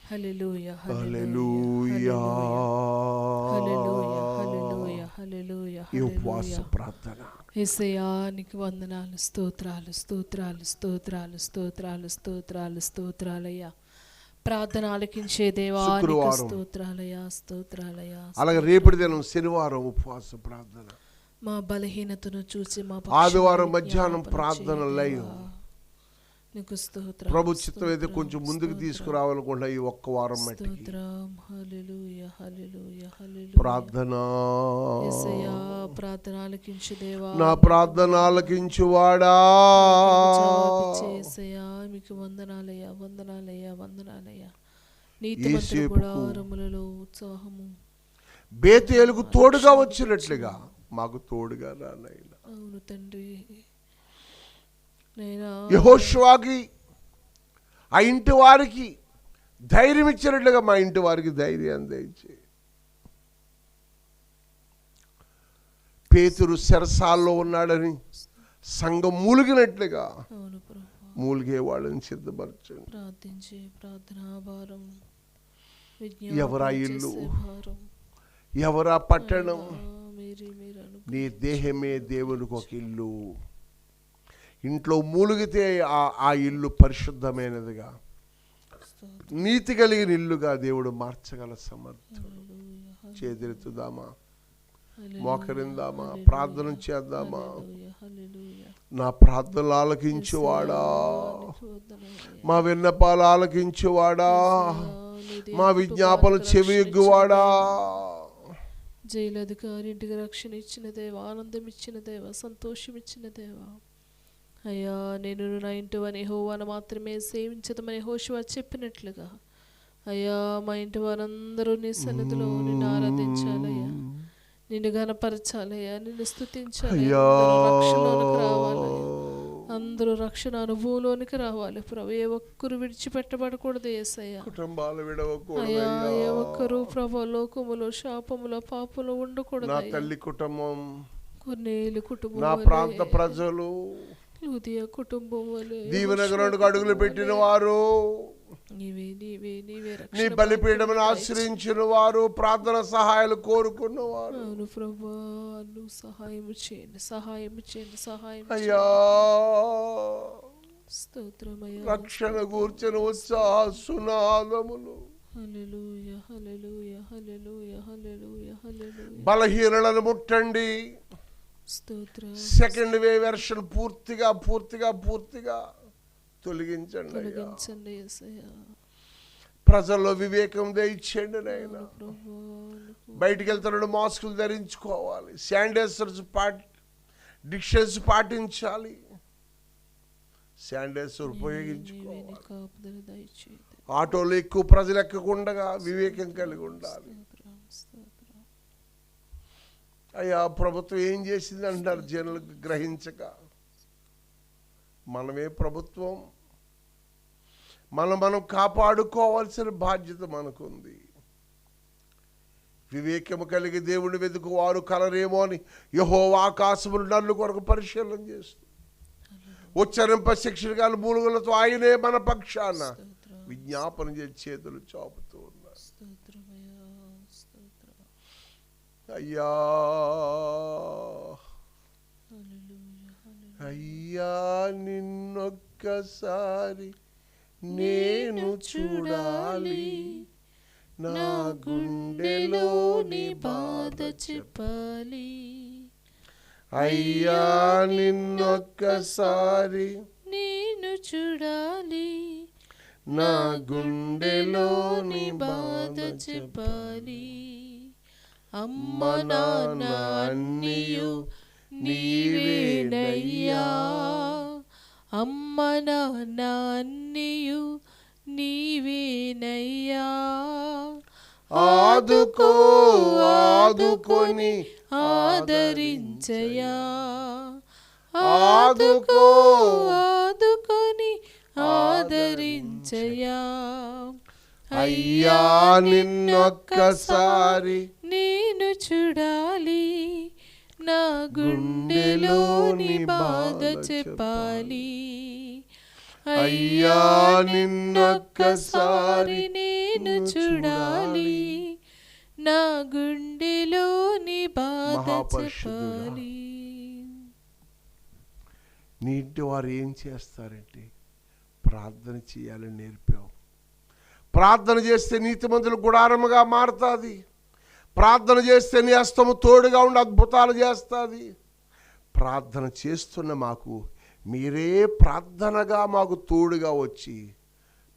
హల్లెలూయా, హల్లెలూయా, హల్లెలూయా, హల్లెలూయా. ఈ ఉపవాస ప్రార్థన యేసయ్యా నీకు వందనాలు, స్తోత్రాలు, స్తోత్రాలు, స్తోత్రాలు, స్తోత్రాలు, స్తోత్రాలు, స్తోత్రాలయ్యా. ప్రార్థన ఆలకించే దేవా నీకు స్తోత్రాలయ్యా, స్తోత్రాలయ్యా. అలాగే రేపటి దినం శనివారం ఉపవాస ప్రార్థన, మా బలహీనతను చూసి మా ఆదివారం మధ్యాహ్నం ప్రార్థన లైవ్. నీకు స్తోత్రం. ప్రభు చిత్తం అయితే కొంచెం ముందుకు తీసుకురావాలనుకుంటా ఈ ఒక్క వారం మట్టికి. హల్లెలూయా, హల్లెలూయా, హల్లెలూయా. ప్రార్థన యేసయ్యా ప్రార్థన ఆలకించు దేవా, నా ప్రార్థన ఆలకించువాడా. యేసయ్యా మీకు వందనాలయ్యా, వందనాలయ్యా, వందనాలయ్యా. నీతిమంతుల గుడారములలో ఉత్సాహము బేతేలుకు తోడుగా వచ్చినట్లుగా మాకు తోడుగా రానైనా. అవును తండ్రి. యెహోషువకి ఆ ఇంటి వారికి ధైర్యం ఇచ్చినట్లుగా మా ఇంటి వారికి ధైర్యం దయచేయి. పేతురు చెరసాల్లో ఉన్నాడని సంఘం మూలిగినట్లుగా అవును ప్రభు. మూలిగే వాళ్ళని సిద్ధపరచండి. ప్రార్థించే ప్రార్థనా భారం, ఎవరా విజ్ఞాపన ఇల్లు, చేసే భారం, ఎవరా పట్టణం, మీరు నీ దేహమే దేవునికి ఒక ఇల్లు. ఇంట్లో మూలిగితే ఆ ఇల్లు పరిశుద్ధమైనదిగా, నీతి కలిగిన ఇల్లుగా దేవుడు మార్చగల సమర్థుడు. చేతులెత్తుదామా, మోకరిందామా, ప్రార్థన చేద్దామా. నా ప్రార్థనలు ఆలకించువాడా, మా విన్నపాలు ఆలకించువాడా, మా విజ్ఞాపన చెవియొగ్గువాడా. జైలు అధికారి ఇంటికి రక్షణ ఇచ్చిన దేవ, ఆనందం ఇచ్చిన దేవ, సంతోషం ఇచ్చిన దేవ. అయ్యా, నేను నా ఇంటి వాని యెహోవాను మాత్రమే సేవించదమని యెహోషువ చెప్పినట్లుగా అయ్యా, మా ఇంటి వారందరూ నీ సన్నిధిలో నిన్ను ఆరాధించాలయ్యా, నిన్ను ఘనపరచాలయ్యా, నిన్ను స్తుతించాలయ్యా. రక్షణలోనికి రావాలయ్యా, అందరూ రక్షణ అనుభవంలోనికి రావాలి ప్రభు. ఏ ఒక్కరు విడిచిపెట్టబడకూడదు యేసయ్యా. కుటుంబాలు విడవకూడదు అయ్యా, ఏ ఒక్కరు ప్రభు లోకములో శాపములో పాపములో ఉండకూడదు. నా తల్లి కుటుంబం, కొన్నేళ్ళు కుటుంబం, నా ప్రాంత ప్రజలు, లూదియా కుటుంబం వలె దీవెన గ్రహణకు అడుగులు పెట్టిన వారు, నీవే నీవే నీవే నీ బలిపీఠమును ఆశ్రయించిన వారు, ప్రార్థన సహాయాలు కోరుకున్నవారు. అవును ప్రభా, నువ్వు సహాయం చేయండి, సహాయం చేయండి, సహాయం అయ్యా, స్తోత్రమయ్యా. రక్షణ కూర్చొని ఉత్సాహ సునాదములు, హల్లెలూయా హల్లెలూయా హల్లెలూయా హల్లెలూయా హల్లెలూయా. బలహీనలను ముట్టండి. స్తోత్రం. సెకండ్ వే వెర్షన్ పూర్తిగా తొలగించండి అయ్యా. తొలగించండి యేసయ్యా. ప్రజల్లో వివేకం దయచేయండి నాయనా. బయటికి వెళ్తున్న మాస్కులు ధరించుకోవాలి, శానిటైజర్స్ డిక్షన్స్ పాటించాలి, శానిటైజర్ ఉపయోగించుకోవాలి. ఆటోలో ఎక్కువ ప్రజలు ఎక్కకుండా వివేకం కలిగి ఉండాలి. అయ్యా, ప్రభుత్వం ఏం చేసింది అంటారు జనులకు గ్రహించక. మనమే ప్రభుత్వం, మనం కాపాడుకోవాల్సిన బాధ్యత మనకుంది. వివేకము కలిగి దేవుని వెతుకు వారు కలరేమో అని యెహోవా ఆకాశములు నల్లు కొరకు పరిశీలన చేస్తూ ఉచ్చరింప శిక్షణకాల మూలుగులతో ఆయనే మన పక్షాన విజ్ఞాపన చేసి చేతులు చాపుతూ ఉన్నారు. అయ్యా అయ్యా, నిన్నొక్కసారి నేను చూడాలి, నా గుండెలోని బాధ చెప్పాలి. అయ్యా, నిన్నొక్కసారి నేను చూడాలి, నా గుండెలోని బాధ చెప్పాలి. అమ్మ నాన్న అన్నీయు నీవేనయ్యా, అమ్మ నాన్న అన్నీయు నీవేనయ్యా. ఆదుకో ఆదుకొని ఆదరించయా, ఆదుకో ఆదుకొని ఆదరించయా. అయ్యా, నిన్నొక్కసారి నేను చూడాలి, నా గుండెలోని బాధ చెప్పాలి. అయ్యా, నిన్నొక్కసారి నేను చూడాలి, నా గుండెలోని బాధ చెప్పాలి. నీ ఇంటి వారు ఏం చేస్తారంటే ప్రార్థన చేయాలని నేర్పావు. ప్రార్థన చేస్తే నీతిమంతులు గుడారముగా మారుతుంది. ప్రార్థన చేస్తే నీ హస్తము తోడుగా ఉండి అద్భుతాలు చేస్తుంది. ప్రార్థన చేస్తున్న మాకు మీరే ప్రార్థనగా మాకు తోడుగా వచ్చి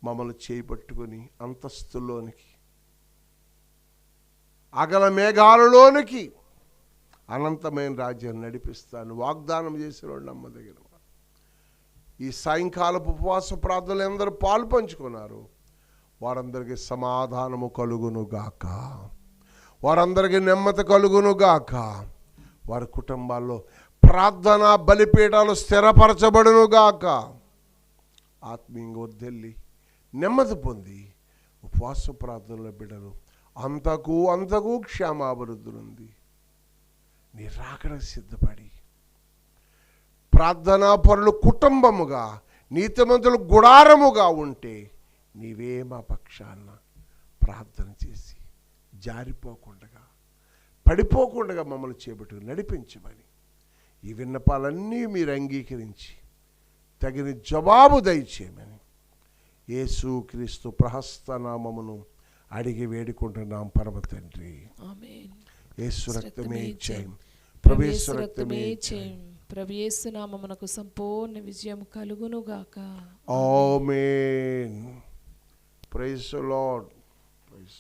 మమ్మల్ని చేపట్టుకొని అంతస్తులోనికి, అగల మేఘాలలోనికి అనంతమైన రాజ్యాన్ని నడిపిస్తాను వాగ్దానం చేసిన నమ్మదగిన. ఈ సాయంకాలపు ఉపవాస ప్రార్థనలు ఎందరూ పాలు పంచుకున్నారు, వారందరికీ సమాధానము కలుగునుగాక, వారందరికీ నెమ్మది కలుగునుగాక. వారి కుటుంబాల్లో ప్రార్థన బలిపీఠాలు స్థిరపరచబడునుగాక. ఆత్మీయంగా వర్ధిల్లి నెమ్మది పొంది ఉపవాస ప్రార్థనల బిడ్డలు అంతకు క్షేమాభివృద్ధి ఉంది. నీ రాకడకు సిద్ధపడి ప్రార్థనా పరులు కుటుంబముగా నీతిమంతులు గుడారముగా ఉంటే నీవే మా పక్షాన ప్రార్థన చేసి జారిపోకుండా పడిపోకుండా మమ్మల్ని చేపట్టు నడిపించమని ఈ విన్నపాలన్నీ మీరు అంగీకరించి తగిన జవాబు దయచేయమని యేసుక్రీస్తు ప్రహస్తనామమును అడిగి వేడుకుంటున్నాం పరమ తండ్రి. యేసు రక్తమే జయం, ప్రభుయేసు రక్తమే జయం. ప్రభు యేసు నామమునకు సంపూర్ణ విజయం కలుగును గాక. Amen. Praise the Lord. Praise